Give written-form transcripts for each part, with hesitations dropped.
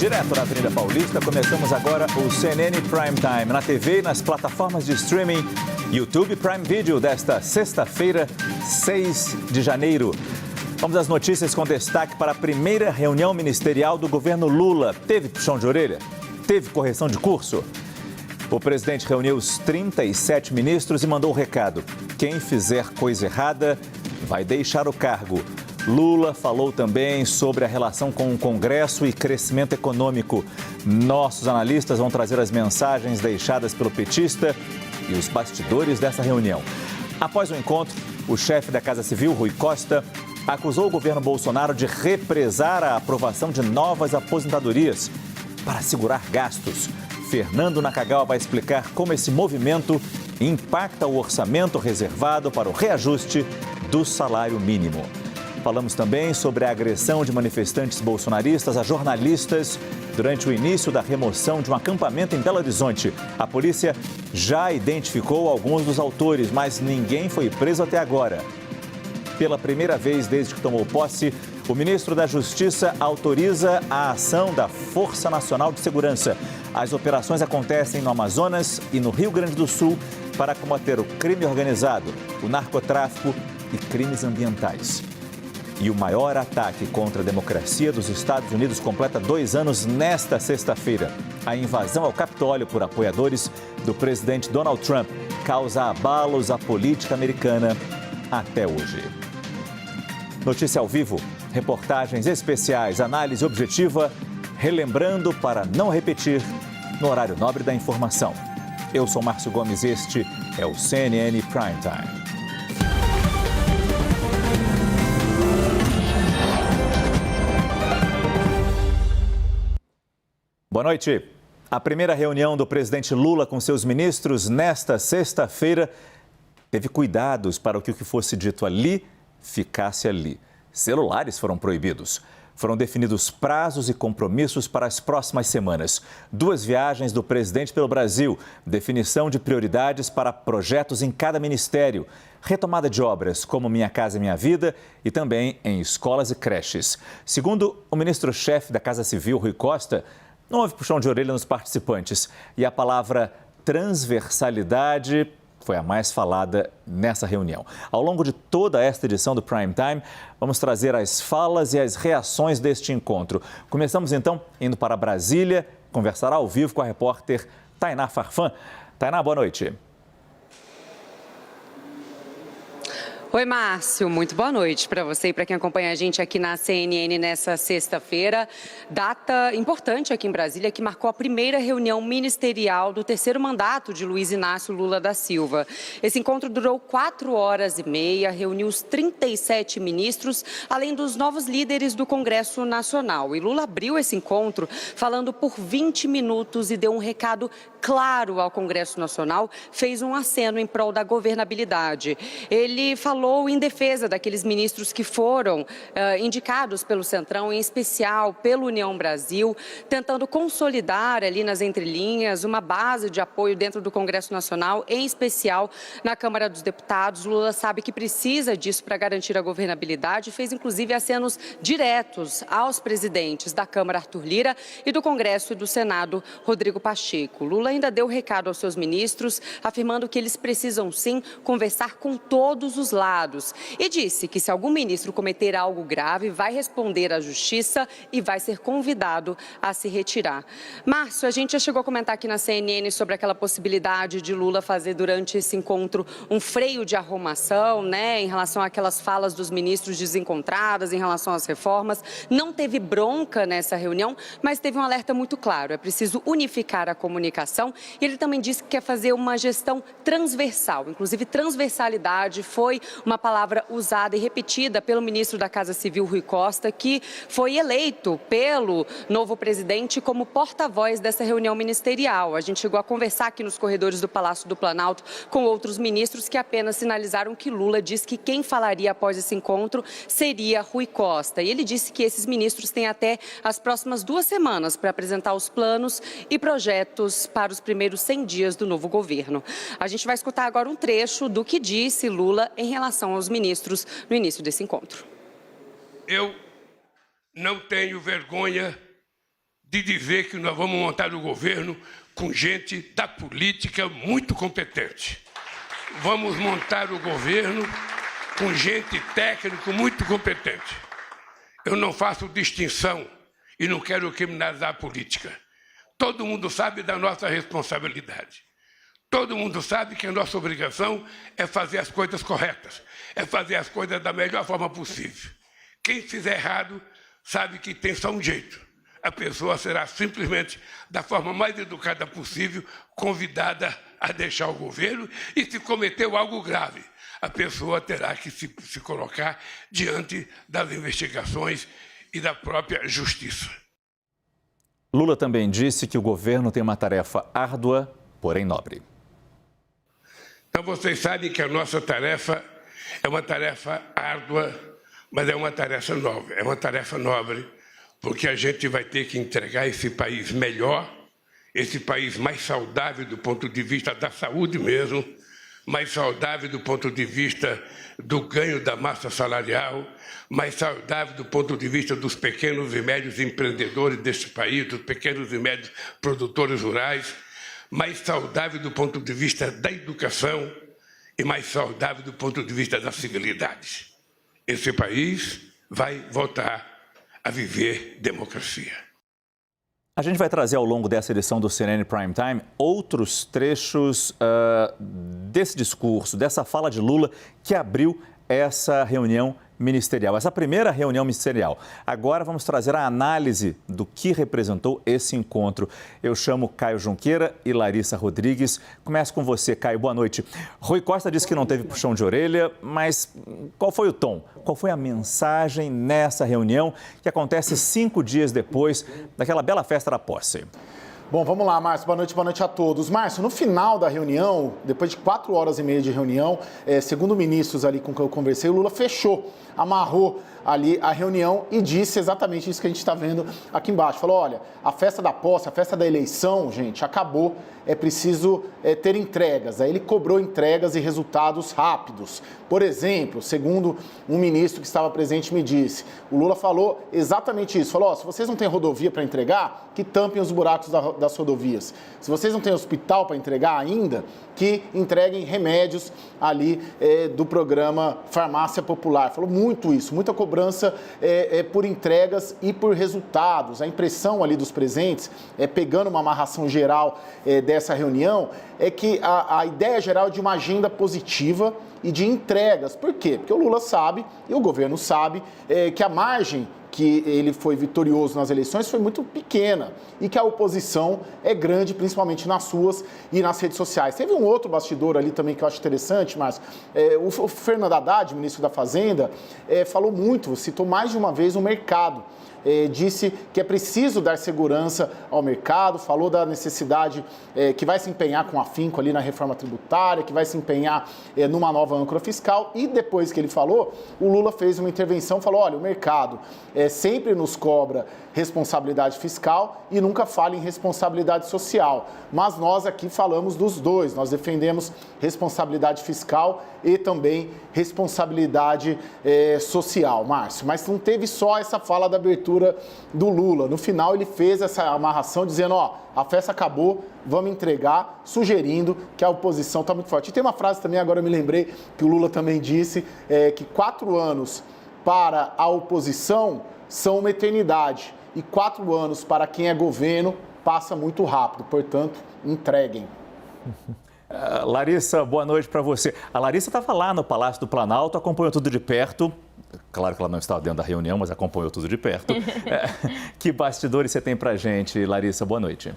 Direto da Avenida Paulista, começamos agora o CNN Prime Time, na TV e nas plataformas de streaming, YouTube Prime Video, desta sexta-feira, 6 de janeiro. Vamos às notícias com destaque para a primeira reunião ministerial do governo Lula. Teve puxão de orelha? Teve correção de curso? O presidente reuniu os 37 ministros e mandou o recado: quem fizer coisa errada vai deixar o cargo. Lula falou também sobre a relação com o Congresso e crescimento econômico. Nossos analistas vão trazer as mensagens deixadas pelo petista e os bastidores dessa reunião. Após o encontro, o chefe da Casa Civil, Rui Costa, acusou o governo Bolsonaro de represar a aprovação de novas aposentadorias para segurar gastos. Fernando Nakagawa vai explicar como esse movimento impacta o orçamento reservado para o reajuste do salário mínimo. Falamos também sobre a agressão de manifestantes bolsonaristas a jornalistas durante o início da remoção de um acampamento em Belo Horizonte. A polícia já identificou alguns dos autores, mas ninguém foi preso até agora. Pela primeira vez desde que tomou posse, o ministro da Justiça autoriza a ação da Força Nacional de Segurança. As operações acontecem no Amazonas e no Rio Grande do Sul para combater o crime organizado, o narcotráfico e crimes ambientais. E o maior ataque contra a democracia dos Estados Unidos completa 2 anos nesta sexta-feira. A invasão ao Capitólio por apoiadores do presidente Donald Trump causa abalos à política americana até hoje. Notícia ao vivo, reportagens especiais, análise objetiva, relembrando para não repetir no horário nobre da informação. Eu sou Márcio Gomes, este é o CNN Prime Time. Boa noite. A primeira reunião do presidente Lula com seus ministros nesta sexta-feira teve cuidados para que o que fosse dito ali ficasse ali. Celulares foram proibidos. Foram definidos prazos e compromissos para as próximas semanas. 2 viagens do presidente pelo Brasil, definição de prioridades para projetos em cada ministério, retomada de obras como Minha Casa Minha Vida e também em escolas e creches. Segundo o ministro-chefe da Casa Civil, Rui Costa, não houve puxão de orelha nos participantes e a palavra transversalidade foi a mais falada nessa reunião. Ao longo de toda esta edição do Prime Time, vamos trazer as falas e as reações deste encontro. Começamos então indo para Brasília, conversar ao vivo com a repórter Tainá Farfan. Tainá, boa noite. Oi, Márcio, muito boa noite para você e para quem acompanha a gente aqui na CNN nessa sexta-feira. Data importante aqui em Brasília que marcou a primeira reunião ministerial do 3º mandato de Luiz Inácio Lula da Silva. Esse encontro durou 4 horas e meia, reuniu os 37 ministros, além dos novos líderes do Congresso Nacional. E Lula abriu esse encontro falando por 20 minutos e deu um recado claro ao Congresso Nacional, fez um aceno em prol da governabilidade. Ele falou em defesa daqueles ministros que foram indicados pelo Centrão, em especial pelo União Brasil, tentando consolidar ali nas entrelinhas uma base de apoio dentro do Congresso Nacional, em especial na Câmara dos Deputados. Lula sabe que precisa disso para garantir a governabilidade, fez inclusive acenos diretos aos presidentes da Câmara, Arthur Lira, e do Congresso e do Senado, Rodrigo Pacheco. Lula ainda deu recado aos seus ministros, afirmando que eles precisam sim conversar com todos os lados e disse que se algum ministro cometer algo grave, vai responder à justiça e vai ser convidado a se retirar. Márcio, a gente já chegou a comentar aqui na CNN sobre aquela possibilidade de Lula fazer durante esse encontro um freio de arrumação, né, em relação àquelas falas dos ministros desencontradas, em relação às reformas. Não teve bronca nessa reunião, mas teve um alerta muito claro. É preciso unificar a comunicação e ele também disse que quer fazer uma gestão transversal. Inclusive, transversalidade foi uma palavra usada e repetida pelo ministro da Casa Civil, Rui Costa, que foi eleito pelo novo presidente como porta-voz dessa reunião ministerial. A gente chegou a conversar aqui nos corredores do Palácio do Planalto com outros ministros que apenas sinalizaram que Lula disse que quem falaria após esse encontro seria Rui Costa. E ele disse que esses ministros têm até as próximas 2 semanas para apresentar os planos e projetos para os primeiros 100 dias do novo governo. A gente vai escutar agora um trecho do que disse Lula em relação aos ministros no início desse encontro. Eu não tenho vergonha de dizer que nós vamos montar o governo com gente da política muito competente. Vamos montar o governo com gente técnica muito competente. Eu não faço distinção e não quero criminalizar a política. Todo mundo sabe da nossa responsabilidade. Todo mundo sabe que a nossa obrigação é fazer as coisas corretas, é fazer as coisas da melhor forma possível. Quem fizer errado sabe que tem só um jeito. A pessoa será simplesmente, da forma mais educada possível, convidada a deixar o governo, e se cometeu algo grave, a pessoa terá que se colocar diante das investigações e da própria justiça. Lula também disse que o governo tem uma tarefa árdua, porém nobre. Então, vocês sabem que a nossa tarefa é uma tarefa árdua, mas é uma tarefa nobre. É uma tarefa nobre, porque a gente vai ter que entregar esse país melhor, esse país mais saudável do ponto de vista da saúde mesmo, mais saudável do ponto de vista do ganho da massa salarial, mais saudável do ponto de vista dos pequenos e médios empreendedores deste país, dos pequenos e médios produtores rurais, mais saudável do ponto de vista da educação e mais saudável do ponto de vista da civilidade. Esse país vai voltar a viver democracia. A gente vai trazer ao longo dessa edição do CNN Prime Time outros trechos desse discurso, dessa fala de Lula que abriu essa reunião ministerial, essa primeira reunião ministerial. Agora vamos trazer a análise do que representou esse encontro. Eu chamo Caio Junqueira e Larissa Rodrigues. Começo com você, Caio. Boa noite. Rui Costa disse que não teve puxão de orelha, mas qual foi o tom? Qual foi a mensagem nessa reunião que acontece 5 dias depois daquela bela festa da posse? Bom, vamos lá, Márcio. Boa noite a todos. Márcio, no final da reunião, depois de 4 horas e meia de reunião, segundo ministros ali com quem eu conversei, o Lula fechou, amarrou ali a reunião e disse exatamente isso que a gente está vendo aqui embaixo. Falou, olha, a festa da posse, a festa da eleição, gente, acabou, é preciso ter entregas. Aí ele cobrou entregas e resultados rápidos. Por exemplo, segundo um ministro que estava presente me disse, o Lula falou exatamente isso. Falou, se vocês não têm rodovia para entregar, que tampem os buracos das rodovias. Se vocês não têm hospital para entregar ainda, que entreguem remédios ali do programa Farmácia Popular. Falou muito isso, muita cobrança por entregas e por resultados. A impressão ali dos presentes, pegando uma amarração geral dessa reunião, é que a ideia geral é de uma agenda positiva e de entregas. Por quê? Porque o Lula sabe e o governo sabe que a margem que ele foi vitorioso nas eleições foi muito pequena e que a oposição é grande, principalmente nas ruas e nas redes sociais. Teve um outro bastidor ali também que eu acho interessante, mas o Fernando Haddad, ministro da Fazenda, falou muito, citou mais de uma vez o mercado. Disse que é preciso dar segurança ao mercado, falou da necessidade que vai se empenhar com afinco ali na reforma tributária, que vai se empenhar numa nova âncora fiscal, e depois que ele falou, o Lula fez uma intervenção, falou, olha, o mercado sempre nos cobra responsabilidade fiscal e nunca fala em responsabilidade social, mas nós aqui falamos dos dois, nós defendemos responsabilidade fiscal e também responsabilidade social, Márcio, mas não teve só essa fala da abertura do Lula. No final, ele fez essa amarração dizendo, a festa acabou, vamos entregar, sugerindo que a oposição está muito forte. E tem uma frase também, agora eu me lembrei, que o Lula também disse, que 4 anos para a oposição são uma eternidade e 4 anos para quem é governo passa muito rápido. Portanto, entreguem. Larissa, boa noite para você. A Larissa estava lá no Palácio do Planalto, acompanhou tudo de perto. Claro que ela não estava dentro da reunião, mas acompanhou tudo de perto. Que bastidores você tem para a gente, Larissa? Boa noite.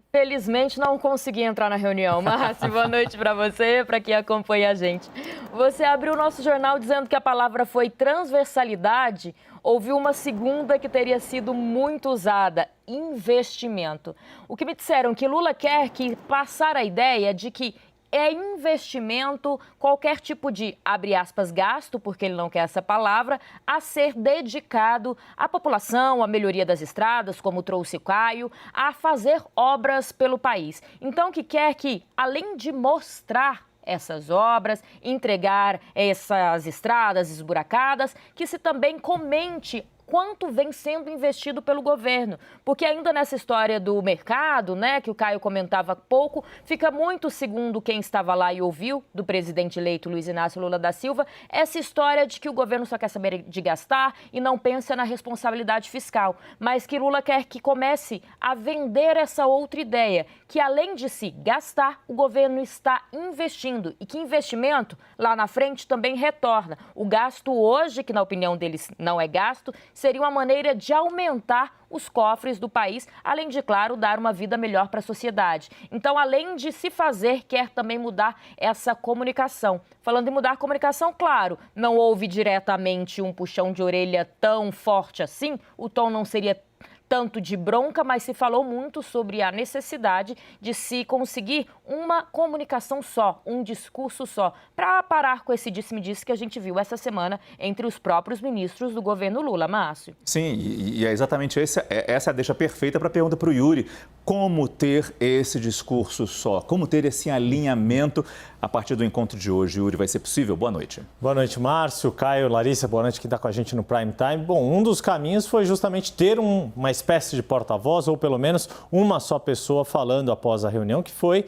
Infelizmente não consegui entrar na reunião. Márcio, boa noite para você, para quem acompanha a gente. Você abriu o nosso jornal dizendo que a palavra foi transversalidade. Ouviu uma segunda que teria sido muito usada, investimento. O que me disseram que Lula quer passar a ideia de que é investimento, qualquer tipo de, abre aspas, gasto, porque ele não quer essa palavra, a ser dedicado à população, à melhoria das estradas, como trouxe o Caio, a fazer obras pelo país. Então, que quer que, além de mostrar essas obras, entregar essas estradas esburacadas, que se também comente quanto vem sendo investido pelo governo. Porque ainda nessa história do mercado, né, que o Caio comentava há pouco, fica muito, segundo quem estava lá e ouviu, do presidente eleito Luiz Inácio Lula da Silva, essa história de que o governo só quer saber de gastar e não pensa na responsabilidade fiscal. Mas que Lula quer que comece a vender essa outra ideia, que além de se gastar, o governo está investindo e que investimento lá na frente também retorna. O gasto hoje, que na opinião deles não é gasto, seria uma maneira de aumentar os cofres do país, além de, claro, dar uma vida melhor para a sociedade. Então, além de se fazer, quer também mudar essa comunicação. Falando em mudar a comunicação, claro, não houve diretamente um puxão de orelha tão forte assim, o tom não seria tanto de bronca, mas se falou muito sobre a necessidade de se conseguir uma comunicação só, um discurso só, para parar com esse disse-me-disse que a gente viu essa semana entre os próprios ministros do governo Lula. Márcio. Sim, e é exatamente essa a deixa perfeita para a pergunta para o Yuri. Como ter esse discurso só? Como ter esse alinhamento a partir do encontro de hoje? Yuri, vai ser possível? Boa noite. Boa noite, Márcio, Caio, Larissa, boa noite quem está com a gente no Prime Time. Bom, um dos caminhos foi justamente ter uma espécie de porta-voz, ou pelo menos uma só pessoa falando após a reunião, que foi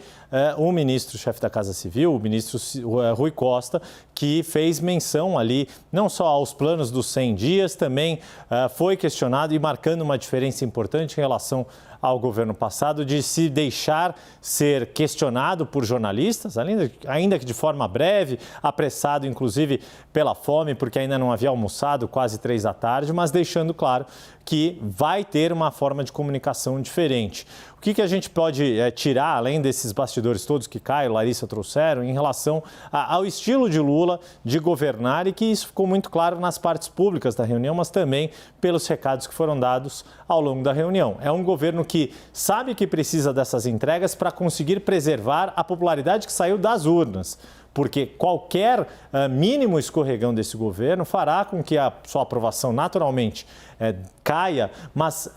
o ministro-chefe da Casa Civil, o ministro Rui Costa, que fez menção ali não só aos planos dos 100 dias, também foi questionado e marcando uma diferença importante em relação ao governo passado, de se deixar ser questionado por jornalistas, ainda que de forma breve, apressado inclusive pela fome, porque ainda não havia almoçado, quase 3 da tarde, mas deixando claro que vai ter uma forma de comunicação diferente. O que a gente pode tirar, além desses bastidores todos que Caio e Larissa trouxeram, em relação ao estilo de Lula de governar, e que isso ficou muito claro nas partes públicas da reunião, mas também pelos recados que foram dados ao longo da reunião. É um governo que sabe que precisa dessas entregas para conseguir preservar a popularidade que saiu das urnas, porque qualquer mínimo escorregão desse governo fará com que a sua aprovação naturalmente caia, mas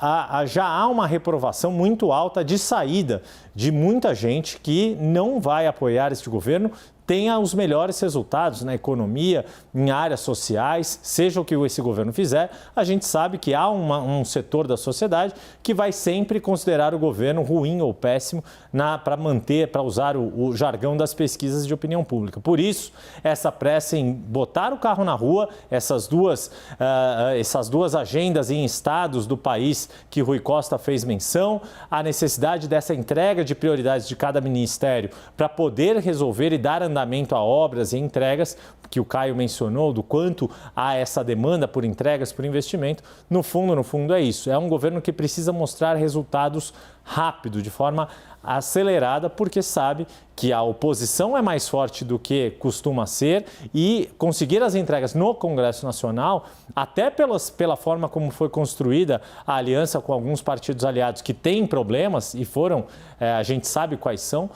já há uma reprovação muito alta de saída de muita gente que não vai apoiar este governo, tenha os melhores resultados na economia, em áreas sociais, seja o que esse governo fizer. A gente sabe que há um setor da sociedade que vai sempre considerar o governo ruim ou péssimo para usar o jargão das pesquisas de opinião pública. Por isso, essa pressa em botar o carro na rua, essas duas agendas em estados do país que Rui Costa fez menção, a necessidade dessa entrega de prioridades de cada ministério para poder resolver e dar andamento a obras e entregas, que o Caio mencionou, do quanto há essa demanda por entregas, por investimento, no fundo é isso. É um governo que precisa mostrar resultados rápido, de forma acelerada, porque sabe que a oposição é mais forte do que costuma ser e conseguir as entregas no Congresso Nacional, até pela forma como foi construída a aliança com alguns partidos aliados que têm problemas e a gente sabe quais são,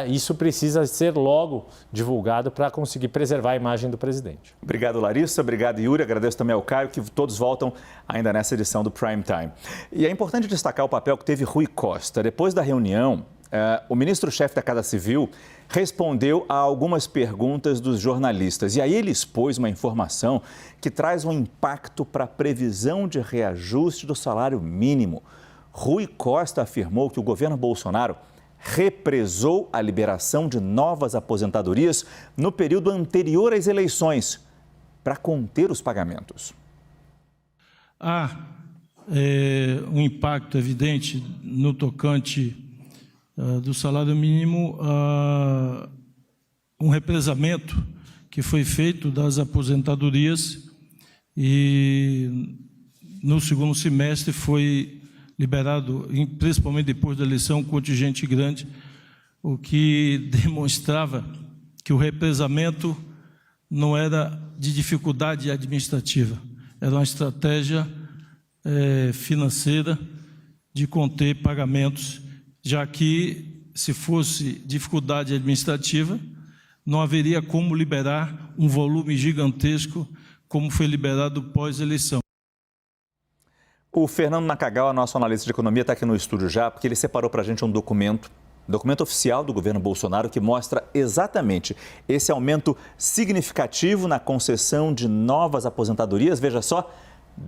isso precisa ser logo divulgado para conseguir preservar a imagem do presidente. Obrigado, Larissa. Obrigado, Yuri. Agradeço também ao Caio, que todos voltam ainda nessa edição do Prime Time. E é importante destacar o papel que teve Rui Costa. Depois da reunião, o ministro-chefe da Casa Civil respondeu a algumas perguntas dos jornalistas. E aí ele expôs uma informação que traz um impacto para a previsão de reajuste do salário mínimo. Rui Costa afirmou que o governo Bolsonaro represou a liberação de novas aposentadorias no período anterior às eleições para conter os pagamentos. Há um impacto evidente no tocante do salário mínimo, um represamento que foi feito das aposentadorias e no segundo semestre foi liberado, principalmente depois da eleição, um contingente grande, o que demonstrava que o represamento não era de dificuldade administrativa, era uma estratégia financeira de conter pagamentos, já que, se fosse dificuldade administrativa, não haveria como liberar um volume gigantesco como foi liberado pós-eleição. O Fernando Nakagawa, nosso analista de economia, está aqui no estúdio já, porque ele separou para a gente um documento oficial do governo Bolsonaro que mostra exatamente esse aumento significativo na concessão de novas aposentadorias. Veja só,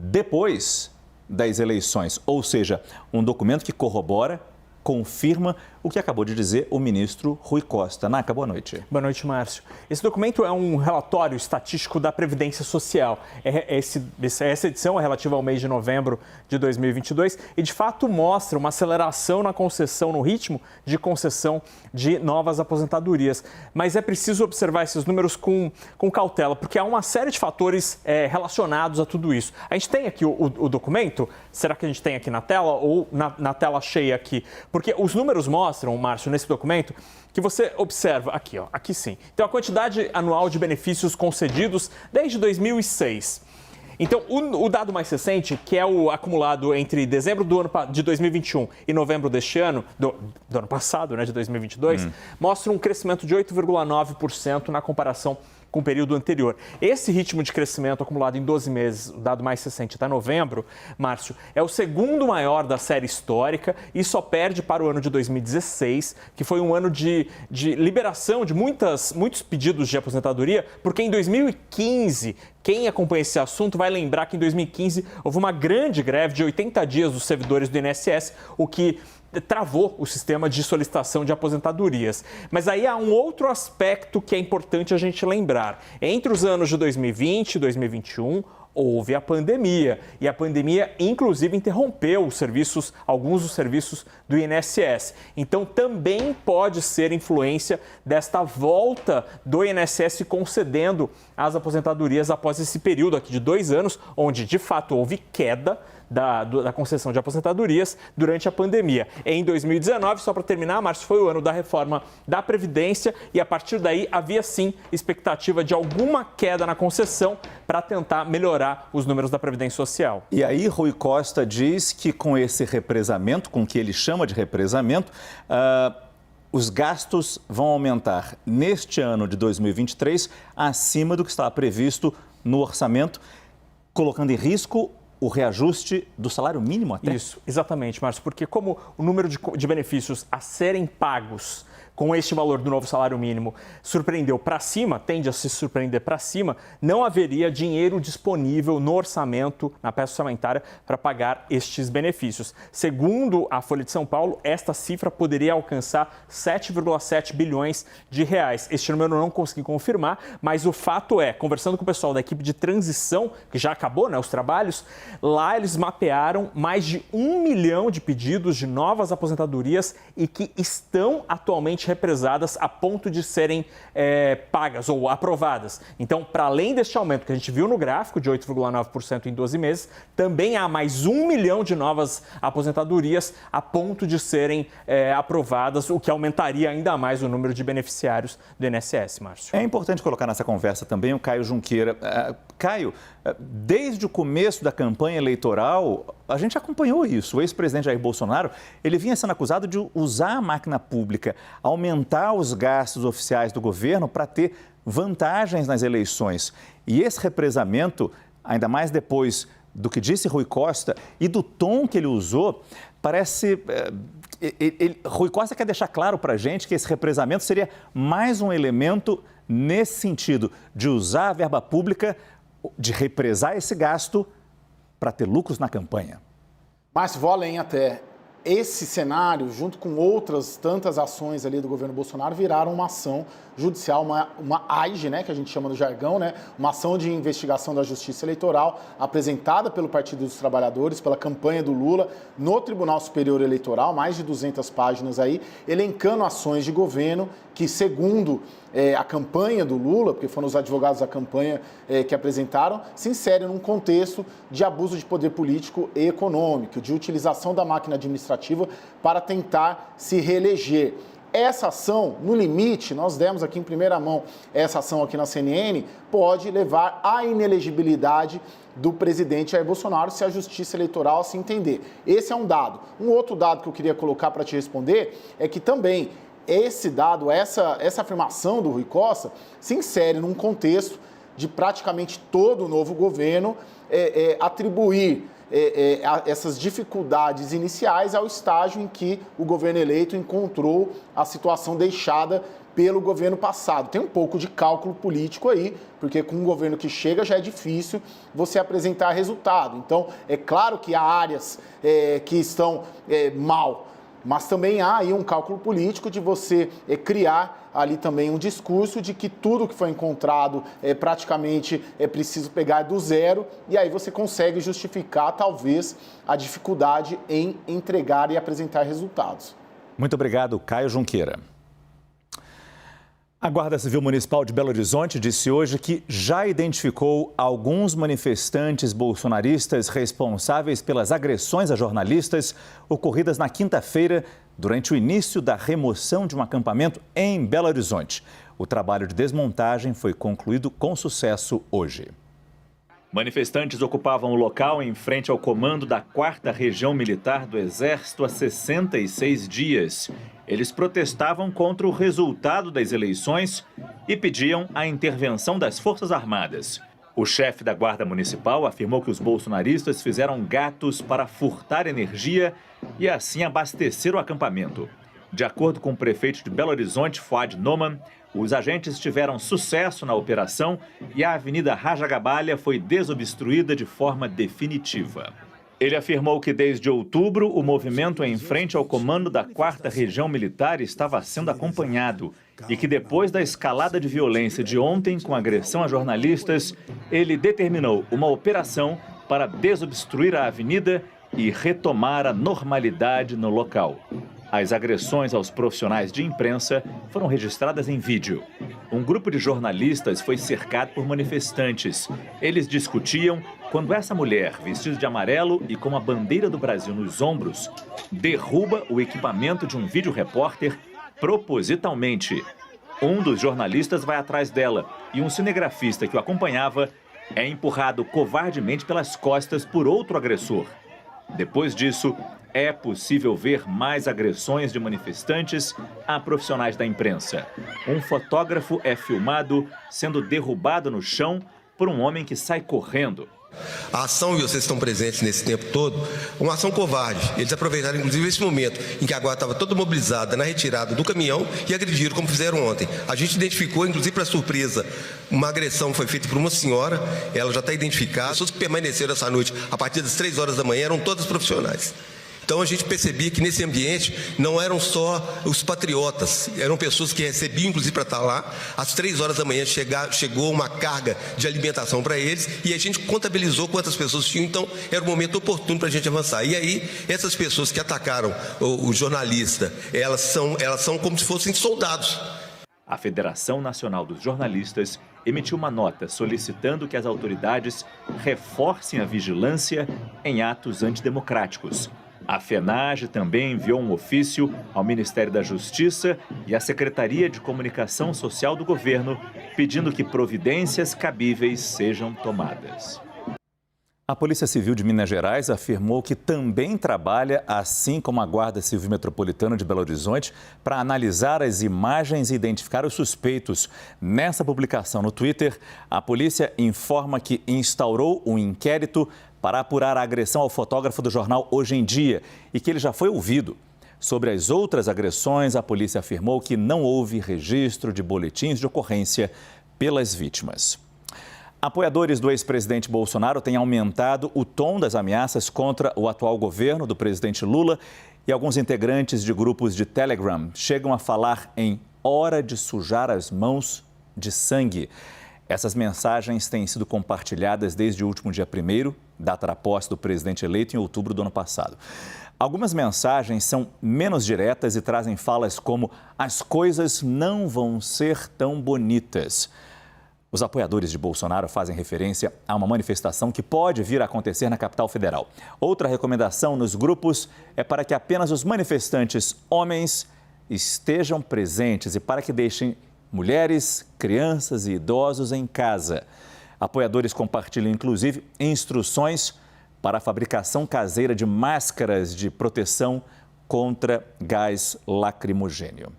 depois das eleições, ou seja, um documento que corrobora, confirma o que acabou de dizer o ministro Rui Costa. Naca, boa noite. Boa noite, Márcio. Esse documento é um relatório estatístico da Previdência Social. Essa edição é relativa ao mês de novembro de 2022 e, de fato, mostra uma aceleração na concessão, no ritmo de concessão de novas aposentadorias. Mas é preciso observar esses números com cautela, porque há uma série de fatores relacionados a tudo isso. A gente tem aqui o documento, será que a gente tem aqui na tela ou na tela cheia aqui? Porque os números mostram, Márcio, nesse documento, que você observa aqui, ó, aqui sim. Então, a quantidade anual de benefícios concedidos desde 2006. Então, o dado mais recente, que é o acumulado entre dezembro de 2021 e novembro deste ano, do ano passado, né, de 2022, mostra um crescimento de 8,9% na comparação com o período anterior. Esse ritmo de crescimento acumulado em 12 meses, o dado mais recente está em novembro, Márcio, é o segundo maior da série histórica e só perde para o ano de 2016, que foi um ano de liberação de muitos pedidos de aposentadoria, porque em 2015, quem acompanha esse assunto vai lembrar que em 2015 houve uma grande greve de 80 dias dos servidores do INSS, o que travou o sistema de solicitação de aposentadorias. Mas aí há um outro aspecto que é importante a gente lembrar. Entre os anos de 2020 e 2021, houve a pandemia. E a pandemia, inclusive, interrompeu alguns dos serviços do INSS. Então, também pode ser influência desta volta do INSS concedendo as aposentadorias após esse período aqui de 2 anos, onde, de fato, houve queda da concessão de aposentadorias durante a pandemia. Em 2019, só para terminar, Márcio, foi o ano da reforma da Previdência e, a partir daí, havia sim expectativa de alguma queda na concessão para tentar melhorar os números da Previdência Social. E aí, Rui Costa diz que com esse represamento, com o que ele chama de represamento, os gastos vão aumentar neste ano de 2023 acima do que estava previsto no orçamento, colocando em risco o reajuste do salário mínimo até? Isso, exatamente, Márcio, porque como o número de benefícios a serem pagos com este valor do novo salário mínimo surpreendeu para cima, tende a se surpreender para cima, não haveria dinheiro disponível no orçamento, na peça orçamentária, para pagar estes benefícios. Segundo a Folha de São Paulo, esta cifra poderia alcançar 7,7 bilhões de reais. Este número eu não consegui confirmar, mas o fato é, conversando com o pessoal da equipe de transição, que já acabou, né, os trabalhos, lá eles mapearam mais de 1 milhão de pedidos de novas aposentadorias e que estão atualmente represadas a ponto de serem pagas ou aprovadas. Então, para além deste aumento que a gente viu no gráfico de 8,9% em 12 meses, também há mais 1 milhão de novas aposentadorias a ponto de serem aprovadas, o que aumentaria ainda mais o número de beneficiários do INSS, Márcio. É importante colocar nessa conversa também o Caio Junqueira. Caio, desde o começo da campanha eleitoral, a gente acompanhou isso. O ex-presidente Jair Bolsonaro, ele vinha sendo acusado de usar a máquina pública, aumentar os gastos oficiais do governo para ter vantagens nas eleições. E esse represamento, ainda mais depois do que disse Rui Costa e do tom que ele usou, parece... Rui Costa quer deixar claro para a gente que esse represamento seria mais um elemento nesse sentido, de usar a verba pública, de represar esse gasto para ter lucros na campanha. Mas vou além até. Esse cenário, junto com outras tantas ações ali do governo Bolsonaro, viraram uma ação judicial, uma AIGE, né, que a gente chama no jargão, né, uma ação de investigação da Justiça Eleitoral, apresentada pelo Partido dos Trabalhadores, pela campanha do Lula, no Tribunal Superior Eleitoral, mais de 200 páginas aí, elencando ações de governo que, segundo a campanha do Lula, porque foram os advogados da campanha que apresentaram, se inserem num contexto de abuso de poder político e econômico, de utilização da máquina administrativa para tentar se reeleger. Essa ação, no limite, nós demos aqui em primeira mão essa ação aqui na CNN, pode levar à inelegibilidade do presidente Jair Bolsonaro se a Justiça Eleitoral assim entender. Esse é um dado. Um outro dado que eu queria colocar para te responder é que também esse dado, essa afirmação do Rui Costa se insere num contexto de praticamente todo o novo governo atribuir essas dificuldades iniciais ao estágio em que o governo eleito encontrou a situação deixada pelo governo passado. Tem um pouco de cálculo político aí, porque com um governo que chega já é difícil você apresentar resultado. Então, é claro que há áreas que estão mal, mas também há aí um cálculo político de você criar ali também um discurso de que tudo que foi encontrado praticamente é preciso pegar do zero, e aí você consegue justificar talvez a dificuldade em entregar e apresentar resultados. Muito obrigado, Caio Junqueira. A Guarda Civil Municipal de Belo Horizonte disse hoje que já identificou alguns manifestantes bolsonaristas responsáveis pelas agressões a jornalistas ocorridas na quinta-feira durante o início da remoção de um acampamento em Belo Horizonte. O trabalho de desmontagem foi concluído com sucesso hoje. Manifestantes ocupavam o local em frente ao comando da 4ª Região Militar do Exército há 66 dias. Eles protestavam contra o resultado das eleições e pediam a intervenção das Forças Armadas. O chefe da Guarda Municipal afirmou que os bolsonaristas fizeram gatos para furtar energia e assim abastecer o acampamento. De acordo com o prefeito de Belo Horizonte, Fuad Noman, os agentes tiveram sucesso na operação e a Avenida Rajagabalha foi desobstruída de forma definitiva. Ele afirmou que desde outubro o movimento em frente ao comando da 4ª Região Militar estava sendo acompanhado e que depois da escalada de violência de ontem com agressão a jornalistas, ele determinou uma operação para desobstruir a avenida e retomar a normalidade no local. As agressões aos profissionais de imprensa foram registradas em vídeo. Um grupo de jornalistas foi cercado por manifestantes. Eles discutiam quando essa mulher, vestida de amarelo e com a bandeira do Brasil nos ombros, derruba o equipamento de um vídeo-repórter propositalmente. Um dos jornalistas vai atrás dela e um cinegrafista que o acompanhava é empurrado covardemente pelas costas por outro agressor. Depois disso, é possível ver mais agressões de manifestantes a profissionais da imprensa. Um fotógrafo é filmado sendo derrubado no chão por um homem que sai correndo. A ação, e vocês estão presentes nesse tempo todo, uma ação covarde. Eles aproveitaram, inclusive, esse momento em que a guarda estava toda mobilizada na retirada do caminhão e agrediram como fizeram ontem. A gente identificou, inclusive, para surpresa, uma agressão foi feita por uma senhora, ela já está identificada. As pessoas que permaneceram essa noite, a partir das 3 horas da manhã, eram todas profissionais. Então a gente percebia que nesse ambiente não eram só os patriotas, eram pessoas que recebiam, inclusive, para estar lá. Às 3 horas da manhã chegou uma carga de alimentação para eles e a gente contabilizou quantas pessoas tinham, então era o momento oportuno para a gente avançar. E aí, essas pessoas que atacaram o jornalista, elas são como se fossem soldados. A Federação Nacional dos Jornalistas emitiu uma nota solicitando que as autoridades reforcem a vigilância em atos antidemocráticos. A FENAGE também enviou um ofício ao Ministério da Justiça e à Secretaria de Comunicação Social do Governo, pedindo que providências cabíveis sejam tomadas. A Polícia Civil de Minas Gerais afirmou que também trabalha, assim como a Guarda Civil Metropolitana de Belo Horizonte, para analisar as imagens e identificar os suspeitos. Nessa publicação no Twitter, a polícia informa que instaurou um inquérito para apurar a agressão ao fotógrafo do jornal Hoje em Dia e que ele já foi ouvido. Sobre as outras agressões, a polícia afirmou que não houve registro de boletins de ocorrência pelas vítimas. Apoiadores do ex-presidente Bolsonaro têm aumentado o tom das ameaças contra o atual governo do presidente Lula e alguns integrantes de grupos de Telegram chegam a falar em hora de sujar as mãos de sangue. Essas mensagens têm sido compartilhadas desde o último dia 1º, data da posse do presidente eleito em outubro do ano passado. Algumas mensagens são menos diretas e trazem falas como "as coisas não vão ser tão bonitas". Os apoiadores de Bolsonaro fazem referência a uma manifestação que pode vir a acontecer na capital federal. Outra recomendação nos grupos é para que apenas os manifestantes homens estejam presentes e para que deixem mulheres, crianças e idosos em casa. Apoiadores compartilham, inclusive, instruções para a fabricação caseira de máscaras de proteção contra gás lacrimogêneo.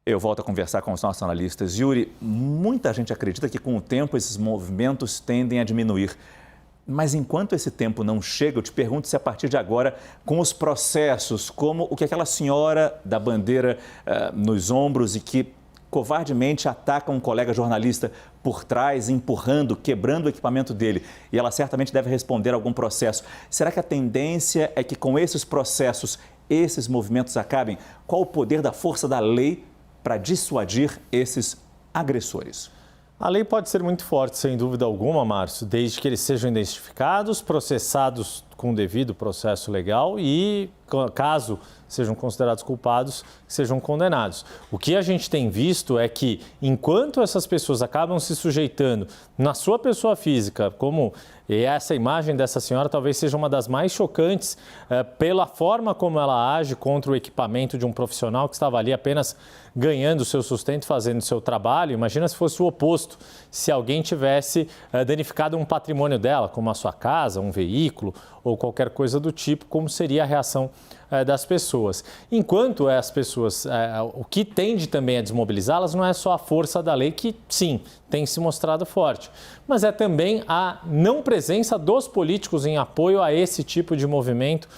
Eu volto a conversar com os nossos analistas. Yuri, muita gente acredita que com o tempo esses movimentos tendem a diminuir. Mas enquanto esse tempo não chega, eu te pergunto se a partir de agora, com os processos, como o que aquela senhora da bandeira nos ombros e que covardemente ataca um colega jornalista por trás, empurrando, quebrando o equipamento dele. E ela certamente deve responder a algum processo. Será que a tendência é que com esses processos, esses movimentos acabem? Qual o poder da força da lei para dissuadir esses agressores? A lei pode ser muito forte, sem dúvida alguma, Márcio, desde que eles sejam identificados, processados com o devido processo legal e, caso sejam considerados culpados, sejam condenados. O que a gente tem visto é que, enquanto essas pessoas acabam se sujeitando na sua pessoa física, como essa imagem dessa senhora talvez seja uma das mais chocantes pela forma como ela age contra o equipamento de um profissional que estava ali apenas ganhando o seu sustento, fazendo o seu trabalho. Imagina se fosse o oposto, se alguém tivesse danificado um patrimônio dela, como a sua casa, um veículo ou qualquer coisa do tipo, como seria a reação das pessoas. Enquanto as pessoas, o que tende também a desmobilizá-las não é só a força da lei, que sim, tem se mostrado forte, mas é também a não presença dos políticos em apoio a esse tipo de movimento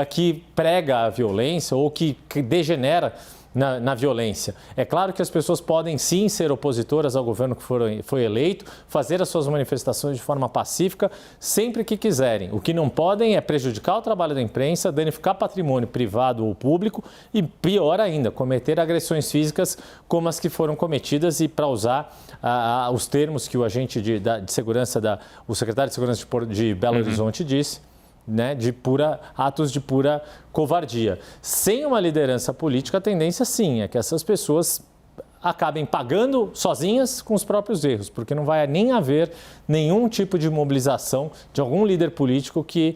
que prega a violência ou que degenera na violência. É claro que as pessoas podem sim ser opositoras ao governo que foi eleito, fazer as suas manifestações de forma pacífica sempre que quiserem. O que não podem é prejudicar o trabalho da imprensa, danificar patrimônio privado ou público e, pior ainda, cometer agressões físicas como as que foram cometidas, e para usar os termos que o agente de segurança, o secretário de Segurança de Belo Horizonte disse, né, atos de pura covardia. Sem uma liderança política, a tendência sim é que essas pessoas acabem pagando sozinhas com os próprios erros, porque não vai nem haver nenhum tipo de mobilização de algum líder político que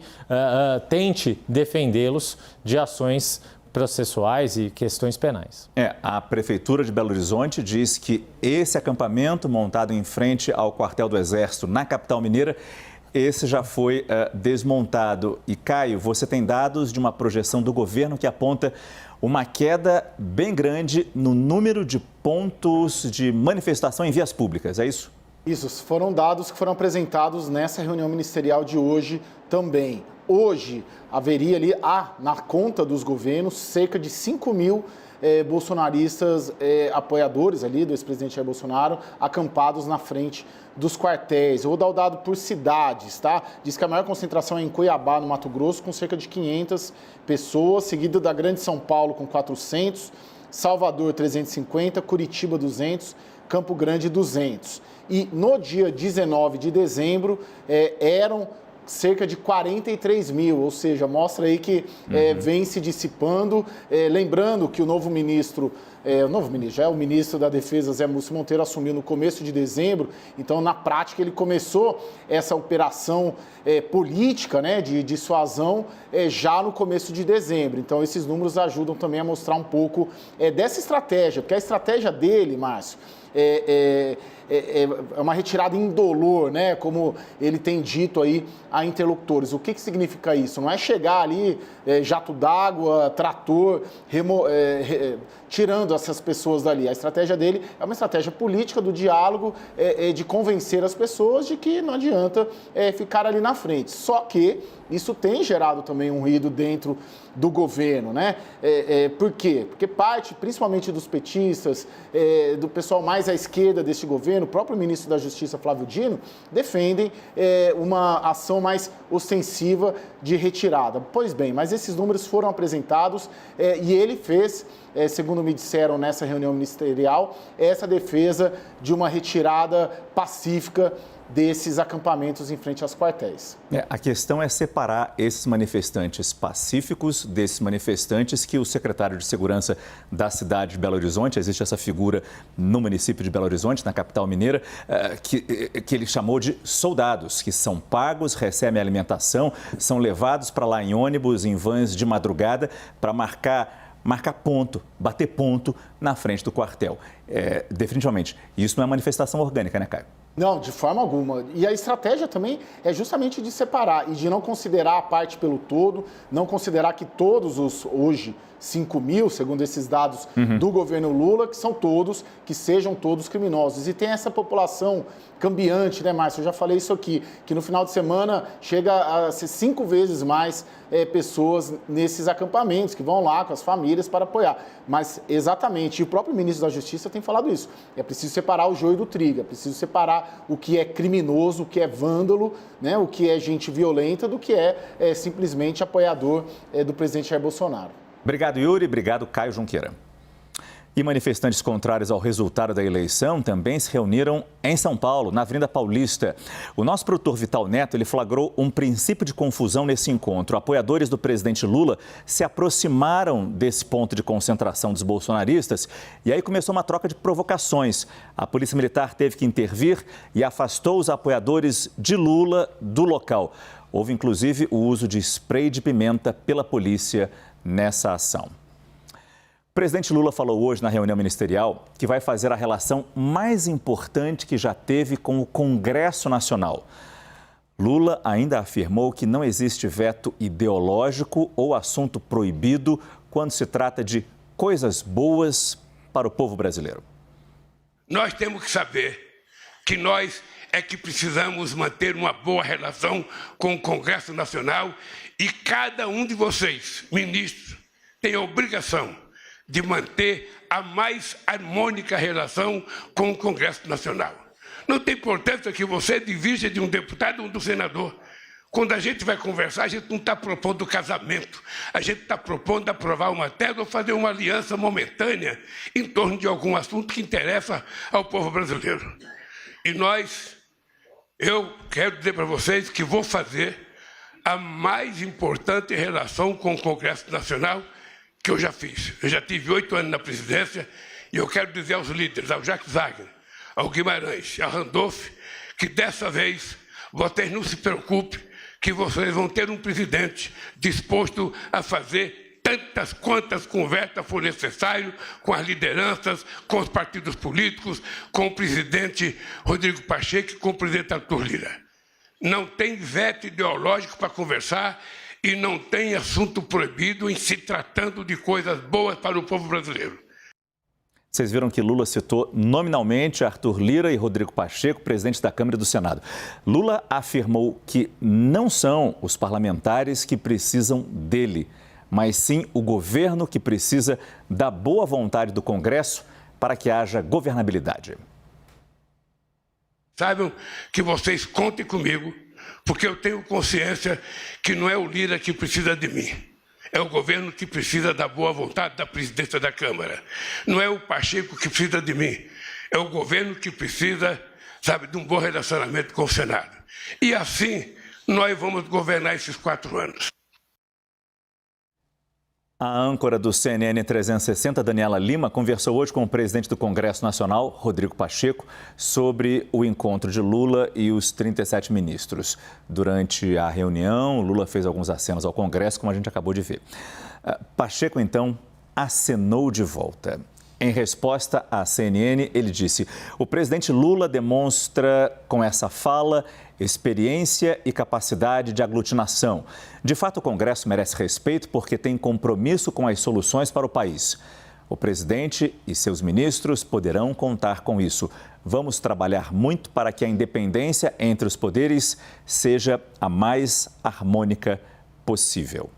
tente defendê-los de ações processuais e questões penais. A Prefeitura de Belo Horizonte diz que esse acampamento montado em frente ao quartel do Exército na capital mineira, esse já foi desmontado. E, Caio, você tem dados de uma projeção do governo que aponta uma queda bem grande no número de pontos de manifestação em vias públicas, é isso? Isso, foram dados que foram apresentados nessa reunião ministerial de hoje também. Hoje haveria ali, na conta dos governos, cerca de 5 mil bolsonaristas apoiadores ali do ex-presidente Jair Bolsonaro, acampados na frente dos quartéis. Eu vou dar o dado por cidades, tá? Diz que a maior concentração é em Cuiabá, no Mato Grosso, com cerca de 500 pessoas, seguido da Grande São Paulo com 400, Salvador 350, Curitiba 200, Campo Grande 200. E no dia 19 de dezembro eram cerca de 43 mil, ou seja, mostra aí que vem se dissipando. Lembrando que o ministro da Defesa, Zé Múcio Monteiro, assumiu no começo de dezembro, então, na prática, ele começou essa operação política, né, de dissuasão já no começo de dezembro. Então, esses números ajudam também a mostrar um pouco dessa estratégia, porque a estratégia dele, Márcio, é uma retirada indolor, né? Como ele tem dito aí a interlocutores. O que significa isso? Não é chegar ali, jato d'água, trator, tirando essas pessoas dali. A estratégia dele é uma estratégia política do diálogo, de convencer as pessoas de que não adianta ficar ali na frente. Só que isso tem gerado também um ruído dentro do governo, né? Por quê? Porque parte, principalmente dos petistas, do pessoal mais à esquerda deste governo, o próprio ministro da Justiça, Flávio Dino, defendem uma ação mais ostensiva de retirada. Pois bem, mas esses números foram apresentados e ele fez, segundo me disseram nessa reunião ministerial, essa defesa de uma retirada pacífica desses acampamentos em frente aos quartéis. A questão é separar esses manifestantes pacíficos desses manifestantes que o secretário de Segurança da cidade de Belo Horizonte, existe essa figura no município de Belo Horizonte, na capital mineira, que ele chamou de soldados, que são pagos, recebem alimentação, são levados para lá em ônibus, em vans de madrugada, para marcar ponto, bater ponto na frente do quartel. Definitivamente, isso não é manifestação orgânica, né, Caio? Não, de forma alguma. E a estratégia também é justamente de separar e de não considerar a parte pelo todo, não considerar que todos os, hoje, 5 mil, segundo esses dados do governo Lula, que sejam todos criminosos. E tem essa população cambiante, né, Márcio? Eu já falei isso aqui, que no final de semana chega a ser 5 vezes mais pessoas nesses acampamentos, que vão lá com as famílias para apoiar. Mas, exatamente, e o próprio ministro da Justiça tem tem falado isso. É preciso separar o joio do trigo, é preciso separar o que é criminoso, o que é vândalo, né, o que é gente violenta, do que é simplesmente apoiador do presidente Jair Bolsonaro. Obrigado, Yuri. Obrigado, Caio Junqueira. E manifestantes contrários ao resultado da eleição também se reuniram em São Paulo, na Avenida Paulista. O nosso produtor Vital Neto, ele flagrou um princípio de confusão nesse encontro. Apoiadores do presidente Lula se aproximaram desse ponto de concentração dos bolsonaristas e aí começou uma troca de provocações. A Polícia Militar teve que intervir e afastou os apoiadores de Lula do local. Houve, inclusive, o uso de spray de pimenta pela polícia nessa ação. O presidente Lula falou hoje na reunião ministerial que vai fazer a relação mais importante que já teve com o Congresso Nacional. Lula ainda afirmou que não existe veto ideológico ou assunto proibido quando se trata de coisas boas para o povo brasileiro. Nós temos que saber que nós é que precisamos manter uma boa relação com o Congresso Nacional e cada um de vocês, ministros, tem a obrigação de manter a mais harmônica relação com o Congresso Nacional. Não tem importância que você divirja de um deputado ou do senador. Quando a gente vai conversar, a gente não está propondo casamento. A gente está propondo aprovar uma tese ou fazer uma aliança momentânea em torno de algum assunto que interessa ao povo brasileiro. E eu quero dizer para vocês que vou fazer a mais importante relação com o Congresso Nacional que eu já fiz. Eu já tive 8 anos na presidência e eu quero dizer aos líderes, ao Jacques Wagner, ao Guimarães, a Randolph, que dessa vez vocês não se preocupem, que vocês vão ter um presidente disposto a fazer tantas quantas conversas for necessário com as lideranças, com os partidos políticos, com o presidente Rodrigo Pacheco e com o presidente Arthur Lira. Não tem veto ideológico para conversar e não tem assunto proibido em se tratando de coisas boas para o povo brasileiro. Vocês viram que Lula citou nominalmente Arthur Lira e Rodrigo Pacheco, presidente da Câmara e do Senado. Lula afirmou que não são os parlamentares que precisam dele, mas sim o governo que precisa da boa vontade do Congresso para que haja governabilidade. Saibam que vocês contem comigo, porque eu tenho consciência que não é o Lira que precisa de mim. É o governo que precisa da boa vontade da presidência da Câmara. Não é o Pacheco que precisa de mim. É o governo que precisa, de um bom relacionamento com o Senado. E assim, nós vamos governar esses 4 anos. A âncora do CNN 360, Daniela Lima, conversou hoje com o presidente do Congresso Nacional, Rodrigo Pacheco, sobre o encontro de Lula e os 37 ministros. Durante a reunião, Lula fez alguns acenos ao Congresso, como a gente acabou de ver. Pacheco, então, acenou de volta. Em resposta à CNN, ele disse: o presidente Lula demonstra com essa fala experiência e capacidade de aglutinação. De fato, o Congresso merece respeito porque tem compromisso com as soluções para o país. O presidente e seus ministros poderão contar com isso. Vamos trabalhar muito para que a independência entre os poderes seja a mais harmônica possível.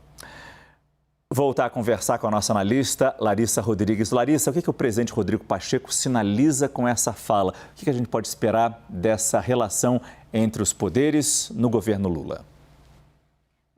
Voltar a conversar com a nossa analista, Larissa Rodrigues. Larissa, o que o presidente Rodrigo Pacheco sinaliza com essa fala? O que a gente pode esperar dessa relação entre os poderes no governo Lula?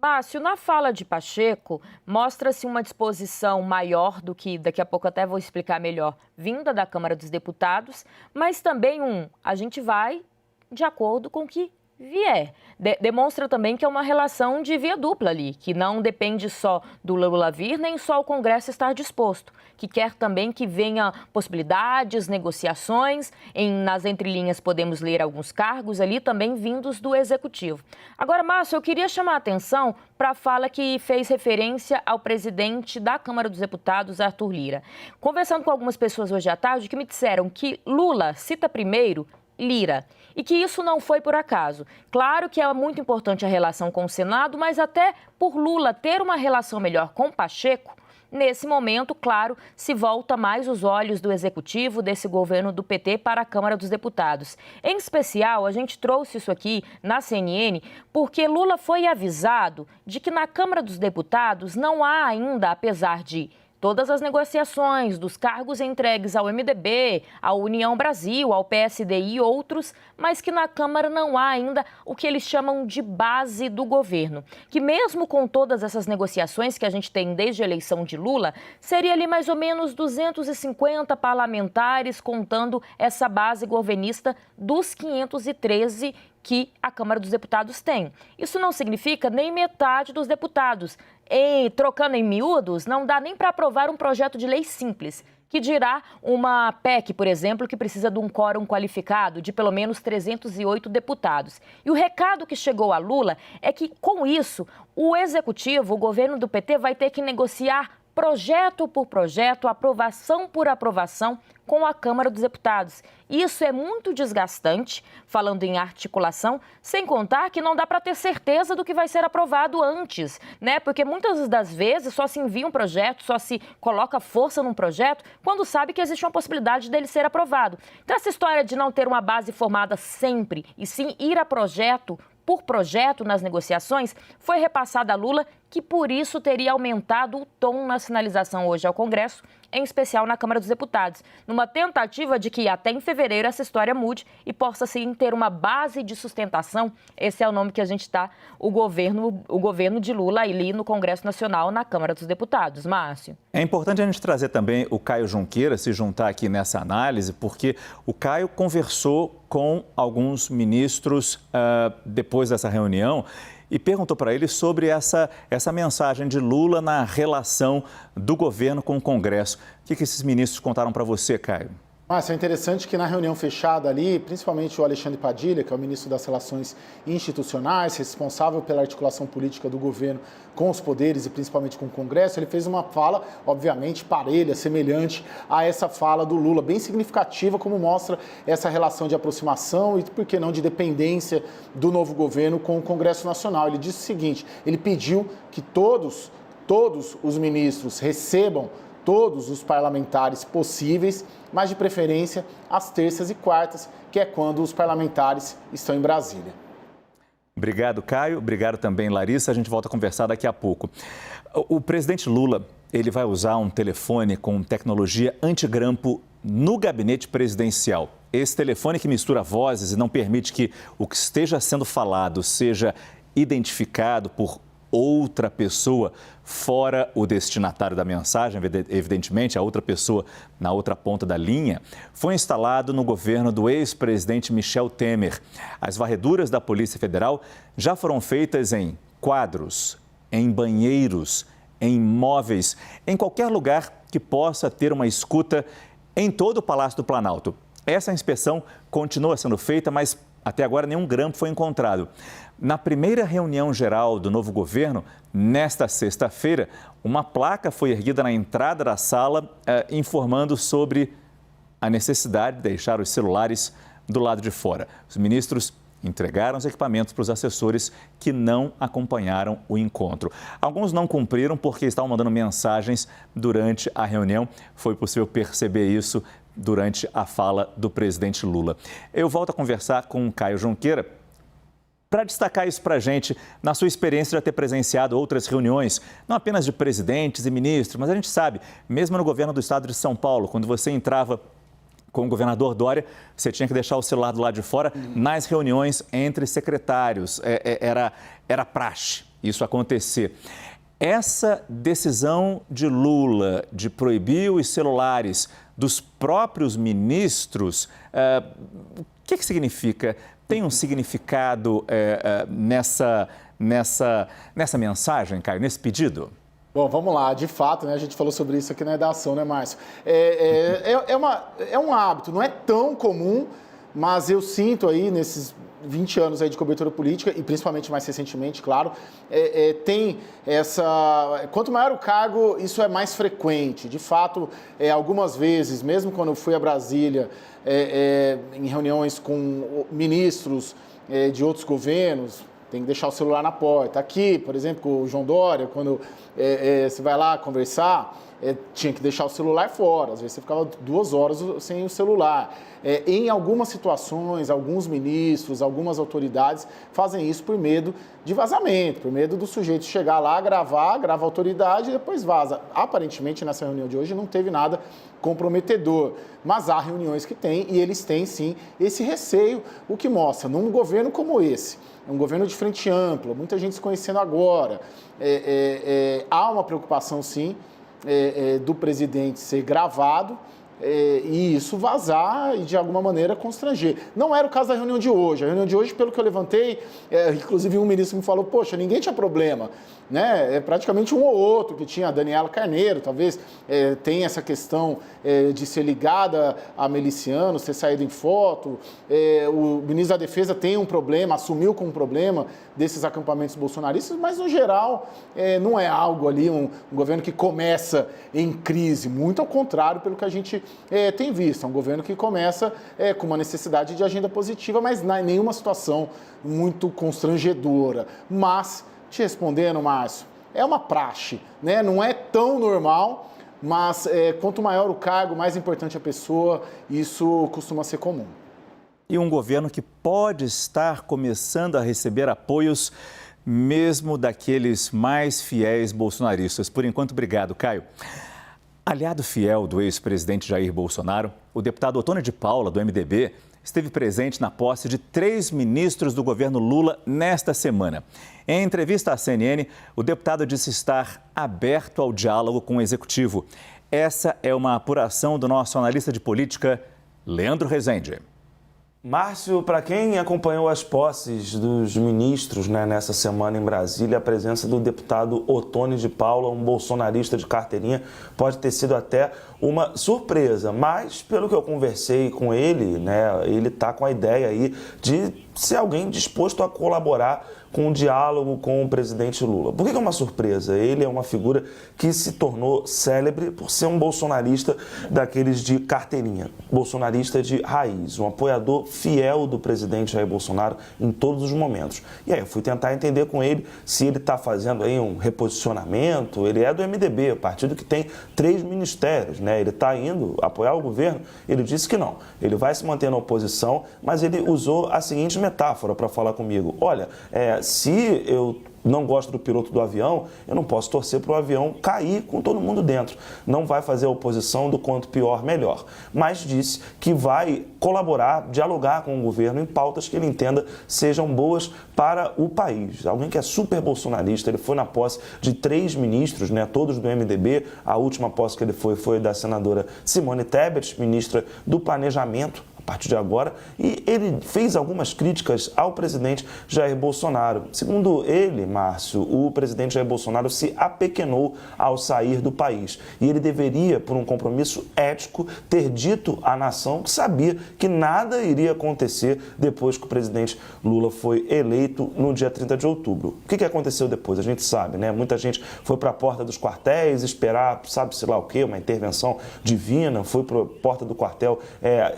Márcio, na fala de Pacheco, mostra-se uma disposição maior do que, daqui a pouco até vou explicar melhor, vinda da Câmara dos Deputados, mas também a gente vai de acordo com o que vier. Demonstra também que é uma relação de via dupla ali, que não depende só do Lula vir, nem só o Congresso estar disposto, que quer também que venha possibilidades, negociações, nas entrelinhas podemos ler alguns cargos ali também vindos do Executivo. Agora, Márcio, eu queria chamar a atenção para a fala que fez referência ao presidente da Câmara dos Deputados, Arthur Lira. Conversando com algumas pessoas hoje à tarde que me disseram que Lula cita primeiro Lira, e que isso não foi por acaso. Claro que é muito importante a relação com o Senado, mas até por Lula ter uma relação melhor com Pacheco, nesse momento, claro, se volta mais os olhos do Executivo, desse governo do PT, para a Câmara dos Deputados. Em especial, a gente trouxe isso aqui na CNN, porque Lula foi avisado de que na Câmara dos Deputados não há ainda, apesar de todas as negociações dos cargos entregues ao MDB, à União Brasil, ao PSD e outros, mas que na Câmara não há ainda o que eles chamam de base do governo. Que mesmo com todas essas negociações que a gente tem desde a eleição de Lula, seria ali mais ou menos 250 parlamentares contando essa base governista dos 513 que a Câmara dos Deputados tem. Isso não significa nem metade dos deputados. Trocando em miúdos, não dá nem para aprovar um projeto de lei simples, que dirá uma PEC, por exemplo, que precisa de um quórum qualificado de pelo menos 308 deputados. E o recado que chegou a Lula é que, com isso, o Executivo, o governo do PT, vai ter que negociar projeto por projeto, aprovação por aprovação, com a Câmara dos Deputados. Isso é muito desgastante, falando em articulação, sem contar que não dá para ter certeza do que vai ser aprovado antes, né? Porque muitas das vezes só se envia um projeto, só se coloca força num projeto, quando sabe que existe uma possibilidade dele ser aprovado. Então, essa história de não ter uma base formada sempre, e sim ir a projeto por projeto nas negociações, foi repassada a Lula, que por isso teria aumentado o tom na sinalização hoje ao Congresso, em especial na Câmara dos Deputados, numa tentativa de que até em fevereiro essa história mude e possa sim ter uma base de sustentação. Esse é o nome que a gente dá o governo de Lula ali no Congresso Nacional, na Câmara dos Deputados. Márcio. É importante a gente trazer também o Caio Junqueira, se juntar aqui nessa análise, porque o Caio conversou com alguns ministros depois dessa reunião e perguntou para ele sobre essa mensagem de Lula na relação do governo com o Congresso. O que esses ministros contaram para você, Caio? Márcio, é interessante que na reunião fechada ali, principalmente o Alexandre Padilha, que é o ministro das Relações Institucionais, responsável pela articulação política do governo com os poderes e principalmente com o Congresso, ele fez uma fala, obviamente, parelha, semelhante a essa fala do Lula, bem significativa, como mostra essa relação de aproximação e, por que não, de dependência do novo governo com o Congresso Nacional. Ele disse o seguinte, ele pediu que todos os ministros recebam todos os parlamentares possíveis, mas de preferência às terças e quartas, que é quando os parlamentares estão em Brasília. Obrigado, Caio. Obrigado também, Larissa. A gente volta a conversar daqui a pouco. O presidente Lula, ele vai usar um telefone com tecnologia antigrampo no gabinete presidencial. Esse telefone que mistura vozes e não permite que o que esteja sendo falado seja identificado por outra pessoa fora o destinatário da mensagem, evidentemente, a outra pessoa na outra ponta da linha, foi instalado no governo do ex-presidente Michel Temer. As varreduras da Polícia Federal já foram feitas em quadros, em banheiros, em móveis, em qualquer lugar que possa ter uma escuta em todo o Palácio do Planalto. Essa inspeção continua sendo feita, mas até agora nenhum grampo foi encontrado. Na primeira reunião geral do novo governo, nesta sexta-feira, uma placa foi erguida na entrada da sala informando sobre a necessidade de deixar os celulares do lado de fora. Os ministros entregaram os equipamentos para os assessores que não acompanharam o encontro. Alguns não cumpriram porque estavam mandando mensagens durante a reunião. Foi possível perceber isso durante a fala do presidente Lula. Eu volto a conversar com o Caio Junqueira para destacar isso para a gente, na sua experiência de já ter presenciado outras reuniões, não apenas de presidentes e ministros, mas a gente sabe, mesmo no governo do estado de São Paulo, quando você entrava com o governador Dória, você tinha que deixar o celular do lado de fora nas reuniões entre secretários. Era praxe isso acontecer. Essa decisão de Lula de proibir os celulares dos próprios ministros, o que significa? Tem um significado nessa mensagem, Caio, nesse pedido? Bom, vamos lá. De fato, né, a gente falou sobre isso aqui na redação, né, Márcio? É um hábito, não é tão comum, mas eu sinto aí nesses 20 anos aí de cobertura política, e principalmente mais recentemente, claro, tem essa... Quanto maior o cargo, isso é mais frequente. De fato, algumas vezes, mesmo quando eu fui a Brasília, em reuniões com ministros de outros governos, tem que deixar o celular na porta. Aqui, por exemplo, com o João Dória, quando você vai lá conversar, tinha que deixar o celular fora, às vezes você ficava 2 horas sem o celular. Em algumas situações, alguns ministros, algumas autoridades fazem isso por medo de vazamento, por medo do sujeito chegar lá, grava a autoridade e depois vaza. Aparentemente, nessa reunião de hoje não teve nada comprometedor, mas há reuniões que tem e eles têm sim esse receio, o que mostra, num governo como esse, um governo de frente ampla, muita gente se conhecendo agora, há uma preocupação sim do presidente ser gravado e isso vazar e de alguma maneira constranger. Não era o caso da reunião de hoje. A reunião de hoje, pelo que eu levantei, inclusive um ministro me falou, poxa, ninguém tinha problema, né? Praticamente um ou outro que tinha, a Daniela Carneiro, talvez tenha essa questão de ser ligada a milicianos, ter saído em foto. O ministro da Defesa tem um problema, assumiu com um problema desses acampamentos bolsonaristas, mas no geral não é algo ali, um governo que começa em crise, muito ao contrário pelo que a gente tem visto. É um governo que começa com uma necessidade de agenda positiva, mas não é nenhuma situação muito constrangedora. Mas, te respondendo, Márcio, é uma praxe, né? Não é tão normal, mas quanto maior o cargo, mais importante a pessoa, isso costuma ser comum. E um governo que pode estar começando a receber apoios, mesmo daqueles mais fiéis bolsonaristas. Por enquanto, obrigado, Caio. Aliado fiel do ex-presidente Jair Bolsonaro, o deputado Ottoni de Paula, do MDB, esteve presente na posse de 3 ministros do governo Lula nesta semana. Em entrevista à CNN, o deputado disse estar aberto ao diálogo com o executivo. Essa é uma apuração do nosso analista de política, Leandro Rezende. Márcio, para quem acompanhou as posses dos ministros nessa semana em Brasília, a presença do deputado Ottoni de Paula, um bolsonarista de carteirinha, pode ter sido até uma surpresa. Mas, pelo que eu conversei com ele, ele está com a ideia aí de ser alguém disposto a colaborar com o diálogo com o presidente Lula. Por que é uma surpresa? Ele é uma figura que se tornou célebre por ser um bolsonarista daqueles de carteirinha, bolsonarista de raiz, um apoiador fiel do presidente Jair Bolsonaro em todos os momentos. E aí eu fui tentar entender com ele se ele está fazendo aí um reposicionamento. Ele é do MDB, partido que tem 3 ministérios, Ele está indo apoiar o governo. Ele disse que não, ele vai se manter na oposição, mas ele usou a seguinte metáfora para falar comigo. Olha, se eu não gosto do piloto do avião, eu não posso torcer para o avião cair com todo mundo dentro. Não vai fazer a oposição do quanto pior, melhor. Mas disse que vai colaborar, dialogar com o governo em pautas que ele entenda sejam boas para o país. Alguém que é super bolsonarista, ele foi na posse de 3 ministros, todos do MDB. A última posse que ele foi da senadora Simone Tebet, ministra do Planejamento, a partir de agora, e ele fez algumas críticas ao presidente Jair Bolsonaro. Segundo ele, Márcio, o presidente Jair Bolsonaro se apequenou ao sair do país e ele deveria, por um compromisso ético, ter dito à nação que sabia que nada iria acontecer depois que o presidente Lula foi eleito no dia 30 de outubro. O que aconteceu depois? A gente sabe, Muita gente foi para a porta dos quartéis esperar, sabe-se lá o quê, uma intervenção divina, foi para a porta do quartel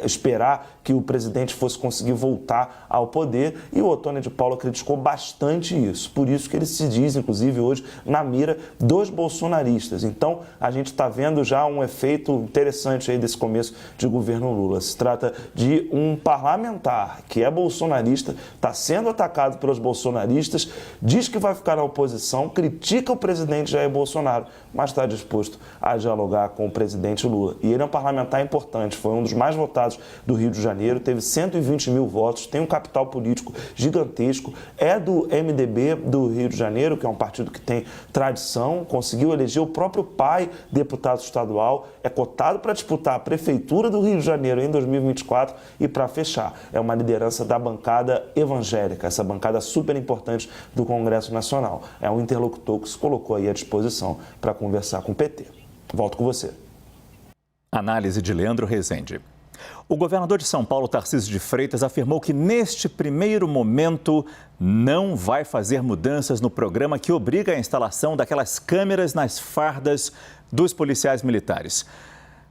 esperar que o presidente fosse conseguir voltar ao poder, e o Ottoni de Paula criticou bastante isso. Por isso que ele se diz, inclusive, hoje, na mira dos bolsonaristas. Então, a gente está vendo já um efeito interessante aí desse começo de governo Lula. Se trata de um parlamentar que é bolsonarista, está sendo atacado pelos bolsonaristas, diz que vai ficar na oposição, critica o presidente Jair Bolsonaro, mas está disposto a dialogar com o presidente Lula. E ele é um parlamentar importante, foi um dos mais votados do Rio de Janeiro, teve 120 mil votos, tem um capital político gigantesco, é do MDB do Rio de Janeiro, que é um partido que tem tradição, conseguiu eleger o próprio pai deputado estadual, é cotado para disputar a prefeitura do Rio de Janeiro em 2024 e, para fechar, é uma liderança da bancada evangélica, essa bancada super importante do Congresso Nacional. É um interlocutor que se colocou aí à disposição para conversar com o PT. Volto com você. Análise de Leandro Rezende. O governador de São Paulo, Tarcísio de Freitas, afirmou que neste primeiro momento não vai fazer mudanças no programa que obriga a instalação daquelas câmeras nas fardas dos policiais militares.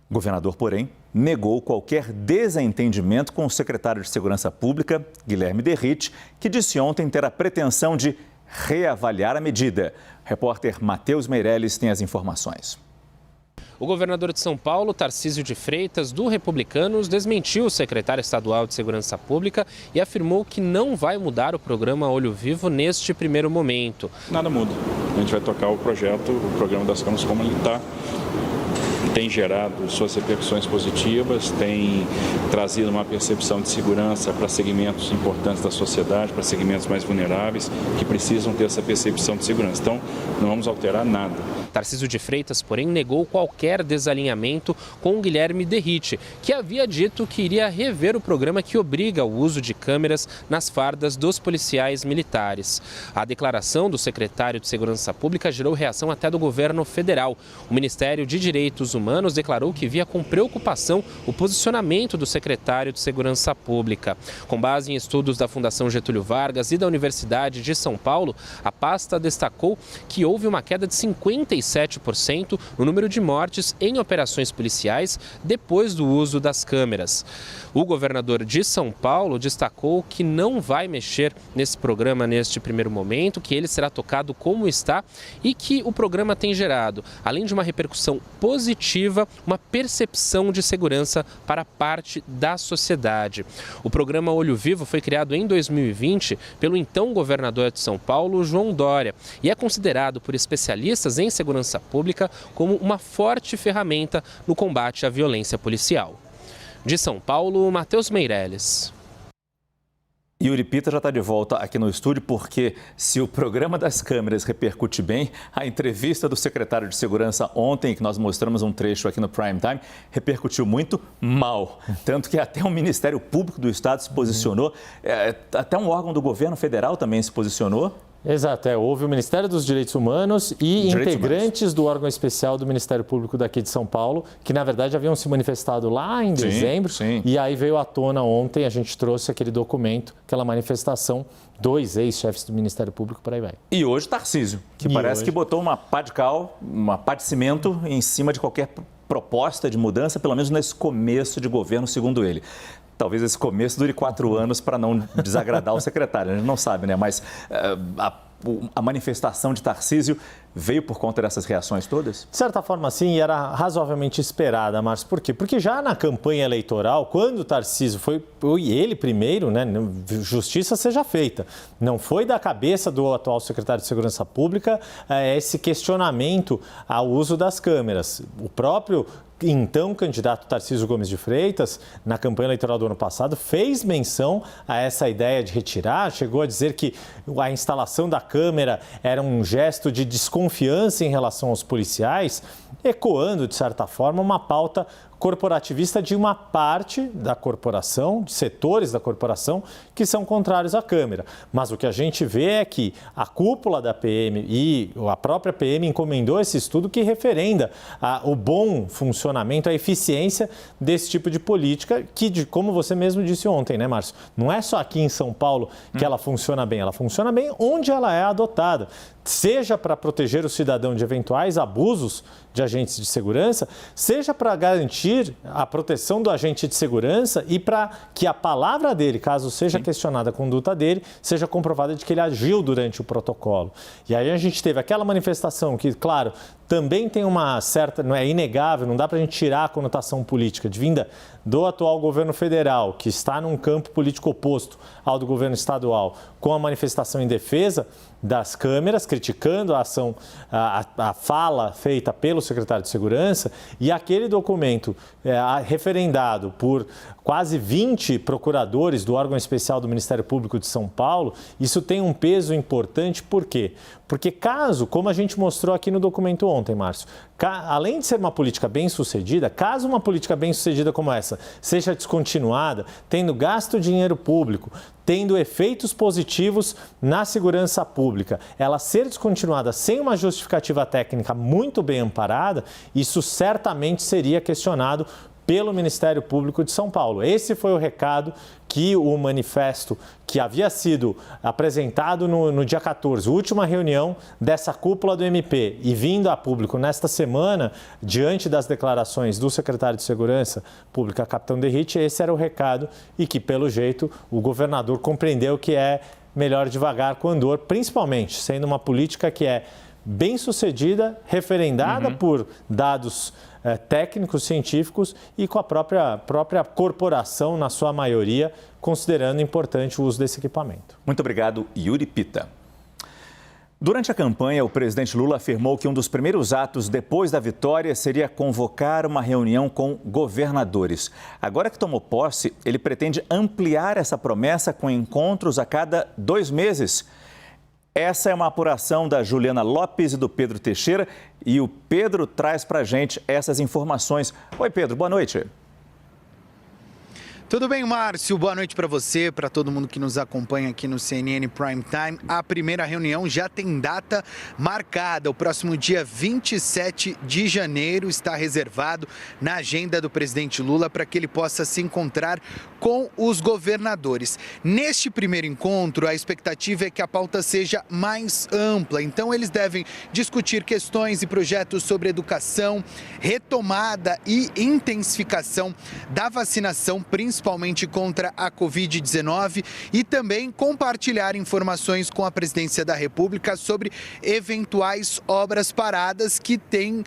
O governador, porém, negou qualquer desentendimento com o secretário de Segurança Pública, Guilherme Derrite, que disse ontem ter a pretensão de reavaliar a medida. O repórter Matheus Meirelles tem as informações. O governador de São Paulo, Tarcísio de Freitas, do Republicanos, desmentiu o secretário estadual de Segurança Pública e afirmou que não vai mudar o programa Olho Vivo neste primeiro momento. Nada muda. A gente vai tocar o projeto, o programa das câmeras como ele está. Tem gerado suas repercussões positivas, tem trazido uma percepção de segurança para segmentos importantes da sociedade, para segmentos mais vulneráveis, que precisam ter essa percepção de segurança. Então, não vamos alterar nada. Tarcísio de Freitas, porém, negou qualquer desalinhamento com Guilherme Derrite, que havia dito que iria rever o programa que obriga o uso de câmeras nas fardas dos policiais militares. A declaração do secretário de Segurança Pública gerou reação até do governo federal. O Ministério de Direitos Humanos declarou que via com preocupação o posicionamento do secretário de Segurança Pública. Com base em estudos da Fundação Getúlio Vargas e da Universidade de São Paulo, a pasta destacou que houve uma queda de 57% no número de mortes em operações policiais depois do uso das câmeras. O governador de São Paulo destacou que não vai mexer nesse programa neste primeiro momento, que ele será tocado como está e que o programa tem gerado, além de uma repercussão positiva, uma percepção de segurança para parte da sociedade. O programa Olho Vivo foi criado em 2020 pelo então governador de São Paulo, João Dória, e é considerado por especialistas em segurança pública como uma forte ferramenta no combate à violência policial. De São Paulo, Matheus Meirelles. Yuri Pita já está de volta aqui no estúdio, porque se o programa das câmeras repercute bem, a entrevista do secretário de Segurança ontem, que nós mostramos um trecho aqui no Prime Time, repercutiu muito mal. Tanto que até o Ministério Público do Estado se posicionou, até um órgão do governo federal também se posicionou. Exato, houve o Ministério dos Direitos Humanos e integrantes do órgão especial do Ministério Público daqui de São Paulo, que na verdade haviam se manifestado lá em dezembro, e aí veio à tona ontem, a gente trouxe aquele documento, aquela manifestação, 2 ex-chefes do Ministério Público, por aí vai. E hoje Tarcísio, que parece que botou uma pá de cal, uma pá de cimento em cima de qualquer proposta de mudança, pelo menos nesse começo de governo, segundo ele. Talvez esse começo dure 4 anos para não desagradar o secretário, a gente não sabe, né? Mas a manifestação de Tarcísio veio por conta dessas reações todas? De certa forma, sim, e era razoavelmente esperada, Márcio. Por quê? Porque já na campanha eleitoral, quando o Tarcísio foi ele primeiro, né, justiça seja feita, não foi da cabeça do atual secretário de Segurança Pública esse questionamento ao uso das câmeras. O próprio então candidato Tarcísio Gomes de Freitas, na campanha eleitoral do ano passado, fez menção a essa ideia de retirar, chegou a dizer que a instalação da câmera era um gesto de desconfiança em relação aos policiais, ecoando, de certa forma, uma pauta corporativista de uma parte da corporação, de setores da corporação, que são contrários à câmera. Mas o que a gente vê é que a cúpula da PM e a própria PM encomendou esse estudo que referenda o bom funcionamento, a eficiência desse tipo de política, que, como você mesmo disse ontem, né, Márcio? Não é só aqui em São Paulo que ela funciona bem onde ela é adotada. Seja para proteger o cidadão de eventuais abusos de agentes de segurança, seja para garantir a proteção do agente de segurança e para que a palavra dele, caso seja questionada a conduta dele, seja comprovada de que ele agiu durante o protocolo. E aí a gente teve aquela manifestação que, claro, também tem uma certa, não é inegável, não dá para a gente tirar a conotação política de vinda do atual governo federal, que está num campo político oposto ao do governo estadual, com a manifestação em defesa das câmeras, criticando a ação, a fala feita pelo secretário de Segurança, e aquele documento referendado por quase 20 procuradores do órgão especial do Ministério Público de São Paulo, isso tem um peso importante, por quê? Porque caso, como a gente mostrou aqui no documento ontem, Márcio, além de ser uma política bem-sucedida, caso uma política bem-sucedida como essa seja descontinuada, tendo gasto dinheiro público, tendo efeitos positivos na segurança pública, ela ser descontinuada sem uma justificativa técnica muito bem amparada, isso certamente seria questionado pelo Ministério Público de São Paulo. Esse foi o recado que o manifesto que havia sido apresentado no dia 14, última reunião dessa cúpula do MP, e vindo a público nesta semana, diante das declarações do secretário de Segurança Pública, capitão Derrite, esse era o recado e que, pelo jeito, o governador compreendeu que é melhor devagar com andor, principalmente sendo uma política que é bem-sucedida, referendada por dados técnicos, científicos e com a própria corporação, na sua maioria, considerando importante o uso desse equipamento. Muito obrigado, Yuri Pita. Durante a campanha, o presidente Lula afirmou que um dos primeiros atos depois da vitória seria convocar uma reunião com governadores. Agora que tomou posse, ele pretende ampliar essa promessa com encontros a cada 2 meses. Essa é uma apuração da Juliana Lopes e do Pedro Teixeira e o Pedro traz para a gente essas informações. Oi, Pedro, boa noite. Tudo bem, Márcio? Boa noite para você, para todo mundo que nos acompanha aqui no CNN Prime Time. A primeira reunião já tem data marcada. O próximo dia 27 de janeiro está reservado na agenda do presidente Lula para que ele possa se encontrar com os governadores. Neste primeiro encontro, a expectativa é que a pauta seja mais ampla. Então, eles devem discutir questões e projetos sobre educação, retomada e intensificação da vacinação, principalmente contra a Covid-19, e também compartilhar informações com a Presidência da República sobre eventuais obras paradas que têm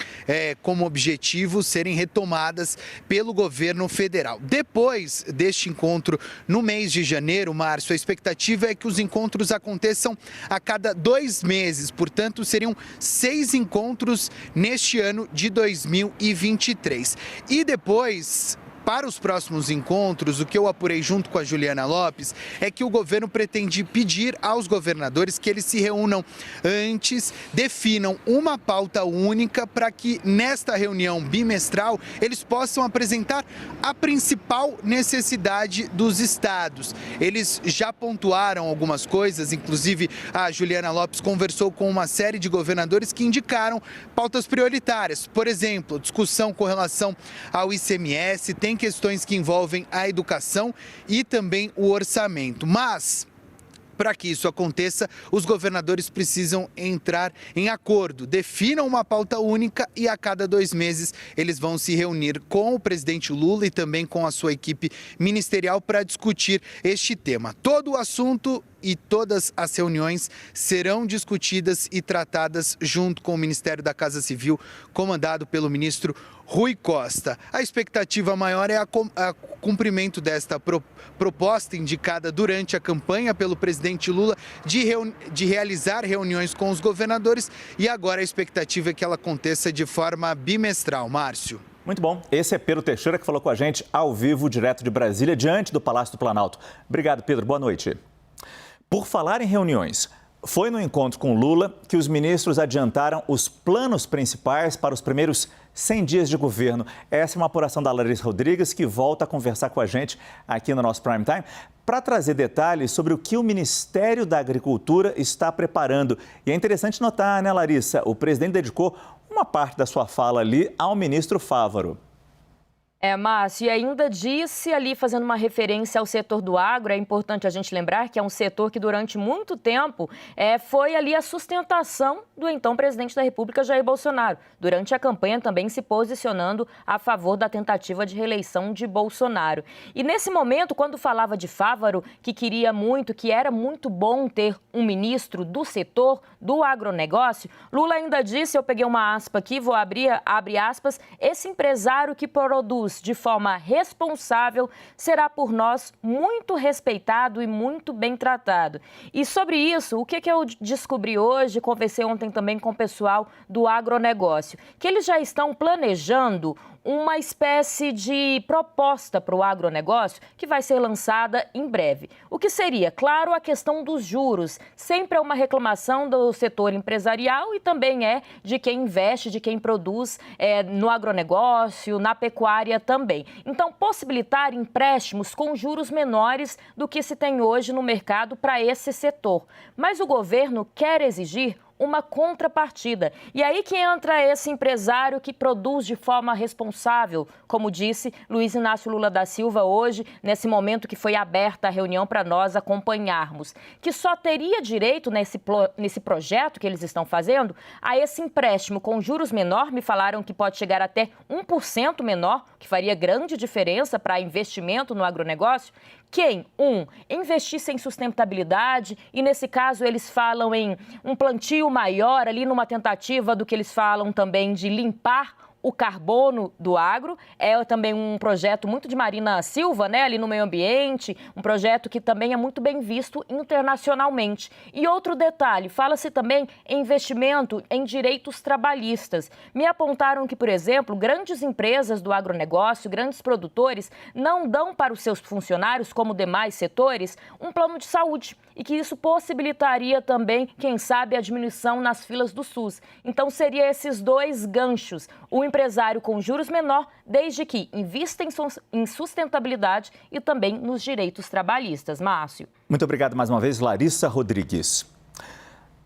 como objetivo serem retomadas pelo governo federal. Depois deste encontro, no mês de janeiro, Márcio, a expectativa é que os encontros aconteçam a cada 2 meses, portanto, seriam 6 encontros neste ano de 2023. E depois, para os próximos encontros, o que eu apurei junto com a Juliana Lopes é que o governo pretende pedir aos governadores que eles se reúnam antes, definam uma pauta única para que nesta reunião bimestral eles possam apresentar a principal necessidade dos estados. Eles já pontuaram algumas coisas, inclusive a Juliana Lopes conversou com uma série de governadores que indicaram pautas prioritárias. Por exemplo, discussão com relação ao ICMS, tem questões que envolvem a educação e também o orçamento. Mas, para que isso aconteça, os governadores precisam entrar em acordo, definam uma pauta única e a cada 2 meses eles vão se reunir com o presidente Lula e também com a sua equipe ministerial para discutir este tema. Todo o assunto e todas as reuniões serão discutidas e tratadas junto com o Ministério da Casa Civil, comandado pelo ministro Rui Costa. A expectativa maior é o cumprimento desta proposta indicada durante a campanha pelo presidente Lula de realizar reuniões com os governadores, e agora a expectativa é que ela aconteça de forma bimestral. Márcio. Muito bom. Esse é Pedro Teixeira, que falou com a gente ao vivo, direto de Brasília, diante do Palácio do Planalto. Obrigado, Pedro. Boa noite. Por falar em reuniões, foi no encontro com Lula que os ministros adiantaram os planos principais para os primeiros 100 dias de governo. Essa é uma apuração da Larissa Rodrigues, que volta a conversar com a gente aqui no nosso Prime Time para trazer detalhes sobre o que o Ministério da Agricultura está preparando. E é interessante notar, né, Larissa? O presidente dedicou uma parte da sua fala ali ao ministro Fávaro. Márcio, e ainda disse ali, fazendo uma referência ao setor do agro, é importante a gente lembrar que é um setor que durante muito tempo foi ali a sustentação do então presidente da República, Jair Bolsonaro, durante a campanha também se posicionando a favor da tentativa de reeleição de Bolsonaro. E nesse momento, quando falava de Fávaro, que queria muito, que era muito bom ter um ministro do setor do agronegócio, Lula ainda disse, eu peguei uma aspa aqui, vou abre aspas, esse empresário que produz de forma responsável será por nós muito respeitado e muito bem tratado. E sobre isso, o que eu descobri hoje, conversei ontem também com o pessoal do agronegócio, que eles já estão planejando uma espécie de proposta para o agronegócio que vai ser lançada em breve. O que seria, claro, a questão dos juros. Sempre é uma reclamação do setor empresarial e também de quem investe, de quem produz no agronegócio, na pecuária também. Então, possibilitar empréstimos com juros menores do que se tem hoje no mercado para esse setor. Mas o governo quer exigir uma contrapartida. E aí que entra esse empresário que produz de forma responsável, como disse Luiz Inácio Lula da Silva hoje, nesse momento que foi aberta a reunião para nós acompanharmos, que só teria direito nesse projeto que eles estão fazendo a esse empréstimo com juros menor, me falaram que pode chegar até 1% menor, que faria grande diferença para investimento no agronegócio. Quem, investisse em sustentabilidade e, nesse caso, eles falam em um plantio maior ali numa tentativa do que eles falam também de limpar o carbono do agro. É também um projeto muito de Marina Silva, né, ali no meio ambiente, um projeto que também é muito bem visto internacionalmente. E outro detalhe, fala-se também em investimento em direitos trabalhistas. Me apontaram que, por exemplo, grandes empresas do agronegócio, grandes produtores, não dão para os seus funcionários, como demais setores, um plano de saúde e que isso possibilitaria também, quem sabe, a diminuição nas filas do SUS. Então, seria esses dois ganchos. O empresário com juros menor, desde que invista em sustentabilidade e também nos direitos trabalhistas. Márcio. Muito obrigado mais uma vez, Larissa Rodrigues.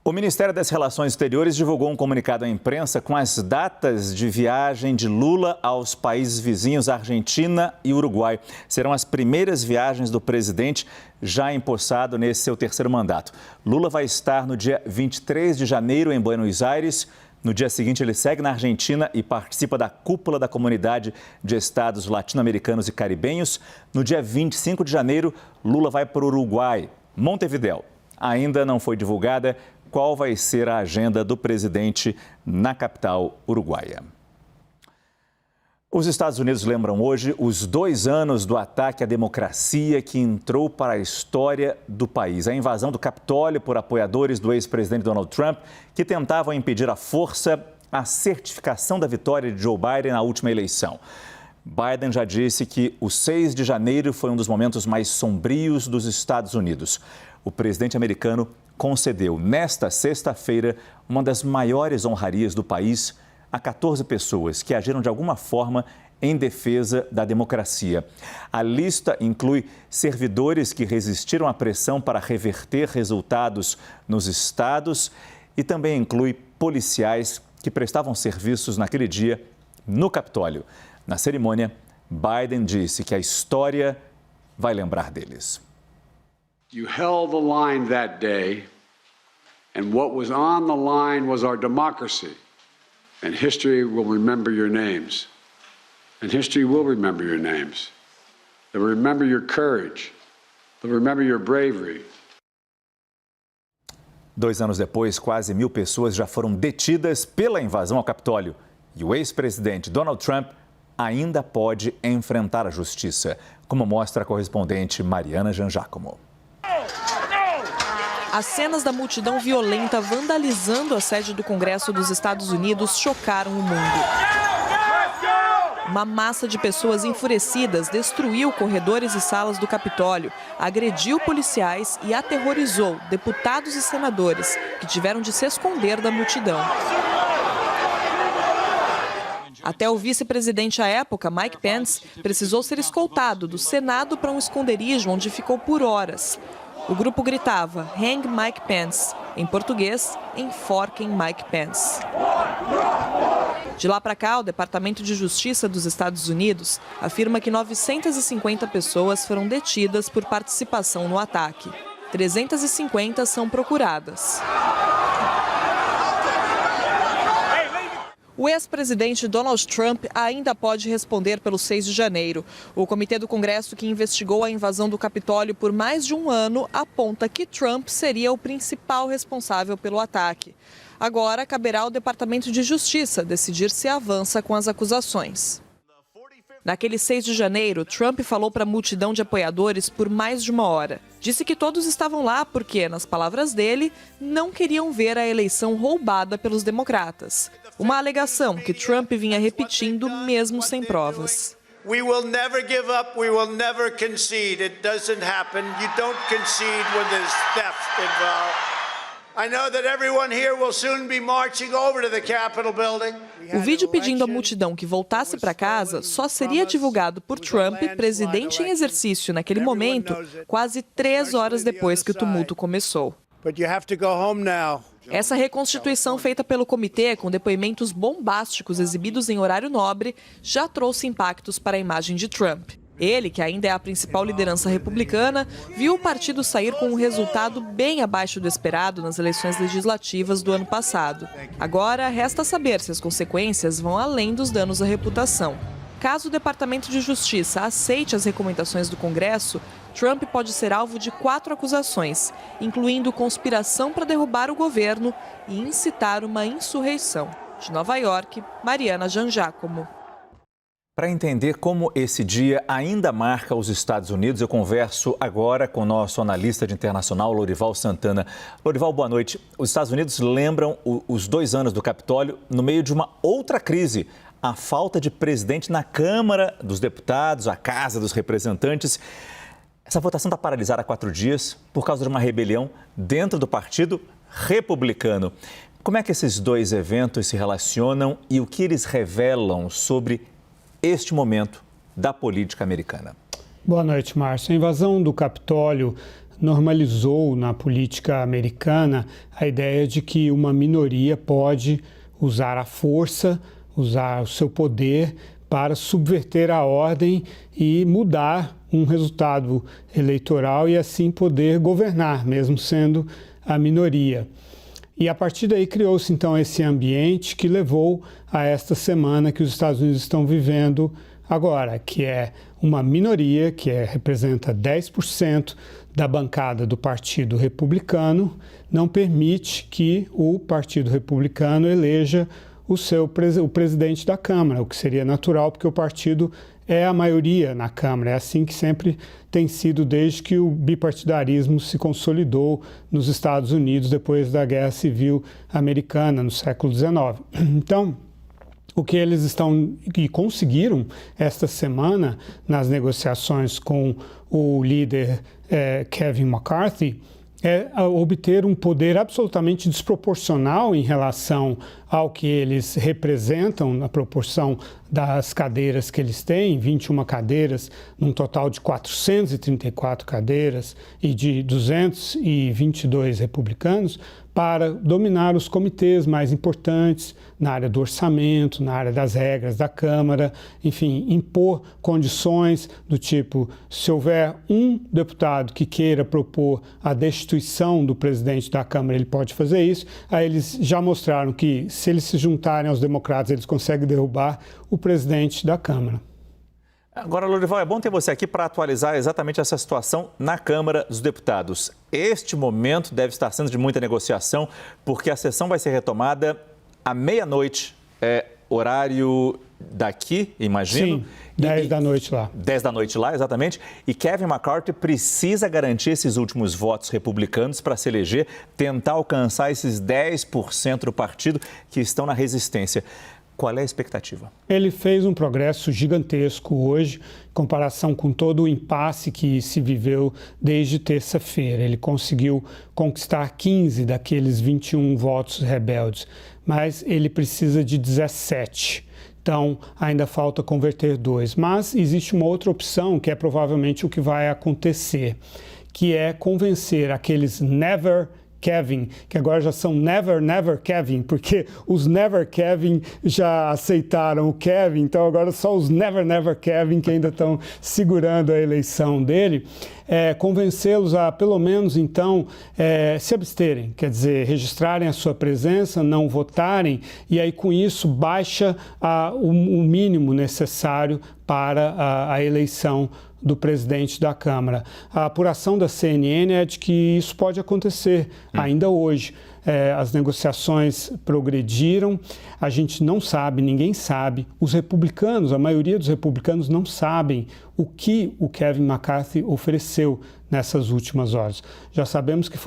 O Ministério das Relações Exteriores divulgou um comunicado à imprensa com as datas de viagem de Lula aos países vizinhos Argentina e Uruguai. Serão as primeiras viagens do presidente já empossado nesse seu terceiro mandato. Lula vai estar no dia 23 de janeiro em Buenos Aires. No dia seguinte, ele segue na Argentina e participa da cúpula da Comunidade de Estados Latino-Americanos e Caribenhos. No dia 25 de janeiro, Lula vai para o Uruguai, Montevidéu. Ainda não foi divulgada qual vai ser a agenda do presidente na capital uruguaia. Os Estados Unidos lembram hoje os 2 anos do ataque à democracia que entrou para a história do país. A invasão do Capitólio por apoiadores do ex-presidente Donald Trump, que tentavam impedir à força a certificação da vitória de Joe Biden na última eleição. Biden já disse que o 6 de janeiro foi um dos momentos mais sombrios dos Estados Unidos. O presidente americano concedeu nesta sexta-feira uma das maiores honrarias do país a 14 pessoas que agiram de alguma forma em defesa da democracia. A lista inclui servidores que resistiram à pressão para reverter resultados nos estados e também inclui policiais que prestavam serviços naquele dia no Capitólio. Na cerimônia, Biden disse que a história vai lembrar deles. You held the line that day, and what was on the line was our democracy. And history will remember your names. And history will remember your names. They'll remember your courage. They'll remember your bravery. 2 anos depois, quase 1.000 pessoas já foram detidas pela invasão ao Capitólio. E o ex-presidente Donald Trump ainda pode enfrentar a justiça, como mostra a correspondente Mariana Jangiacomo. As cenas da multidão violenta vandalizando a sede do Congresso dos Estados Unidos chocaram o mundo. Uma massa de pessoas enfurecidas destruiu corredores e salas do Capitólio, agrediu policiais e aterrorizou deputados e senadores, que tiveram de se esconder da multidão. Até o vice-presidente à época, Mike Pence, precisou ser escoltado do Senado para um esconderijo onde ficou por horas. O grupo gritava, "Hang Mike Pence", em português, "Enforquem Mike Pence". De lá para cá, o Departamento de Justiça dos Estados Unidos afirma que 950 pessoas foram detidas por participação no ataque. 350 são procuradas. O ex-presidente Donald Trump ainda pode responder pelo 6 de janeiro. O comitê do Congresso que investigou a invasão do Capitólio por mais de um ano aponta que Trump seria o principal responsável pelo ataque. Agora, caberá ao Departamento de Justiça decidir se avança com as acusações. Naquele 6 de janeiro, Trump falou para a multidão de apoiadores por mais de uma hora. Disse que todos estavam lá porque, nas palavras dele, não queriam ver a eleição roubada pelos democratas. Uma alegação que Trump vinha repetindo mesmo sem provas. We will never give up, we will never concede. It doesn't happen. You don't concede when there's theft involved. I know that everyone here will soon be marching over to the Capitol building. O vídeo pedindo à multidão que voltasse para casa só seria divulgado por Trump, presidente em exercício naquele momento, quase 3 horas depois que o tumulto começou. Essa reconstituição feita pelo comitê, com depoimentos bombásticos exibidos em horário nobre, já trouxe impactos para a imagem de Trump. Ele, que ainda é a principal liderança republicana, viu o partido sair com um resultado bem abaixo do esperado nas eleições legislativas do ano passado. Agora, resta saber se as consequências vão além dos danos à reputação. Caso o Departamento de Justiça aceite as recomendações do Congresso, Trump pode ser alvo de 4 acusações, incluindo conspiração para derrubar o governo e incitar uma insurreição. De Nova York, Mariana Jangiacomo. Para entender como esse dia ainda marca os Estados Unidos, eu converso agora com o nosso analista de internacional, Lorival Santana. Lorival, boa noite. Os Estados Unidos lembram os 2 anos do Capitólio no meio de uma outra crise, a falta de presidente na Câmara dos Deputados, a Casa dos Representantes. Essa votação está paralisada há 4 dias por causa de uma rebelião dentro do Partido Republicano. Como é que esses 2 eventos se relacionam e o que eles revelam sobre este momento da política americana? Boa noite, Márcio. A invasão do Capitólio normalizou na política americana a ideia de que uma minoria pode usar a força, usar o seu poder para subverter a ordem e mudar um resultado eleitoral e assim poder governar, mesmo sendo a minoria. E a partir daí criou-se então esse ambiente que levou a esta semana que os Estados Unidos estão vivendo agora, que é uma minoria que representa 10% da bancada do Partido Republicano, não permite que o Partido Republicano eleja o presidente da Câmara, o que seria natural, porque o partido é a maioria na Câmara. É assim que sempre tem sido desde que o bipartidarismo se consolidou nos Estados Unidos depois da Guerra Civil Americana, no século XIX. Então, o que eles estão e conseguiram esta semana nas negociações com o líder Kevin McCarthy é obter um poder absolutamente desproporcional em relação ao que eles representam, na proporção das cadeiras que eles têm, 21 cadeiras, num total de 434 cadeiras e de 222 republicanos, para dominar os comitês mais importantes na área do orçamento, na área das regras da Câmara, enfim, impor condições do tipo, se houver um deputado que queira propor a destituição do presidente da Câmara, ele pode fazer isso. Aí eles já mostraram que, se eles se juntarem aos democratas, eles conseguem derrubar o presidente da Câmara. Agora, Lorival, é bom ter você aqui para atualizar exatamente essa situação na Câmara dos Deputados. Este momento deve estar sendo de muita negociação, porque a sessão vai ser retomada à meia-noite, horário daqui, imagino. Sim, 10 da noite lá. 10 da noite lá, exatamente. E Kevin McCarthy precisa garantir esses últimos votos republicanos para se eleger, tentar alcançar esses 10% do partido que estão na resistência. Qual é a expectativa? Ele fez um progresso gigantesco hoje, em comparação com todo o impasse que se viveu desde terça-feira. Ele conseguiu conquistar 15 daqueles 21 votos rebeldes, mas ele precisa de 17. Então, ainda falta converter 2. Mas existe uma outra opção, que é provavelmente o que vai acontecer, que é convencer aqueles Never Kevin, que agora já são Never Kevin, porque os Never Kevin já aceitaram o Kevin, então agora só os Never Kevin que ainda estão segurando a eleição dele, convencê-los a, pelo menos, então, se absterem, quer dizer, registrarem a sua presença, não votarem, e aí com isso baixa o mínimo necessário para a eleição do presidente da Câmara. A apuração da CNN é de que isso pode acontecer ainda hoje. As negociações progrediram, a gente não sabe, ninguém sabe. Os republicanos, a maioria dos republicanos não sabem o que o Kevin McCarthy ofereceu nessas últimas horas. Já sabemos que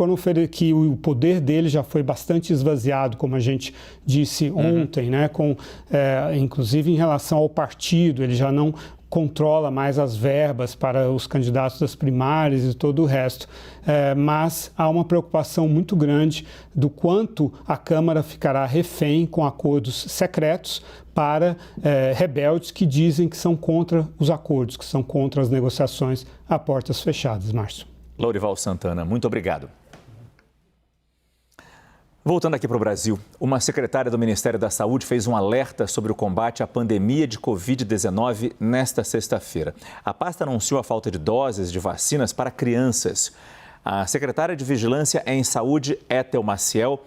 o poder dele já foi bastante esvaziado, como a gente disse ontem, né? Inclusive em relação ao partido, ele já não controla mais as verbas para os candidatos das primárias e todo o resto. Mas há uma preocupação muito grande do quanto a Câmara ficará refém com acordos secretos para rebeldes que dizem que são contra os acordos, que são contra as negociações a portas fechadas. Márcio. Lorival Santana, muito obrigado. Voltando aqui para o Brasil, uma secretária do Ministério da Saúde fez um alerta sobre o combate à pandemia de Covid-19 nesta sexta-feira. A pasta anunciou a falta de doses de vacinas para crianças. A secretária de Vigilância em Saúde, Ethel Maciel,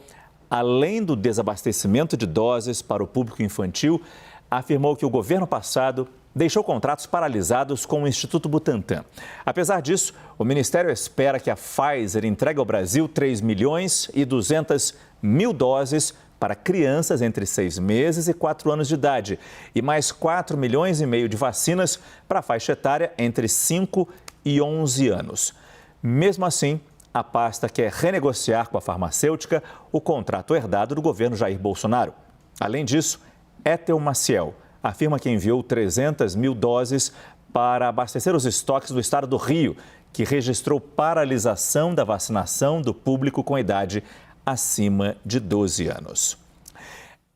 além do desabastecimento de doses para o público infantil, afirmou que o governo passado deixou contratos paralisados com o Instituto Butantan. Apesar disso, o Ministério espera que a Pfizer entregue ao Brasil 3.200.000 doses para crianças entre 6 meses e 4 anos de idade e mais 4,5 milhões de vacinas para a faixa etária entre 5 e 11 anos. Mesmo assim, a pasta quer renegociar com a farmacêutica o contrato herdado do governo Jair Bolsonaro. Além disso, Ethel Maciel afirma que enviou 300 mil doses para abastecer os estoques do estado do Rio, que registrou paralisação da vacinação do público com idade acima de 12 anos.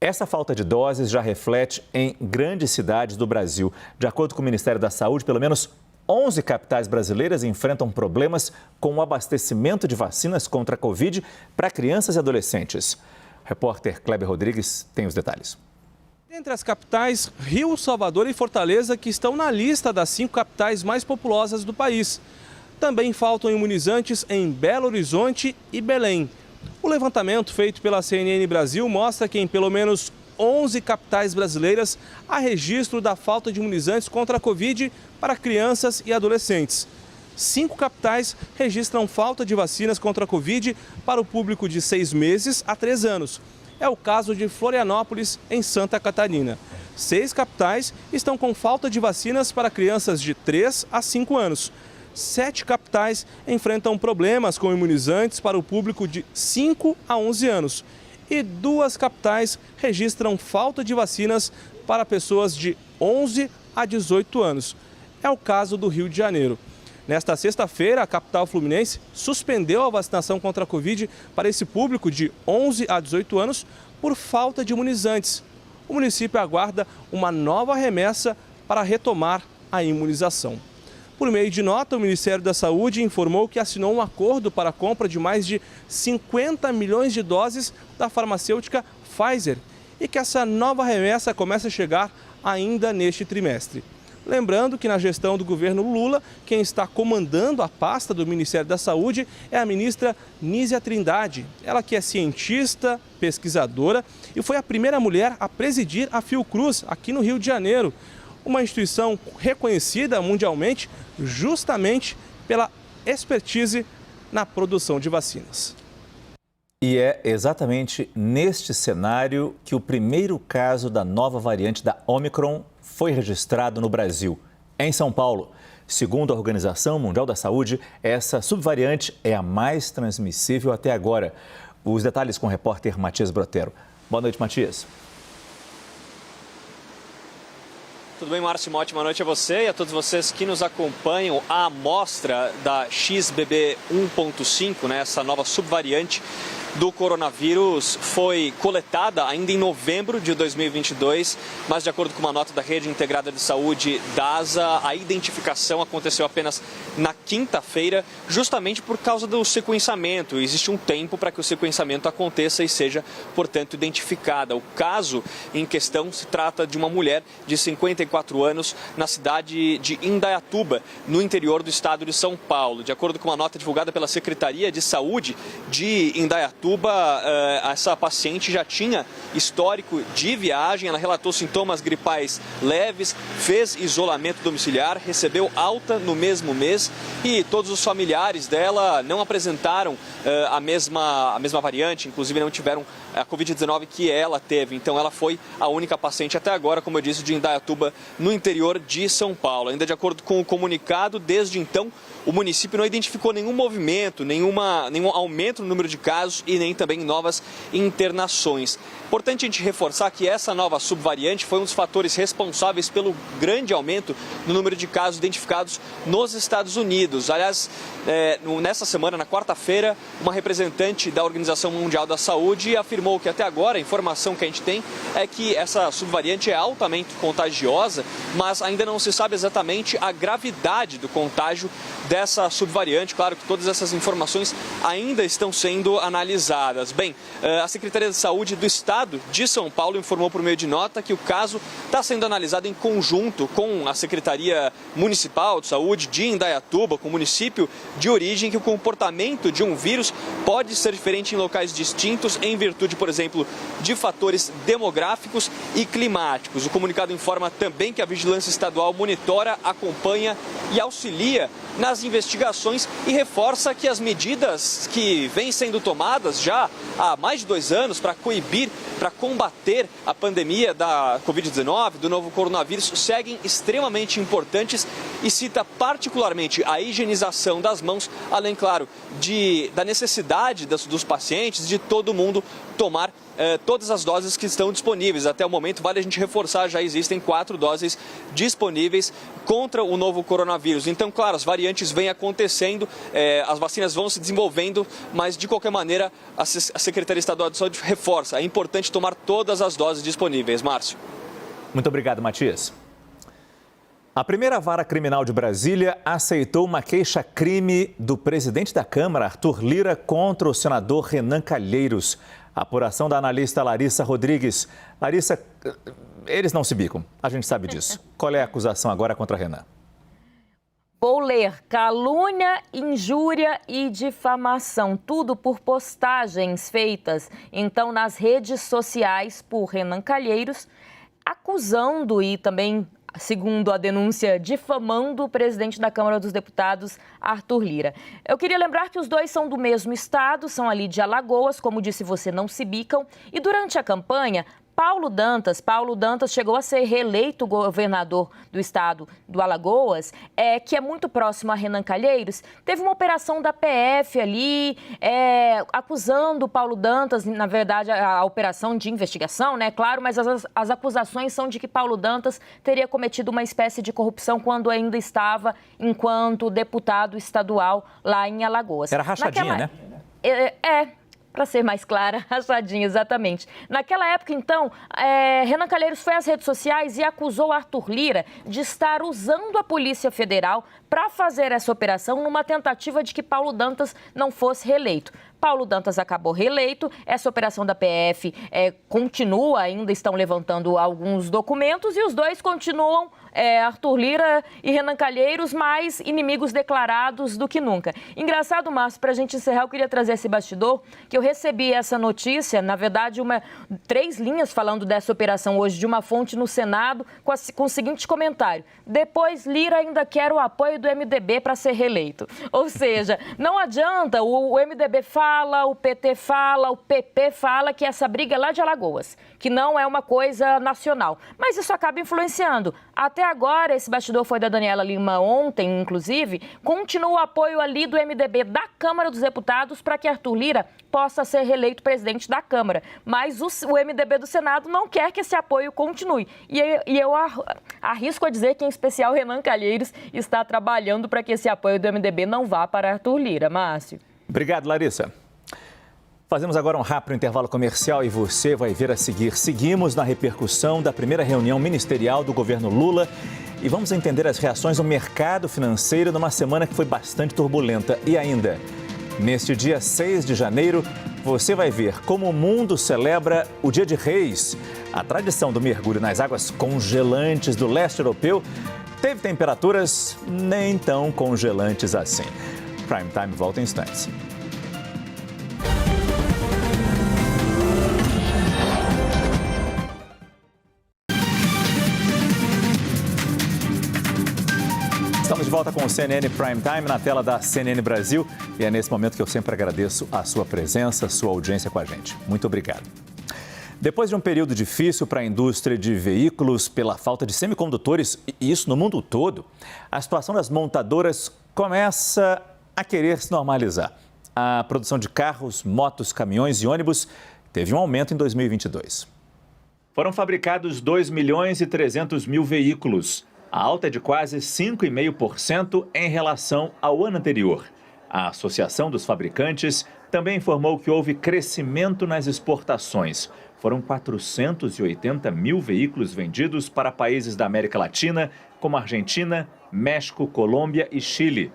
Essa falta de doses já reflete em grandes cidades do Brasil. De acordo com o Ministério da Saúde, pelo menos 11 capitais brasileiras enfrentam problemas com o abastecimento de vacinas contra a Covid para crianças e adolescentes. O repórter Kleber Rodrigues tem os detalhes. Entre as capitais, Rio, Salvador e Fortaleza, que estão na lista das 5 capitais mais populosas do país. Também faltam imunizantes em Belo Horizonte e Belém. O levantamento feito pela CNN Brasil mostra que em pelo menos 11 capitais brasileiras há registro da falta de imunizantes contra a Covid para crianças e adolescentes. 5 capitais registram falta de vacinas contra a Covid para o público de 6 meses a 3 anos. É o caso de Florianópolis, em Santa Catarina. 6 capitais estão com falta de vacinas para crianças de 3 a 5 anos. 7 capitais enfrentam problemas com imunizantes para o público de 5 a 11 anos. E 2 capitais registram falta de vacinas para pessoas de 11 a 18 anos. É o caso do Rio de Janeiro. Nesta sexta-feira, a capital fluminense suspendeu a vacinação contra a Covid para esse público de 11 a 18 anos por falta de imunizantes. O município aguarda uma nova remessa para retomar a imunização. Por meio de nota, o Ministério da Saúde informou que assinou um acordo para a compra de mais de 50 milhões de doses da farmacêutica Pfizer e que essa nova remessa começa a chegar ainda neste trimestre. Lembrando que na gestão do governo Lula, quem está comandando a pasta do Ministério da Saúde é a ministra Nízia Trindade. Ela que é cientista, pesquisadora e foi a primeira mulher a presidir a Fiocruz aqui no Rio de Janeiro. Uma instituição reconhecida mundialmente justamente pela expertise na produção de vacinas. E é exatamente neste cenário que o primeiro caso da nova variante da Omicron foi registrado no Brasil, em São Paulo. Segundo a Organização Mundial da Saúde, essa subvariante é a mais transmissível até agora. Os detalhes com o repórter Matias Brotero. Boa noite, Matias. Tudo bem, Márcio? Uma ótima noite a você e a todos vocês que nos acompanham. A amostra da XBB 1.5, né, essa nova subvariante do coronavírus, foi coletada ainda em novembro de 2022, mas de acordo com uma nota da Rede Integrada de Saúde, DASA, a identificação aconteceu apenas na quinta-feira, justamente por causa do sequenciamento. Existe um tempo para que o sequenciamento aconteça e seja, portanto, identificada. O caso em questão se trata de uma mulher de 54 anos na cidade de Indaiatuba, no interior do estado de São Paulo. De acordo com uma nota divulgada pela Secretaria de Saúde de Indaiatuba, essa paciente já tinha histórico de viagem, ela relatou sintomas gripais leves, fez isolamento domiciliar, recebeu alta no mesmo mês e todos os familiares dela não apresentaram a mesma variante, inclusive não tiveram a Covid-19 que ela teve. Então ela foi a única paciente até agora, como eu disse, de Indaiatuba, no interior de São Paulo. Ainda de acordo com o comunicado, desde então o município não identificou nenhum movimento, nenhum aumento no número de casos e nem também novas internações. Importante a gente reforçar que essa nova subvariante foi um dos fatores responsáveis pelo grande aumento no número de casos identificados nos Estados Unidos. Aliás, nessa semana, na quarta-feira, uma representante da Organização Mundial da Saúde afirmou que até agora a informação que a gente tem é que essa subvariante é altamente contagiosa, mas ainda não se sabe exatamente a gravidade do contágio dessa subvariante. Claro que todas essas informações ainda estão sendo analisadas. Bem, a Secretaria de Saúde do Estado de São Paulo informou por meio de nota que o caso está sendo analisado em conjunto com a Secretaria Municipal de Saúde de Indaiatuba, com o município de origem, que o comportamento de um vírus pode ser diferente em locais distintos em virtude, por exemplo, de fatores demográficos e climáticos. O comunicado informa também que a Vigilância Estadual monitora, acompanha e auxilia nas investigações e reforça que as medidas que vêm sendo tomadas já há mais de 2 anos para coibir, para combater a pandemia da Covid-19, do novo coronavírus, seguem extremamente importantes e cita particularmente a higienização das mãos, além, claro, da necessidade dos pacientes, de todo mundo tomar todas as doses que estão disponíveis. Até o momento, vale a gente reforçar, já existem 4 doses disponíveis contra o novo coronavírus. Então, claro, as variantes vêm acontecendo, as vacinas vão se desenvolvendo, mas, de qualquer maneira, a Secretaria Estadual de Saúde reforça. É importante tomar todas as doses disponíveis. Márcio. Muito obrigado, Matias. A primeira vara criminal de Brasília aceitou uma queixa-crime do presidente da Câmara, Arthur Lira, contra o senador Renan Calheiros. A apuração da analista Larissa Rodrigues. Larissa, eles não se bicam, a gente sabe disso. Qual é a acusação agora contra Renan? Vou ler: calúnia, injúria e difamação, tudo por postagens feitas, então, nas redes sociais por Renan Calheiros, acusando e também, segundo a denúncia, difamando o presidente da Câmara dos Deputados, Arthur Lira. Eu queria lembrar que os dois são do mesmo estado, são ali de Alagoas, como disse você, não se bicam. E durante a campanha, Paulo Dantas chegou a ser reeleito governador do estado do Alagoas, que é muito próximo a Renan Calheiros. Teve uma operação da PF ali, acusando o Paulo Dantas, na verdade, a operação de investigação, né? Claro, mas as acusações são de que Paulo Dantas teria cometido uma espécie de corrupção quando ainda estava enquanto deputado estadual lá em Alagoas. Era rachadinha, né? Para ser mais clara, rachadinha, exatamente. Naquela época, então, Renan Calheiros foi às redes sociais e acusou Arthur Lira de estar usando a Polícia Federal para fazer essa operação numa tentativa de que Paulo Dantas não fosse reeleito. Paulo Dantas acabou reeleito, essa operação da PF continua, ainda estão levantando alguns documentos e os dois continuam, Arthur Lira e Renan Calheiros, mais inimigos declarados do que nunca. Engraçado, Márcio, para a gente encerrar, eu queria trazer esse bastidor, que eu recebi essa notícia, na verdade, 3 linhas falando dessa operação hoje, de uma fonte no Senado, com o seguinte comentário: depois Lira ainda quer o apoio do MDB para ser reeleito. Ou seja, não adianta, o MDB fala, o PT fala, o PP fala que essa briga é lá de Alagoas, que não é uma coisa nacional. Mas isso acaba influenciando. Até agora, esse bastidor foi da Daniela Lima ontem, inclusive, continua o apoio ali do MDB da Câmara dos Deputados para que Arthur Lira possa ser reeleito presidente da Câmara. Mas o MDB do Senado não quer que esse apoio continue. E eu arrisco a dizer que, em especial, Renan Calheiros está trabalhando para que esse apoio do MDB não vá para Arthur Lira. Márcio. Obrigado, Larissa. Fazemos agora um rápido intervalo comercial e você vai ver a seguir. Seguimos na repercussão da primeira reunião ministerial do governo Lula e vamos entender as reações do mercado financeiro numa semana que foi bastante turbulenta. E ainda, neste dia 6 de janeiro, você vai ver como o mundo celebra o Dia de Reis. A tradição do mergulho nas águas congelantes do leste europeu teve temperaturas nem tão congelantes assim. Prime Time volta em instantes. Estamos de volta com o CNN Prime Time na tela da CNN Brasil e é nesse momento que eu sempre agradeço a sua presença, a sua audiência com a gente. Muito obrigado. Depois de um período difícil para a indústria de veículos pela falta de semicondutores, e isso no mundo todo, a situação das montadoras começa a querer se normalizar. A produção de carros, motos, caminhões e ônibus teve um aumento em 2022. Foram fabricados 2.300.000 veículos. A alta é de quase 5,5% em relação ao ano anterior. A Associação dos Fabricantes também informou que houve crescimento nas exportações. Foram 480.000 veículos vendidos para países da América Latina, como Argentina, México, Colômbia e Chile.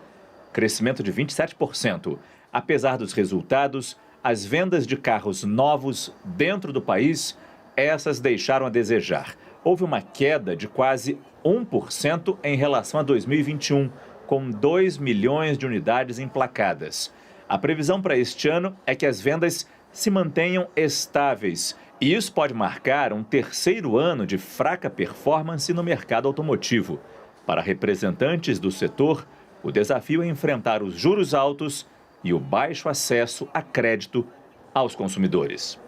Crescimento de 27%. Apesar dos resultados, as vendas de carros novos dentro do país, essas deixaram a desejar. Houve uma queda de quase 1% em relação a 2021, com 2 milhões de unidades emplacadas. A previsão para este ano é que as vendas se mantenham estáveis. E isso pode marcar um terceiro ano de fraca performance no mercado automotivo. Para representantes do setor, o desafio é enfrentar os juros altos e o baixo acesso a crédito aos consumidores.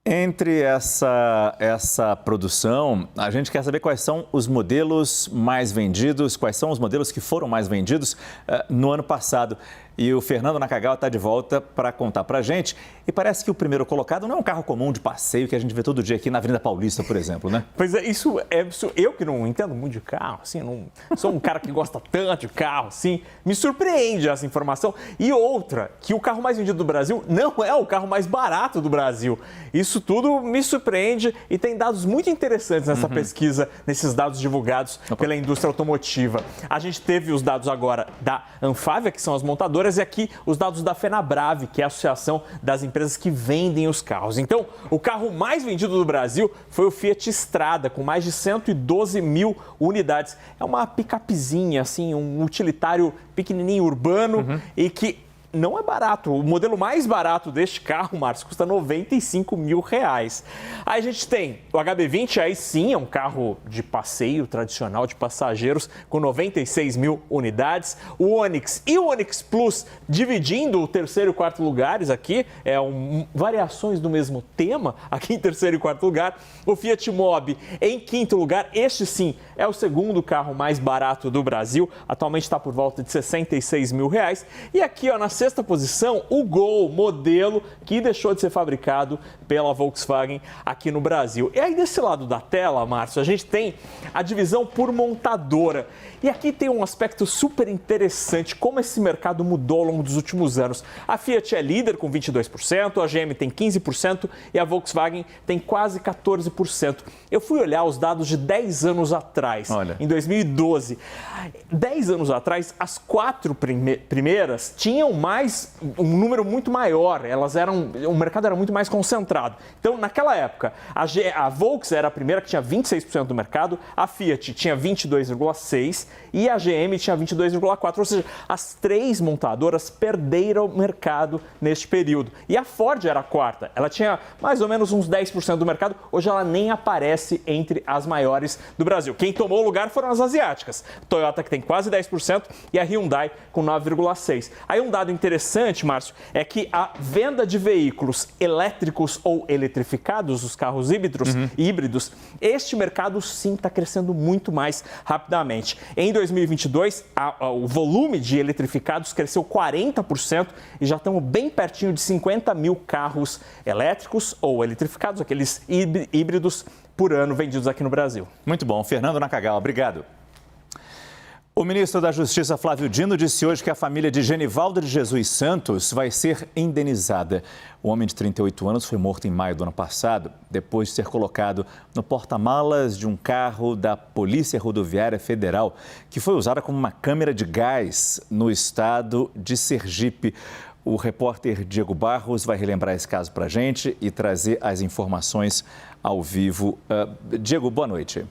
Entre essa produção, a gente quer saber quais são os modelos mais vendidos, quais são os modelos que foram mais vendidos no ano passado. E o Fernando Nakagawa está de volta para contar para a gente. E parece que o primeiro colocado não é um carro comum de passeio que a gente vê todo dia aqui na Avenida Paulista, por exemplo, né? Pois é, isso eu que não entendo muito de carro, assim, não sou um cara que gosta tanto de carro, assim, me surpreende essa informação. E outra, que o carro mais vendido do Brasil não é o carro mais barato do Brasil. Isso tudo me surpreende e tem dados muito interessantes nessa pesquisa, nesses dados divulgados pela indústria automotiva. A gente teve os dados agora da Anfávia, que são as montadoras, e aqui os dados da Fenabrave, que é a Associação das Empresas que Vendem os Carros. Então, o carro mais vendido do Brasil foi o Fiat Strada, com mais de 112 mil unidades. É uma picapezinha, assim, um utilitário pequenininho urbano e que não é barato. O modelo mais barato deste carro, Márcio, custa R$95 mil. Aí a gente tem o HB20, aí sim é um carro de passeio tradicional de passageiros com 96 mil unidades. O Onix e o Onix Plus dividindo o terceiro e quarto lugares aqui, variações do mesmo tema aqui em terceiro e quarto lugar. O Fiat Mobi em quinto lugar, este sim é o segundo carro mais barato do Brasil, atualmente está por volta de R$66 mil. E aqui, ó, na sexta posição, o Gol, modelo que deixou de ser fabricado pela Volkswagen aqui no Brasil. E aí, desse lado da tela, Márcio, a gente tem a divisão por montadora. E aqui tem um aspecto super interessante, como esse mercado mudou ao longo dos últimos anos. A Fiat é líder com 22%, a GM tem 15% e a Volkswagen tem quase 14%. Eu fui olhar os dados de 10 anos atrás, em 2012. 10 anos atrás, as quatro primeiras tinham um número muito maior, o mercado era muito mais concentrado. Então, naquela época, a Volks era a primeira que tinha 26% do mercado, a Fiat tinha 22,6% e a GM tinha 22,4%, ou seja, as três montadoras perderam o mercado neste período. E a Ford era a quarta, ela tinha mais ou menos uns 10% do mercado, hoje ela nem aparece entre as maiores do Brasil. Quem tomou o lugar foram as asiáticas, Toyota que tem quase 10% e a Hyundai com 9,6%. Aí um dado interessante, Márcio, é que a venda de veículos elétricos ou eletrificados, os carros híbridos, este mercado sim está crescendo muito mais rapidamente. Em 2022, o volume de eletrificados cresceu 40% e já estamos bem pertinho de 50 mil carros elétricos ou eletrificados, aqueles híbridos por ano vendidos aqui no Brasil. Muito bom. Fernando Nakagawa, obrigado. O ministro da Justiça, Flávio Dino, disse hoje que a família de Genivaldo de Jesus Santos vai ser indenizada. O homem de 38 anos foi morto em maio do ano passado, depois de ser colocado no porta-malas de um carro da Polícia Rodoviária Federal, que foi usada como uma câmera de gás no estado de Sergipe. O repórter Diego Barros vai relembrar esse caso para a gente e trazer as informações ao vivo. Diego, boa noite.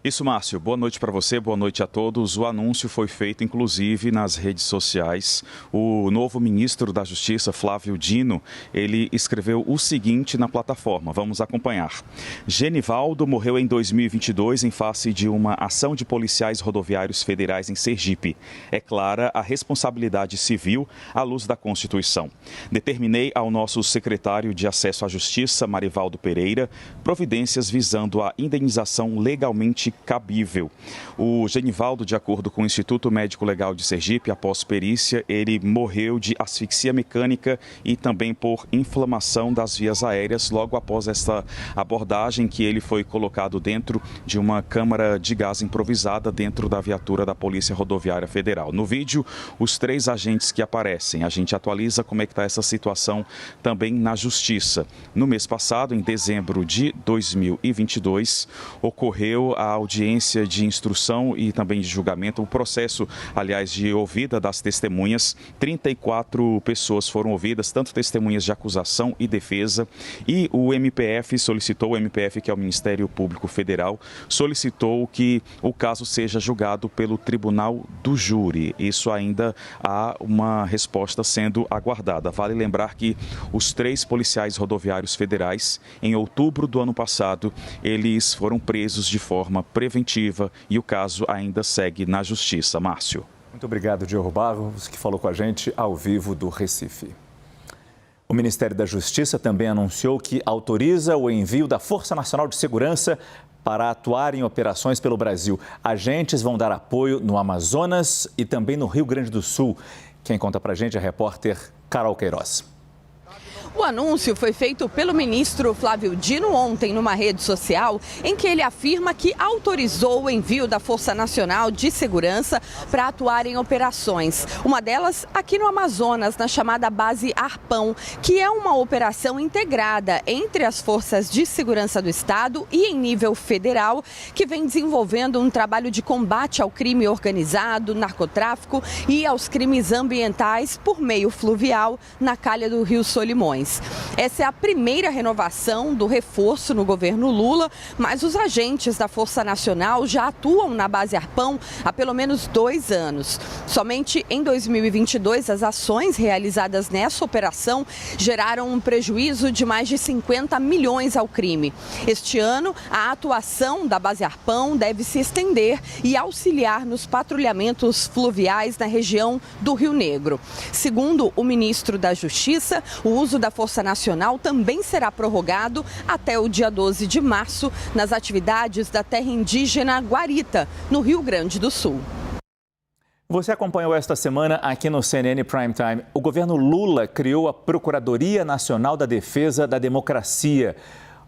Isso, Márcio. Boa noite para você, boa noite a todos. O anúncio foi feito, inclusive, nas redes sociais. O novo ministro da Justiça, Flávio Dino, ele escreveu o seguinte na plataforma. Vamos acompanhar. Genivaldo morreu em 2022 em face de uma ação de policiais rodoviários federais em Sergipe. É clara a responsabilidade civil à luz da Constituição. Determinei ao nosso secretário de Acesso à Justiça, Marivaldo Pereira, providências visando a indenização legalmente cabível. O Genivaldo, de acordo com o Instituto Médico Legal de Sergipe, após perícia, ele morreu de asfixia mecânica e também por inflamação das vias aéreas logo após esta abordagem que ele foi colocado dentro de uma câmara de gás improvisada dentro da viatura da Polícia Rodoviária Federal. No vídeo, os três agentes que aparecem. A gente atualiza como é que está essa situação também na Justiça. No mês passado, em dezembro de 2022, ocorreu a audiência de instrução e também de julgamento. O processo, aliás, de ouvida das testemunhas, 34 pessoas foram ouvidas, tanto testemunhas de acusação e defesa, e o MPF solicitou, o MPF, que é o Ministério Público Federal, solicitou que o caso seja julgado pelo Tribunal do Júri. Isso ainda há uma resposta sendo aguardada. Vale lembrar que os 3 policiais rodoviários federais, em outubro do ano passado, eles foram presos de forma preventiva e o caso ainda segue na Justiça. Márcio. Muito obrigado, Diogo Barros, que falou com a gente ao vivo do Recife. O Ministério da Justiça também anunciou que autoriza o envio da Força Nacional de Segurança para atuar em operações pelo Brasil. Agentes vão dar apoio no Amazonas e também no Rio Grande do Sul. Quem conta pra gente é a repórter Carol Queiroz. O anúncio foi feito pelo ministro Flávio Dino ontem numa rede social, em que ele afirma que autorizou o envio da Força Nacional de Segurança para atuar em operações. Uma delas aqui no Amazonas, na chamada Base Arpão, que é uma operação integrada entre as forças de segurança do Estado e em nível federal, que vem desenvolvendo um trabalho de combate ao crime organizado, narcotráfico e aos crimes ambientais por meio fluvial na calha do Rio Solimões. Essa é a primeira renovação do reforço no governo Lula, mas os agentes da Força Nacional já atuam na Base Arpão há pelo menos 2 anos. Somente em 2022, as ações realizadas nessa operação geraram um prejuízo de mais de 50 milhões ao crime. Este ano, a atuação da Base Arpão deve se estender e auxiliar nos patrulhamentos fluviais na região do Rio Negro. Segundo o ministro da Justiça, o uso da Força Nacional também será prorrogado até o dia 12 de março nas atividades da terra indígena Guarita, no Rio Grande do Sul. Você acompanhou esta semana aqui no CNN Prime Time. O governo Lula criou a Procuradoria Nacional da Defesa da Democracia.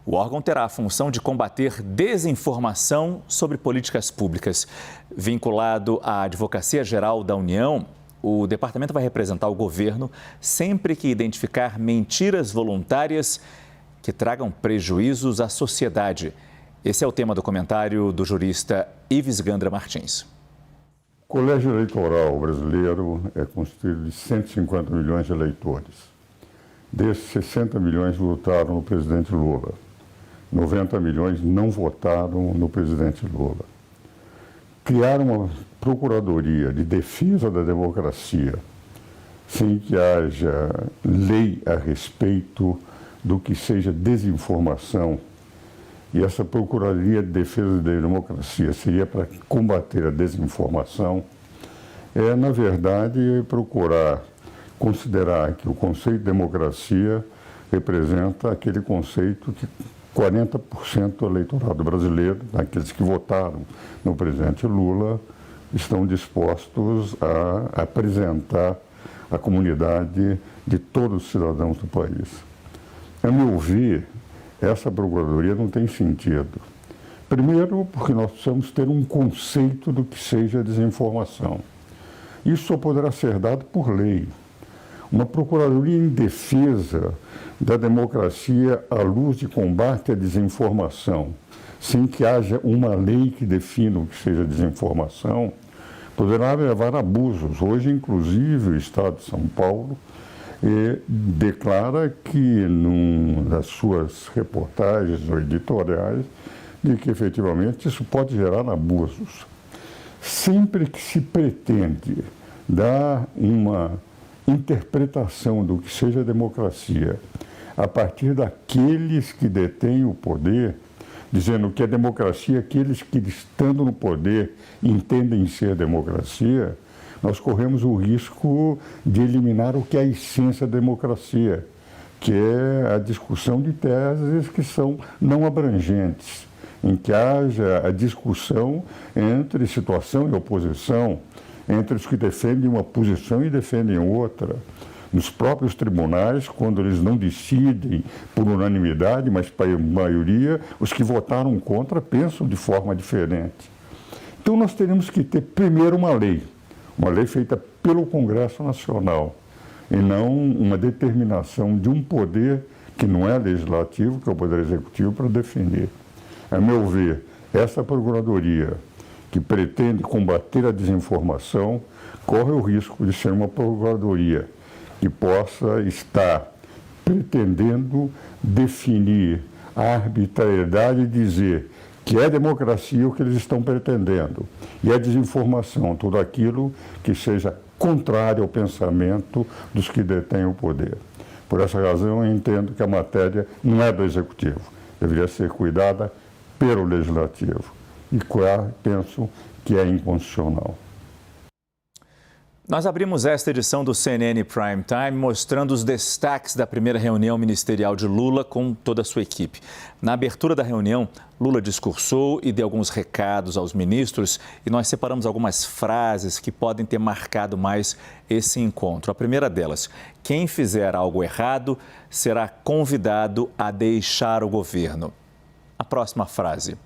O órgão terá a função de combater desinformação sobre políticas públicas. Vinculado à Advocacia Geral da União, o departamento vai representar o governo sempre que identificar mentiras voluntárias que tragam prejuízos à sociedade. Esse é o tema do comentário do jurista Ives Gandra Martins. O colégio eleitoral brasileiro é constituído de 150 milhões de eleitores. Desses, 60 milhões votaram no presidente Lula. 90 milhões não votaram no presidente Lula. Criar uma Procuradoria de Defesa da Democracia, sem que haja lei a respeito do que seja desinformação, e essa Procuradoria de Defesa da Democracia seria para combater a desinformação, é, na verdade, procurar considerar que o conceito de democracia representa aquele conceito que 40% do eleitorado brasileiro, aqueles que votaram no presidente Lula, estão dispostos a apresentar à comunidade de todos os cidadãos do país. A meu ver, essa Procuradoria não tem sentido. Primeiro, porque nós precisamos ter um conceito do que seja desinformação. Isso só poderá ser dado por lei. Uma Procuradoria em defesa da democracia à luz de combate à desinformação, sem que haja uma lei que defina o que seja desinformação, poderá levar a abusos. Hoje, inclusive, o Estado de São Paulo declara que, nas suas reportagens ou editoriais, de que efetivamente isso pode gerar abusos. Sempre que se pretende dar uma interpretação do que seja democracia a partir daqueles que detêm o poder, dizendo que a democracia, aqueles que estando no poder entendem ser democracia, nós corremos o risco de eliminar o que é a essência da democracia, que é a discussão de teses que são não abrangentes, em que haja a discussão entre situação e oposição, entre os que defendem uma posição e defendem outra. Nos próprios tribunais, quando eles não decidem por unanimidade, mas para a maioria, os que votaram contra pensam de forma diferente. Então nós teremos que ter primeiro uma lei feita pelo Congresso Nacional, e não uma determinação de um poder que não é legislativo, que é o poder executivo, para definir. A meu ver, Essa procuradoria, que pretende combater a desinformação, corre o risco de ser uma procuradoria que possa estar pretendendo definir a arbitrariedade e dizer que é democracia o que eles estão pretendendo, e a desinformação, tudo aquilo que seja contrário ao pensamento dos que detêm o poder. Por essa razão, eu entendo que a matéria não é do Executivo, deveria ser cuidada pelo Legislativo, e penso que é inconstitucional. Nós abrimos esta edição do CNN Prime Time mostrando os destaques da primeira reunião ministerial de Lula com toda a sua equipe. Na abertura da reunião, Lula discursou e deu alguns recados aos ministros e nós separamos algumas frases que podem ter marcado mais esse encontro. A primeira delas: quem fizer algo errado será convidado a deixar o governo. A próxima frase: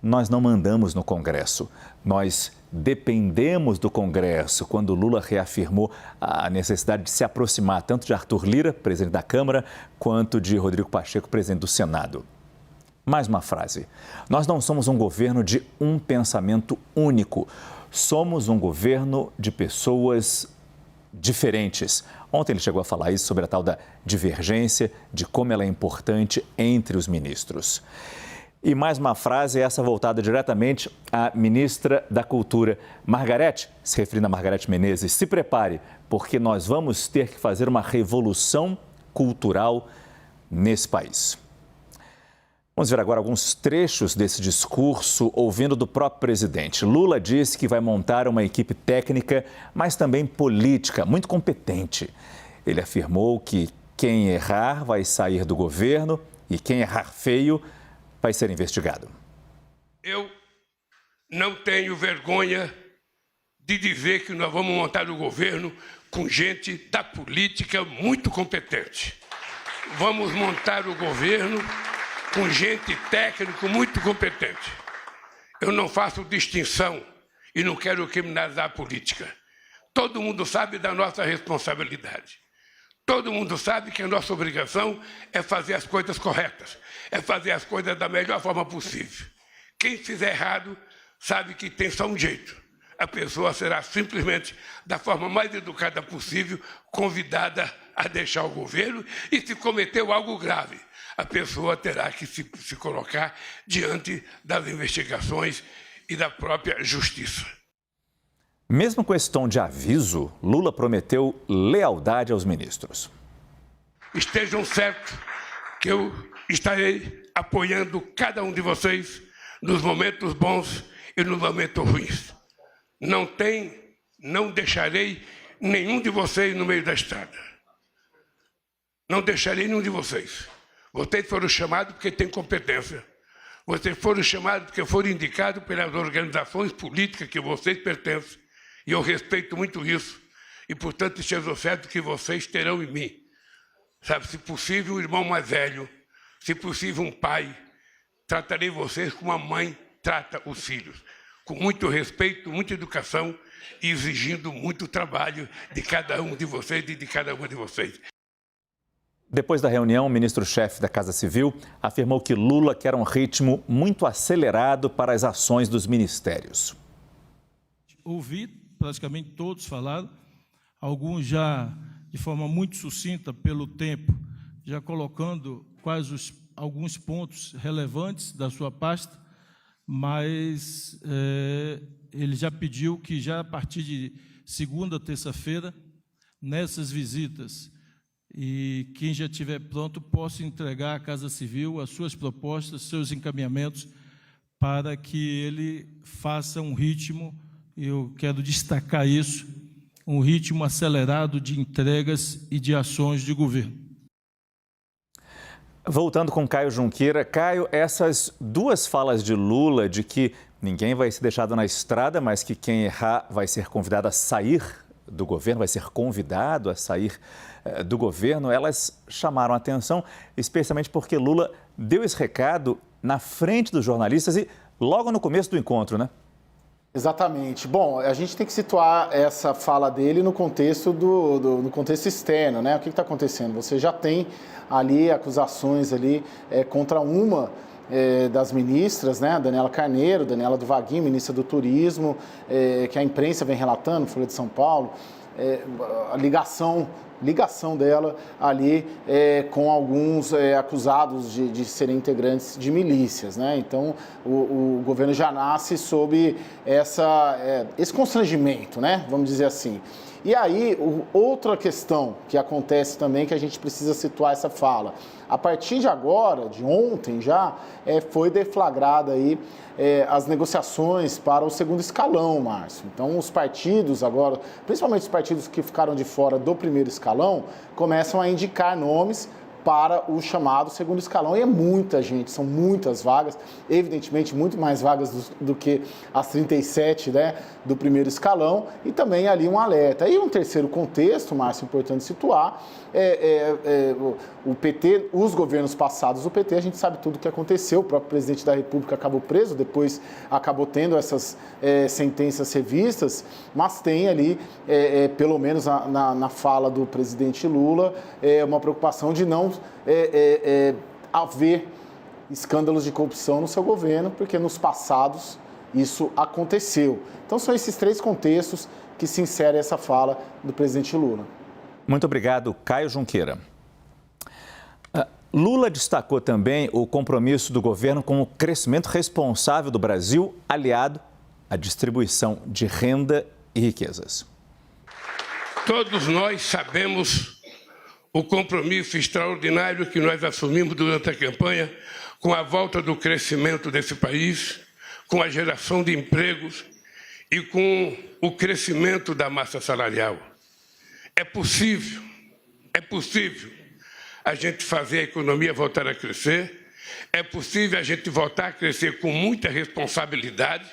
nós não mandamos no Congresso, nós dependemos do Congresso, quando Lula reafirmou a necessidade de se aproximar tanto de Arthur Lira, presidente da Câmara, quanto de Rodrigo Pacheco, presidente do Senado. Mais uma frase: nós não somos um governo de um pensamento único, somos um governo de pessoas diferentes. Ontem ele chegou a falar isso sobre a tal da divergência, de como ela é importante entre os ministros. E mais uma frase, essa voltada diretamente à ministra da Cultura, Margarete, se referindo a Margarete Menezes: se prepare, porque nós vamos ter que fazer uma revolução cultural nesse país. Vamos ver agora alguns trechos desse discurso, ouvindo do próprio presidente. Lula disse que vai montar uma equipe técnica, mas também política, muito competente. Ele afirmou que quem errar vai sair do governo e quem errar feio vai ser investigado. Eu não tenho vergonha de dizer que nós vamos montar o governo com gente da política muito competente. Vamos montar o governo com gente técnica muito competente. Eu não faço distinção e não quero criminalizar a política. Todo mundo sabe da nossa responsabilidade. Todo mundo sabe que a nossa obrigação é fazer as coisas corretas, é fazer as coisas da melhor forma possível. Quem fizer errado sabe que tem só um jeito. A pessoa será simplesmente, da forma mais educada possível, convidada a deixar o governo, e se cometeu algo grave, a pessoa terá que se colocar diante das investigações e da própria justiça. Mesmo com esse tom de aviso, Lula prometeu lealdade aos ministros. Estejam certos que eu estarei apoiando cada um de vocês nos momentos bons e nos momentos ruins. Não deixarei nenhum de vocês no meio da estrada. Não deixarei nenhum de vocês. Vocês foram chamados porque têm competência. Vocês foram chamados porque foram indicados pelas organizações políticas que vocês pertencem. E eu respeito muito isso. E, portanto, esteja certo que vocês terão em mim, sabe, se possível, um irmão mais velho, se possível, um pai. Tratarei vocês como a mãe trata os filhos, com muito respeito, muita educação e exigindo muito trabalho de cada um de vocês e de cada uma de vocês. Depois da reunião, o ministro-chefe da Casa Civil afirmou que Lula quer um ritmo muito acelerado para as ações dos ministérios. Ouvi praticamente todos falaram, alguns já de forma muito sucinta pelo tempo, já colocando quais alguns pontos relevantes da sua pasta, mas ele já pediu que já a partir de segunda, terça-feira, nessas visitas, e quem já estiver pronto possa entregar à Casa Civil as suas propostas, seus encaminhamentos, para que ele faça um ritmo, eu quero destacar isso, um ritmo acelerado de entregas e de ações de governo. Voltando com Caio Junqueira. Caio, essas duas falas de Lula de que ninguém vai ser deixado na estrada, mas que quem errar vai ser convidado a sair do governo, vai ser convidado a sair do governo, elas chamaram a atenção, especialmente porque Lula deu esse recado na frente dos jornalistas e logo no começo do encontro, né? Exatamente. Bom, a gente tem que situar essa fala dele no contexto no contexto externo, né? O que está acontecendo? Você já tem ali acusações ali contra uma das ministras, né? Daniela Carneiro, Daniela do Vaguinho, ministra do Turismo, que a imprensa vem relatando, Folha de São Paulo, a ligação dela ali com alguns acusados de serem integrantes de milícias, né? Então, o governo já nasce sob esse constrangimento, né? Vamos dizer assim. E aí, outra questão que acontece também, que a gente precisa situar essa fala. A partir de agora, de ontem já, foi deflagrada aí as negociações para o segundo escalão, Márcio. Então, os partidos agora, principalmente os partidos que ficaram de fora do primeiro escalão, começam a indicar nomes para o chamado segundo escalão. E é muita gente, são muitas vagas, evidentemente muito mais vagas do que as 37, né, do primeiro escalão, e também ali um alerta. E um terceiro contexto, Márcio, importante situar, o PT, os governos passados do PT, a gente sabe tudo o que aconteceu, o próprio presidente da República acabou preso, depois acabou tendo essas sentenças revistas, mas tem ali, pelo menos na fala do presidente Lula, uma preocupação de não haver escândalos de corrupção no seu governo, porque nos passados isso aconteceu. Então são esses três contextos que se inserem essa fala do presidente Lula. Muito obrigado, Caio Junqueira. Lula destacou também o compromisso do governo com o crescimento responsável do Brasil, aliado à distribuição de renda e riquezas. Todos nós sabemos o compromisso extraordinário que nós assumimos durante a campanha com a volta do crescimento desse país, com a geração de empregos e com o crescimento da massa salarial. É possível a gente fazer a economia voltar a crescer, é possível a gente voltar a crescer com muita responsabilidade,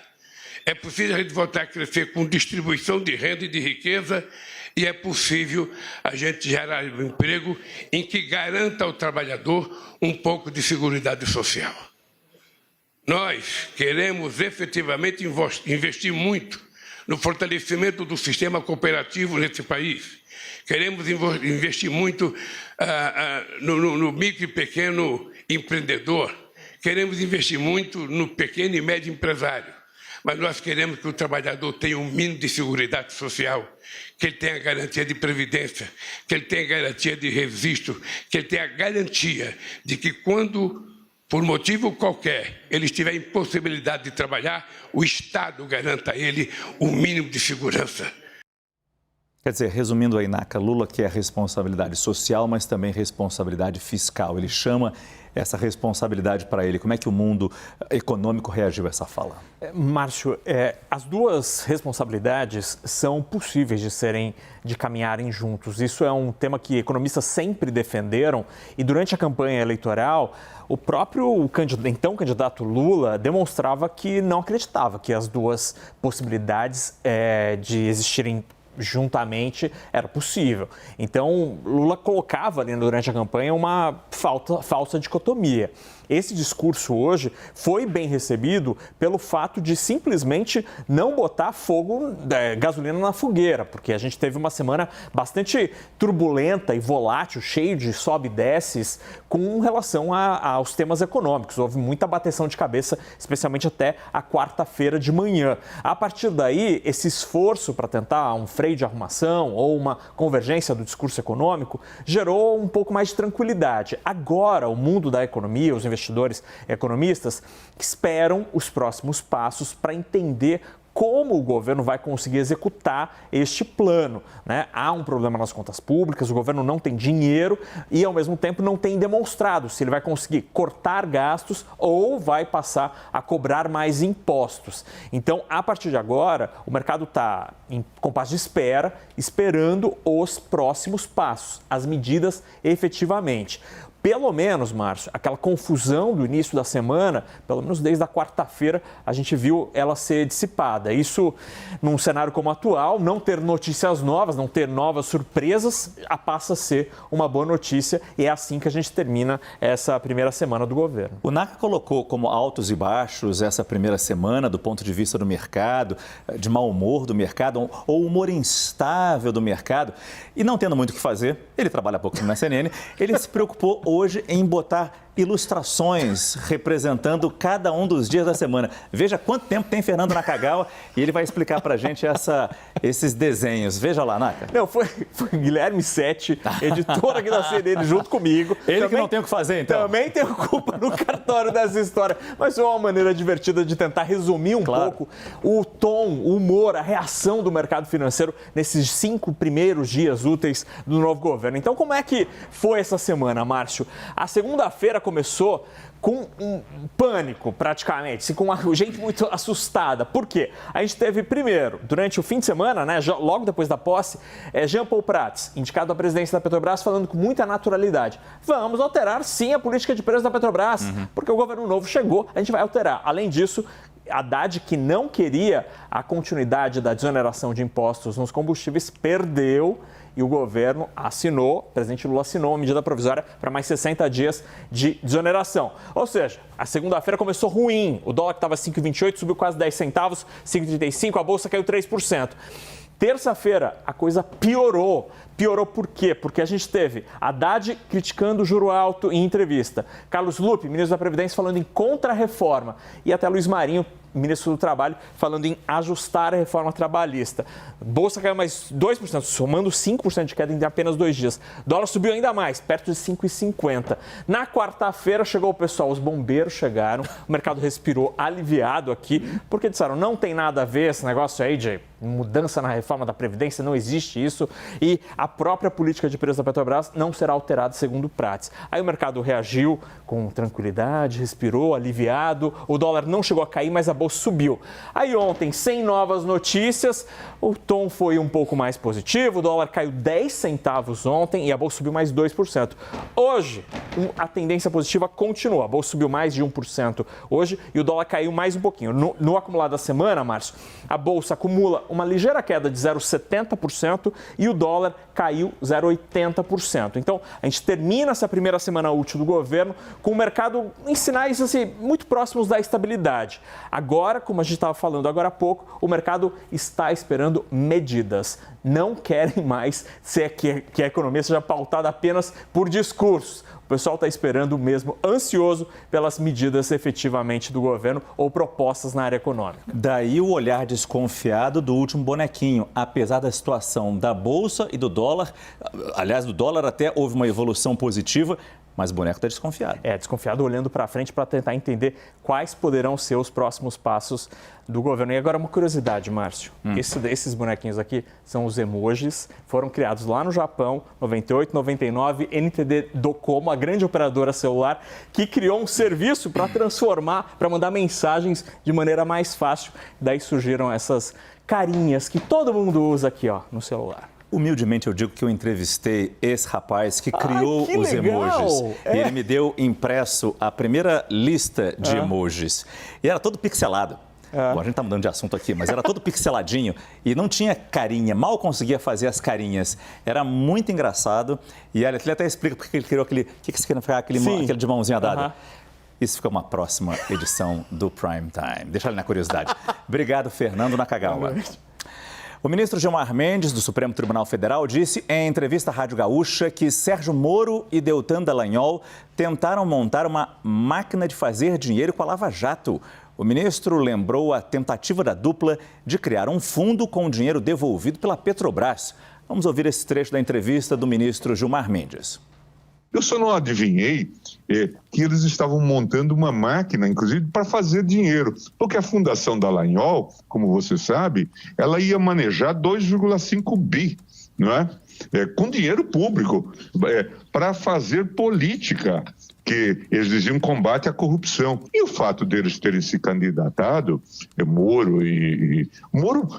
é possível a gente voltar a crescer com distribuição de renda e de riqueza, e é possível a gente gerar um emprego em que garanta ao trabalhador um pouco de seguridade social. Nós queremos efetivamente investir muito no fortalecimento do sistema cooperativo nesse país. Queremos investir muito no micro e pequeno empreendedor. Queremos investir muito no pequeno e médio empresário. Mas nós queremos que o trabalhador tenha um mínimo de seguridade social, que ele tenha garantia de previdência, que ele tenha garantia de registro, que ele tenha garantia de que quando, por motivo qualquer, ele estiver em possibilidade de trabalhar, o Estado garanta a ele o mínimo de segurança. Quer dizer, resumindo aí, Naca, Lula quer responsabilidade social, mas também responsabilidade fiscal. Ele chama essa responsabilidade para ele. Como é que o mundo econômico reagiu a essa fala? Márcio, as duas responsabilidades são possíveis de caminharem juntos. Isso é um tema que economistas sempre defenderam e durante a campanha eleitoral, o próprio então candidato Lula demonstrava que não acreditava que as duas possibilidades de existirem juntamente era possível. Então, Lula colocava ali durante a campanha uma falsa dicotomia. Esse discurso hoje foi bem recebido pelo fato de simplesmente não botar gasolina na fogueira, porque a gente teve uma semana bastante turbulenta e volátil, cheio de sobe e desces com relação aos temas econômicos. Houve muita bateção de cabeça, especialmente até a quarta-feira de manhã. A partir daí, esse esforço para tentar um freio de arrumação ou uma convergência do discurso econômico gerou um pouco mais de tranquilidade. Agora, o mundo da economia, os investidores economistas esperam os próximos passos para entender como o governo vai conseguir executar este plano, né? Há um problema nas contas públicas, o governo não tem dinheiro e, ao mesmo tempo, não tem demonstrado se ele vai conseguir cortar gastos ou vai passar a cobrar mais impostos. Então, a partir de agora, o mercado está em compasso de espera, esperando os próximos passos, as medidas efetivamente. Pelo menos, Márcio, aquela confusão do início da semana, pelo menos desde a quarta-feira, a gente viu ela ser dissipada. Isso, num cenário como o atual, não ter notícias novas, não ter novas surpresas, passa a ser uma boa notícia e é assim que a gente termina essa primeira semana do governo. O Naca colocou como altos e baixos essa primeira semana do ponto de vista do mercado, de mau humor do mercado ou humor instável do mercado. E não tendo muito o que fazer, ele trabalha há pouco na CNN, ele se preocupou hoje em botar ilustrações representando cada um dos dias da semana. Veja quanto tempo tem Fernando Nakagawa e ele vai explicar pra gente esses desenhos. Veja lá, Naka. Não, foi Guilherme Sete, editor aqui da CNN, junto comigo. Ele também, que não tem o que fazer, então. Também tem culpa no cartório dessa história. Mas foi uma maneira divertida de tentar resumir um pouco o tom, o humor, a reação do mercado financeiro nesses 5 primeiros dias úteis do novo governo. Então, como é que foi essa semana, Márcio? A segunda-feira começou com um pânico, praticamente, com gente muito assustada. Por quê? A gente teve, primeiro, durante o fim de semana, né, logo depois da posse, Jean Paul Prats, indicado à presidência da Petrobras, falando com muita naturalidade. Vamos alterar, sim, a política de preços da Petrobras, porque o governo novo chegou, a gente vai alterar. Além disso, Haddad, que não queria a continuidade da desoneração de impostos nos combustíveis, perdeu e o governo assinou, o presidente Lula assinou uma medida provisória para mais 60 dias de desoneração. Ou seja, a segunda-feira começou ruim. O dólar que estava 5,28 subiu quase 10 centavos, 5,35, a bolsa caiu 3%. Terça-feira, a coisa piorou. Piorou por quê? Porque a gente teve Haddad criticando o juro alto em entrevista, Carlos Lupe, ministro da Previdência, falando em contra-reforma, e até Luiz Marinho, ministro do Trabalho, falando em ajustar a reforma trabalhista. Bolsa caiu mais 2%, somando 5% de queda em apenas 2 dias. Dólar subiu ainda mais, perto de 5,50. Na quarta-feira chegou o pessoal, os bombeiros chegaram, o mercado respirou aliviado aqui, porque disseram, não tem nada a ver esse negócio aí de mudança na reforma da Previdência, não existe isso, e a própria política de preços da Petrobras não será alterada, segundo o Prats. Aí o mercado reagiu com tranquilidade, respirou, aliviado, o dólar não chegou a cair, mas a bolsa subiu. Aí ontem, sem novas notícias, o tom foi um pouco mais positivo, o dólar caiu 10 centavos ontem e a bolsa subiu mais 2%. Hoje, a tendência positiva continua, a bolsa subiu mais de 1% hoje e o dólar caiu mais um pouquinho. No acumulado da semana, Márcio, a bolsa acumula uma ligeira queda de 0,70% e o dólar caiu 0,80%. Então, a gente termina essa primeira semana útil do governo com o mercado em sinais assim, muito próximos da estabilidade. Agora, como a gente estava falando agora há pouco, o mercado está esperando medidas. Não querem mais que a economia seja pautada apenas por discursos. O pessoal está esperando mesmo, ansioso pelas medidas efetivamente do governo ou propostas na área econômica. Daí o olhar desconfiado do último bonequinho. Apesar da situação da Bolsa e do dólar, aliás, do dólar até houve uma evolução positiva, mas o boneco está desconfiado. Desconfiado, olhando para frente para tentar entender quais poderão ser os próximos passos do governo. E agora uma curiosidade, Márcio. Esses bonequinhos aqui são os emojis, foram criados lá no Japão, 98, 99, NTT Docomo, a grande operadora celular, que criou um serviço para transformar, para mandar mensagens de maneira mais fácil. Daí surgiram essas carinhas que todo mundo usa aqui, ó, no celular. Humildemente eu digo que eu entrevistei esse rapaz que criou os emojis. E ele me deu impresso a primeira lista de emojis. E era todo pixelado. Bom, a gente está mudando de assunto aqui, mas era todo pixeladinho e não tinha carinha, mal conseguia fazer as carinhas. Era muito engraçado. E ele até explica porque ele criou aquele... O que significa aquele de mãozinha dada? Isso fica uma próxima edição do Prime Time. Deixa ali na curiosidade. Obrigado, Fernando Nakagawa. O ministro Gilmar Mendes, do Supremo Tribunal Federal, disse em entrevista à Rádio Gaúcha que Sérgio Moro e Deltan Dallagnol tentaram montar uma máquina de fazer dinheiro com a Lava Jato. O ministro lembrou a tentativa da dupla de criar um fundo com o dinheiro devolvido pela Petrobras. Vamos ouvir esse trecho da entrevista do ministro Gilmar Mendes. Eu só não adivinhei que eles estavam montando uma máquina, inclusive, para fazer dinheiro. Porque a Fundação Dallagnol, como você sabe, ela ia manejar 2,5 bi, não é? Com dinheiro público, para fazer política, que eles diziam combate à corrupção. E o fato deles terem se candidatado, Moro,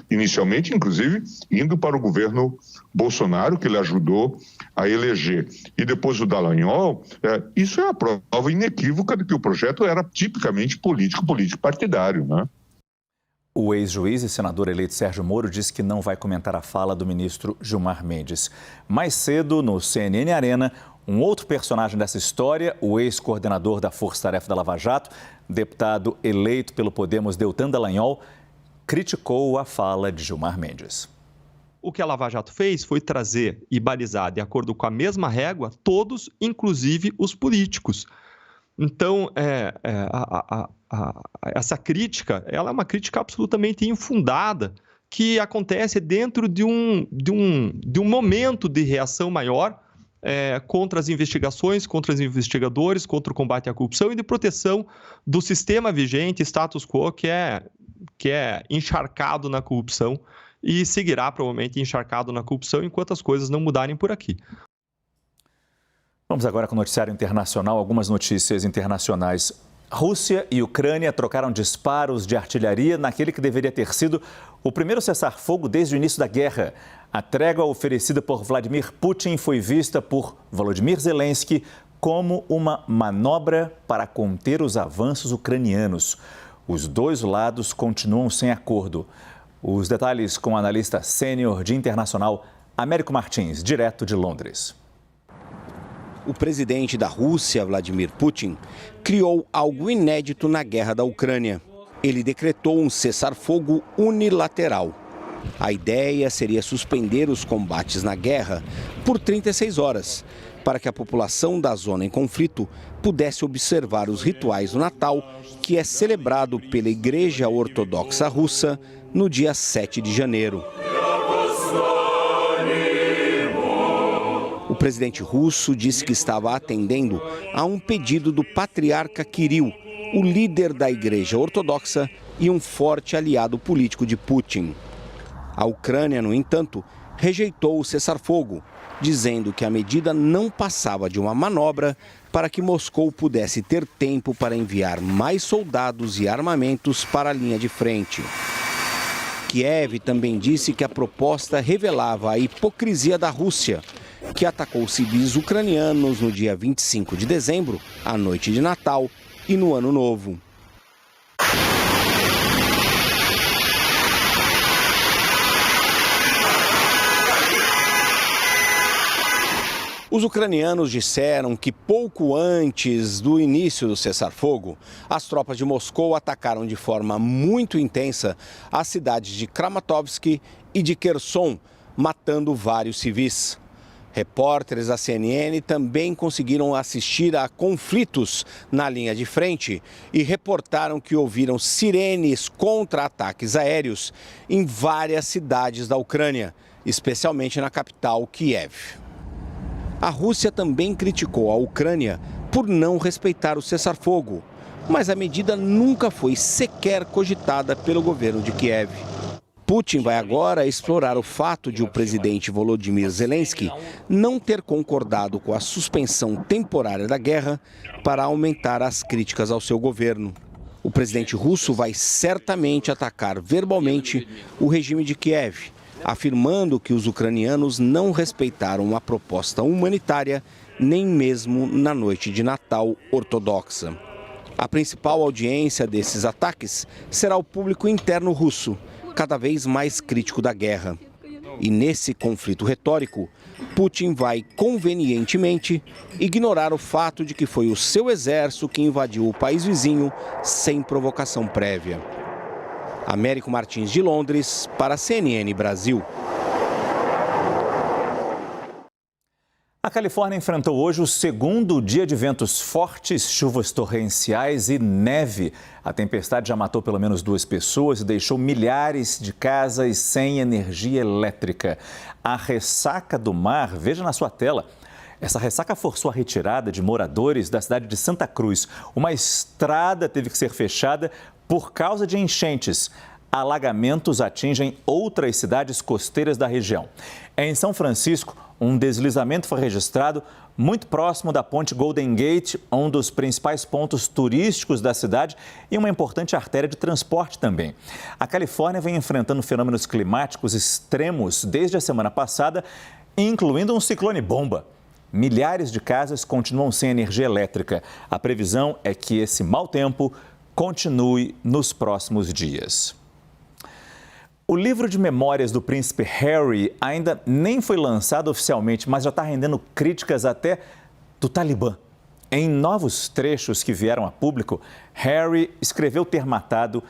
inicialmente, inclusive, indo para o governo Bolsonaro, que ele ajudou a eleger, e depois o Dallagnol, isso é a prova inequívoca de que o projeto era tipicamente político partidário, né? O ex-juiz e senador eleito Sérgio Moro disse que não vai comentar a fala do ministro Gilmar Mendes. Mais cedo, no CNN Arena, um outro personagem dessa história, o ex-coordenador da Força Tarefa da Lava Jato, deputado eleito pelo Podemos Deltan Dallagnol, criticou a fala de Gilmar Mendes. O que a Lava Jato fez foi trazer e balizar, de acordo com a mesma régua, todos, inclusive os políticos. Então, essa crítica, ela é uma crítica absolutamente infundada, que acontece dentro de um momento de reação maior contra as investigações, contra os investigadores, contra o combate à corrupção e de proteção do sistema vigente, status quo, que é encharcado na corrupção e seguirá provavelmente encharcado na corrupção enquanto as coisas não mudarem por aqui. Vamos agora com o noticiário internacional, algumas notícias internacionais. Rússia e Ucrânia trocaram disparos de artilharia naquele que deveria ter sido o primeiro cessar-fogo desde o início da guerra. A trégua oferecida por Vladimir Putin foi vista por Volodymyr Zelensky como uma manobra para conter os avanços ucranianos. Os dois lados continuam sem acordo. Os detalhes com o analista sênior de internacional Américo Martins, direto de Londres. O presidente da Rússia, Vladimir Putin, criou algo inédito na guerra da Ucrânia. Ele decretou um cessar-fogo unilateral. A ideia seria suspender os combates na guerra por 36 horas, para que a população da zona em conflito pudesse observar os rituais do Natal, que é celebrado pela Igreja Ortodoxa Russa no dia 7 de janeiro. O presidente russo disse que estava atendendo a um pedido do patriarca Kirill, o líder da Igreja Ortodoxa e um forte aliado político de Putin. A Ucrânia, no entanto, rejeitou o cessar-fogo, dizendo que a medida não passava de uma manobra para que Moscou pudesse ter tempo para enviar mais soldados e armamentos para a linha de frente. Kiev também disse que a proposta revelava a hipocrisia da Rússia, que atacou civis ucranianos no dia 25 de dezembro, à noite de Natal e no Ano Novo. Os ucranianos disseram que pouco antes do início do cessar-fogo, as tropas de Moscou atacaram de forma muito intensa as cidades de Kramatorsk e de Kherson, matando vários civis. Repórteres da CNN também conseguiram assistir a conflitos na linha de frente e reportaram que ouviram sirenes contra ataques aéreos em várias cidades da Ucrânia, especialmente na capital Kiev. A Rússia também criticou a Ucrânia por não respeitar o cessar-fogo, mas a medida nunca foi sequer cogitada pelo governo de Kiev. Putin vai agora explorar o fato de o presidente Volodymyr Zelensky não ter concordado com a suspensão temporária da guerra para aumentar as críticas ao seu governo. O presidente russo vai certamente atacar verbalmente o regime de Kiev, afirmando que os ucranianos não respeitaram a proposta humanitária nem mesmo na noite de Natal ortodoxa. A principal audiência desses ataques será o público interno russo, cada vez mais crítico da guerra. E nesse conflito retórico, Putin vai convenientemente ignorar o fato de que foi o seu exército que invadiu o país vizinho sem provocação prévia. Américo Martins, de Londres, para a CNN Brasil. A Califórnia enfrentou hoje o segundo dia de ventos fortes, chuvas torrenciais e neve. A tempestade já matou pelo menos 2 pessoas e deixou milhares de casas sem energia elétrica. A ressaca do mar, veja na sua tela. Essa ressaca forçou a retirada de moradores da cidade de Santa Cruz. Uma estrada teve que ser fechada por causa de enchentes. Alagamentos atingem outras cidades costeiras da região. Em São Francisco, um deslizamento foi registrado muito próximo da ponte Golden Gate, um dos principais pontos turísticos da cidade e uma importante artéria de transporte também. A Califórnia vem enfrentando fenômenos climáticos extremos desde a semana passada, incluindo um ciclone-bomba. Milhares de casas continuam sem energia elétrica. A previsão é que esse mau tempo continue nos próximos dias. O livro de memórias do príncipe Harry ainda nem foi lançado oficialmente, mas já está rendendo críticas até do Talibã. Em novos trechos que vieram a público, Harry escreveu ter matado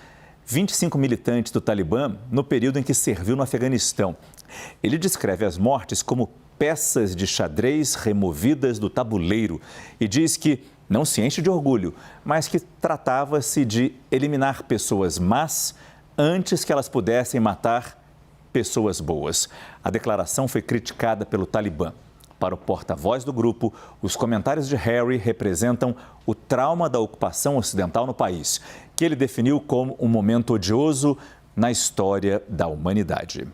25 militantes do Talibã no período em que serviu no Afeganistão. Ele descreve as mortes como peças de xadrez removidas do tabuleiro e diz que não se enche de orgulho, mas que tratava-se de eliminar pessoas más antes que elas pudessem matar pessoas boas. A declaração foi criticada pelo Talibã. Para o porta-voz do grupo, os comentários de Harry representam o trauma da ocupação ocidental no país, que ele definiu como um momento odioso na história da humanidade.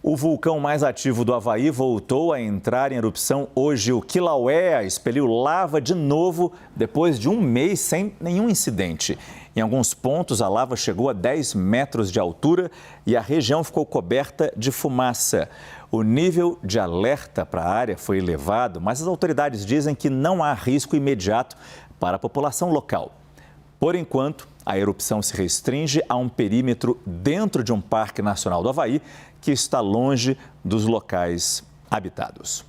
O vulcão mais ativo do Havaí voltou a entrar em erupção hoje. O Kilauea expeliu lava de novo depois de um mês sem nenhum incidente. Em alguns pontos, a lava chegou a 10 metros de altura e a região ficou coberta de fumaça. O nível de alerta para a área foi elevado, mas as autoridades dizem que não há risco imediato para a população local. Por enquanto, a erupção se restringe a um perímetro dentro de um Parque Nacional do Havaí, que está longe dos locais habitados.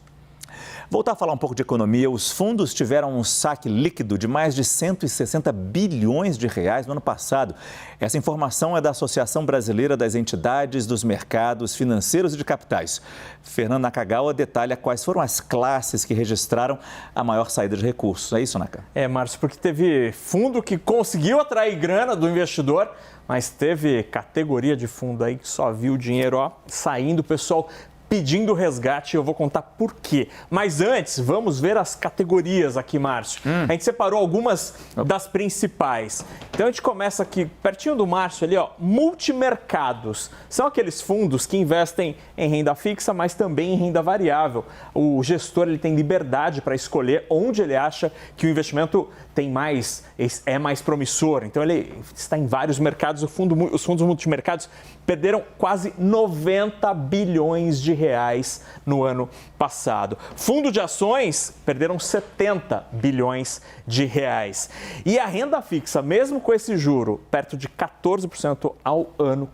Voltar a falar um pouco de economia, os fundos tiveram um saque líquido de mais de 160 bilhões de reais no ano passado. Essa informação é da Associação Brasileira das Entidades dos Mercados Financeiros e de Capitais. Fernando Nakagawa detalha quais foram as classes que registraram a maior saída de recursos. É isso, Naka? Márcio, porque teve fundo que conseguiu atrair grana do investidor, mas teve categoria de fundo aí que só viu o dinheiro saindo, o pessoal pedindo resgate, eu vou contar por quê. Mas antes, vamos ver as categorias aqui, Márcio. A gente separou algumas das principais. Então a gente começa aqui, pertinho do Márcio ali, multimercados. São aqueles fundos que investem em renda fixa, mas também em renda variável. O gestor ele tem liberdade para escolher onde ele acha que o investimento é mais promissor. Então ele está em vários mercados. Os fundos multimercados perderam quase 90 bilhões de reais no ano passado. Fundo de ações perderam 70 bilhões de reais. E a renda fixa, mesmo com esse juro perto de 14% ao ano,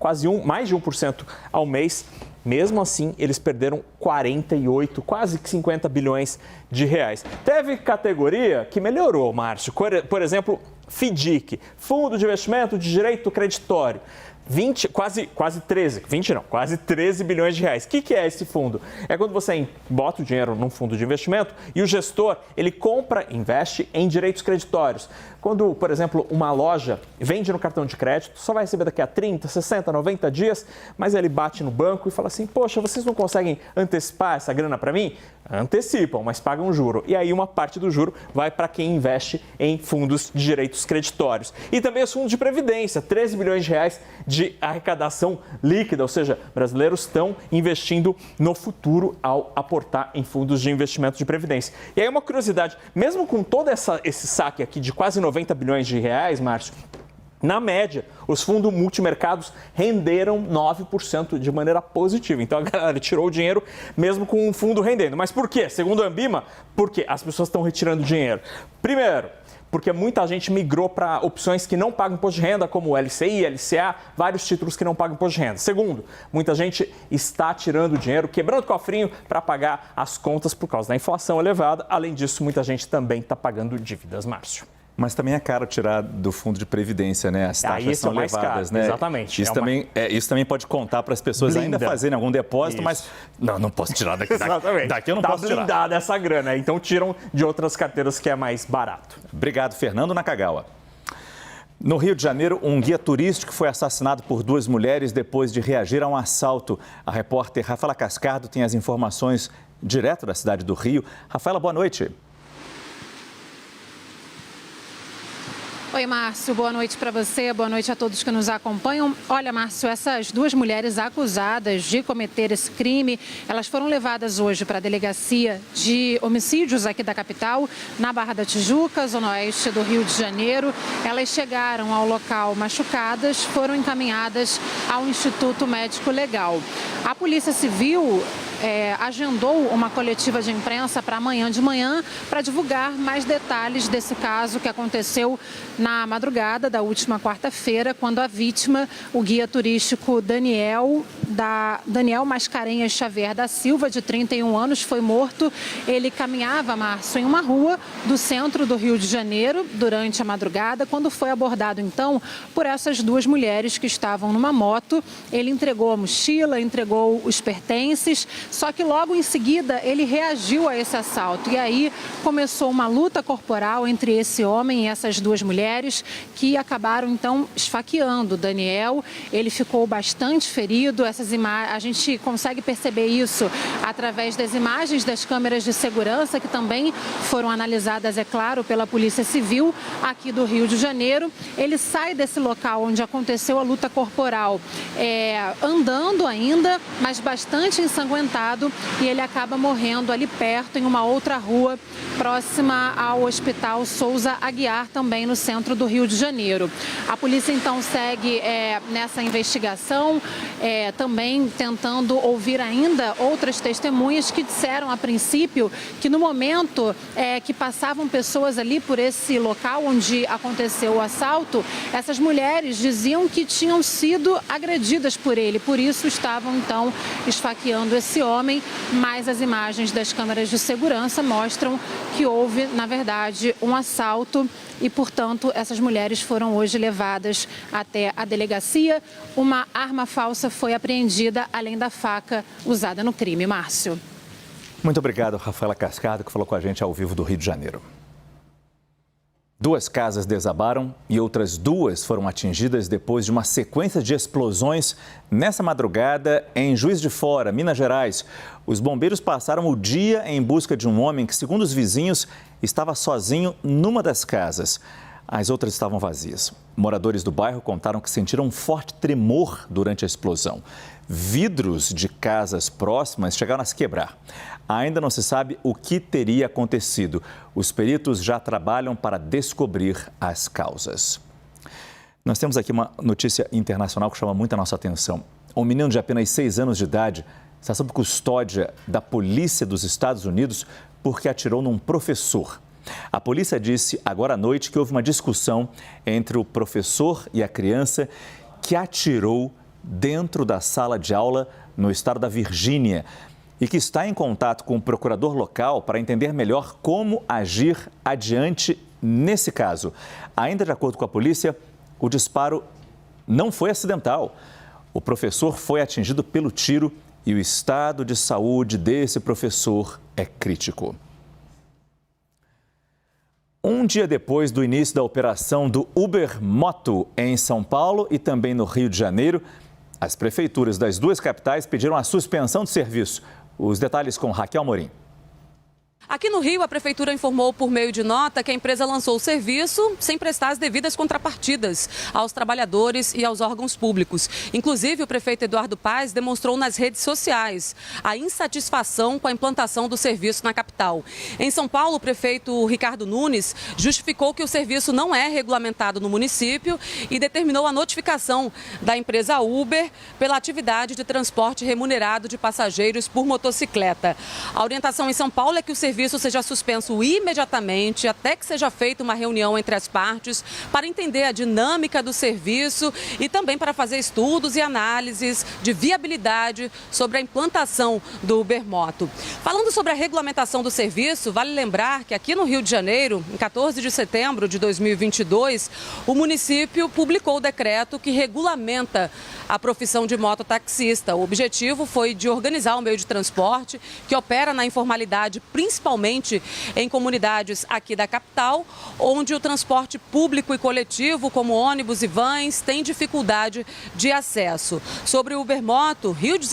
mais de 1% ao mês, mesmo assim, eles perderam 48, quase 50 bilhões de reais. Teve categoria que melhorou, Márcio. Por exemplo, FDIC, Fundo de Investimento de Direito Creditório. Quase 13 bilhões de reais. O que é esse fundo? É quando você bota o dinheiro num fundo de investimento e o gestor, ele investe em direitos creditórios. Quando, por exemplo, uma loja vende no cartão de crédito, só vai receber daqui a 30, 60, 90 dias, mas ele bate no banco e fala assim, poxa, vocês não conseguem antecipar essa grana para mim? Antecipam, mas pagam juro. E aí uma parte do juro vai para quem investe em fundos de direitos creditórios. E também os fundos de previdência, 13 bilhões de reais de arrecadação líquida, ou seja, brasileiros estão investindo no futuro ao aportar em fundos de investimento de previdência. E aí uma curiosidade, mesmo com todo esse saque aqui de quase 90 bilhões de reais, Márcio, na média, os fundos multimercados renderam 9% de maneira positiva. Então, a galera tirou o dinheiro mesmo com um fundo rendendo. Mas por quê? Segundo a Ambima, porque as pessoas estão retirando dinheiro. Primeiro, porque muita gente migrou para opções que não pagam imposto de renda, como o LCI, LCA, vários títulos que não pagam imposto de renda. Segundo, muita gente está tirando dinheiro, quebrando o cofrinho para pagar as contas por causa da inflação elevada. Além disso, muita gente também está pagando dívidas, Márcio. Mas também é caro tirar do fundo de previdência, né? As taxas são elevadas, né? Exatamente. Isso também pode contar para as pessoas ainda fazerem algum depósito, mas não posso tirar daqui. Exatamente. Daqui eu não posso tirar. Está blindada essa grana, então tiram de outras carteiras que é mais barato. Obrigado, Fernando Nakagawa. No Rio de Janeiro, um guia turístico foi assassinado por 2 mulheres depois de reagir a um assalto. A repórter Rafaela Cascardo tem as informações direto da cidade do Rio. Rafaela, boa noite. Oi, Márcio, boa noite para você, boa noite a todos que nos acompanham. Olha, Márcio, essas 2 mulheres acusadas de cometer esse crime, elas foram levadas hoje para a delegacia de homicídios aqui da capital, na Barra da Tijuca, zona oeste do Rio de Janeiro. Elas chegaram ao local machucadas, foram encaminhadas ao Instituto Médico Legal. A Polícia Civil agendou uma coletiva de imprensa para amanhã de manhã para divulgar mais detalhes desse caso que aconteceu na madrugada da última quarta-feira, quando a vítima, o guia turístico Daniel Mascarenhas Xavier da Silva, de 31 anos, foi morto. Ele caminhava, Márcio, em uma rua do centro do Rio de Janeiro durante a madrugada, quando foi abordado, então, por essas 2 mulheres que estavam numa moto. Ele entregou a mochila, entregou os pertences, Só que logo em seguida ele reagiu a esse assalto. E aí começou uma luta corporal entre esse homem e essas duas mulheres, que acabaram então esfaqueando o Daniel. Ele ficou bastante ferido. A gente consegue perceber isso através das imagens das câmeras de segurança, que também foram analisadas, é claro, pela Polícia Civil aqui do Rio de Janeiro. Ele sai desse local onde aconteceu a luta corporal andando ainda, mas bastante ensanguentado, e ele acaba morrendo ali perto, em uma outra rua próxima ao Hospital Souza Aguiar, também no centro do Rio de Janeiro. A polícia então segue nessa investigação, também tentando ouvir ainda outras testemunhas que disseram a princípio que no momento que passavam pessoas ali por esse local onde aconteceu o assalto, essas mulheres diziam que tinham sido agredidas por ele, por isso estavam então esfaqueando esse homem, mas as imagens das câmeras de segurança mostram que houve, na verdade, um assalto e, portanto, essas mulheres foram hoje levadas até a delegacia. Uma arma falsa foi apreendida, além da faca usada no crime. Márcio. Muito obrigado, Rafaela Cascado, que falou com a gente ao vivo do Rio de Janeiro. 2 casas desabaram e outras 2 foram atingidas depois de uma sequência de explosões nessa madrugada em Juiz de Fora, Minas Gerais. Os bombeiros passaram o dia em busca de um homem que, segundo os vizinhos, estava sozinho numa das casas. As outras estavam vazias. Moradores do bairro contaram que sentiram um forte tremor durante a explosão. Vidros de casas próximas chegaram a se quebrar. Ainda não se sabe o que teria acontecido. Os peritos já trabalham para descobrir as causas. Nós temos aqui uma notícia internacional que chama muito a nossa atenção. Um menino de apenas 6 anos de idade está sob custódia da polícia dos Estados Unidos porque atirou num professor. A polícia disse agora à noite que houve uma discussão entre o professor e a criança que atirou dentro da sala de aula no estado da Virgínia e que está em contato com o procurador local para entender melhor como agir adiante nesse caso. Ainda de acordo com a polícia, o disparo não foi acidental. O professor foi atingido pelo tiro e o estado de saúde desse professor é crítico. Um dia depois do início da operação do Uber Moto em São Paulo e também no Rio de Janeiro, as prefeituras das 2 capitais pediram a suspensão do serviço. Os detalhes com Raquel Morim. Aqui no Rio, a Prefeitura informou por meio de nota que a empresa lançou o serviço sem prestar as devidas contrapartidas aos trabalhadores e aos órgãos públicos. Inclusive, o prefeito Eduardo Paes demonstrou nas redes sociais a insatisfação com a implantação do serviço na capital. Em São Paulo, o prefeito Ricardo Nunes justificou que o serviço não é regulamentado no município e determinou a notificação da empresa Uber pela atividade de transporte remunerado de passageiros por motocicleta. A orientação em São Paulo é que o serviço seja suspenso imediatamente até que seja feita uma reunião entre as partes para entender a dinâmica do serviço e também para fazer estudos e análises de viabilidade sobre a implantação do Uber Moto. Falando sobre a regulamentação do serviço, vale lembrar que aqui no Rio de Janeiro, em 14 de setembro de 2022, o município publicou o decreto que regulamenta a profissão de mototaxista. O objetivo foi de organizar o meio de transporte que opera na informalidade, principalmente em comunidades aqui da capital, onde o transporte público e coletivo, como ônibus e vans, tem dificuldade de acesso. Sobre o Uber Moto, Rio de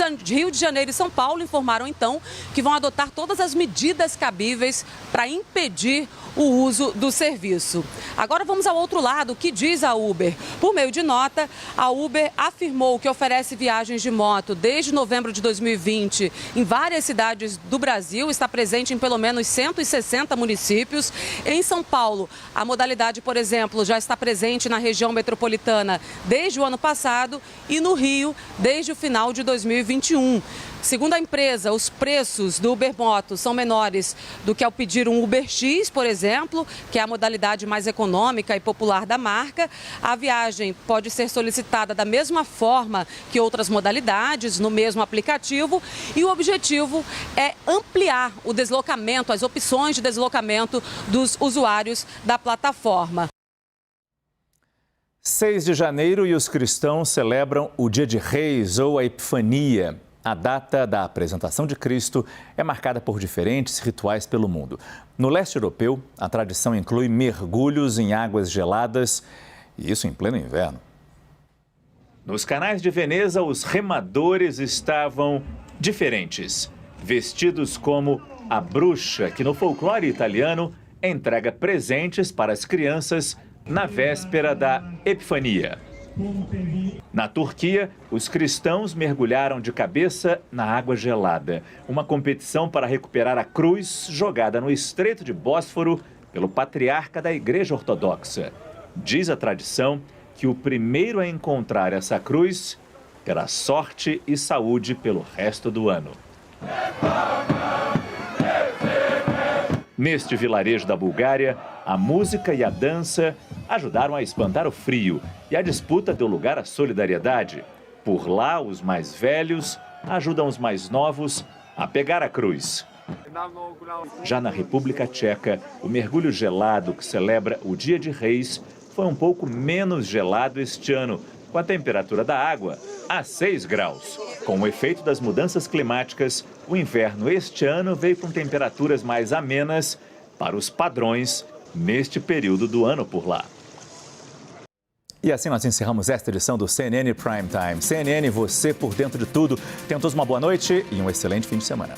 Janeiro e São Paulo informaram então que vão adotar todas as medidas cabíveis para impedir o uso do serviço. Agora vamos ao outro lado. O que diz a Uber? Por meio de nota, a Uber afirmou que oferece viagens de moto desde novembro de 2020 em várias cidades do Brasil, está presente em pelo menos 160 municípios. Em São Paulo, a modalidade, por exemplo, já está presente na região metropolitana desde o ano passado e no Rio desde o final de 2021. Segundo a empresa, os preços do Uber Moto são menores do que ao pedir um Uber X, por exemplo, que é a modalidade mais econômica e popular da marca. A viagem pode ser solicitada da mesma forma que outras modalidades, no mesmo aplicativo, e o objetivo é ampliar o deslocamento, as opções de deslocamento dos usuários da plataforma. 6 de janeiro e os cristãos celebram o Dia de Reis ou a Epifania. A data da apresentação de Cristo é marcada por diferentes rituais pelo mundo. No leste europeu, a tradição inclui mergulhos em águas geladas, e isso em pleno inverno. Nos canais de Veneza, os remadores estavam diferentes, vestidos como a bruxa, que no folclore italiano entrega presentes para as crianças na véspera da Epifania. Na Turquia, os cristãos mergulharam de cabeça na água gelada, uma competição para recuperar a cruz jogada no Estreito de Bósforo pelo patriarca da Igreja Ortodoxa. Diz a tradição que o primeiro a encontrar essa cruz terá sorte e saúde pelo resto do ano. Neste vilarejo da Bulgária, a música e a dança ajudaram a espantar o frio e a disputa deu lugar à solidariedade. Por lá, os mais velhos ajudam os mais novos a pegar a cruz. Já na República Tcheca, o mergulho gelado que celebra o Dia de Reis foi um pouco menos gelado este ano, com a temperatura da água a 6 graus. Com o efeito das mudanças climáticas, o inverno este ano veio com temperaturas mais amenas para os padrões neste período do ano por lá. E assim nós encerramos esta edição do CNN Prime Time. CNN, você por dentro de tudo. Tenham todos uma boa noite e um excelente fim de semana.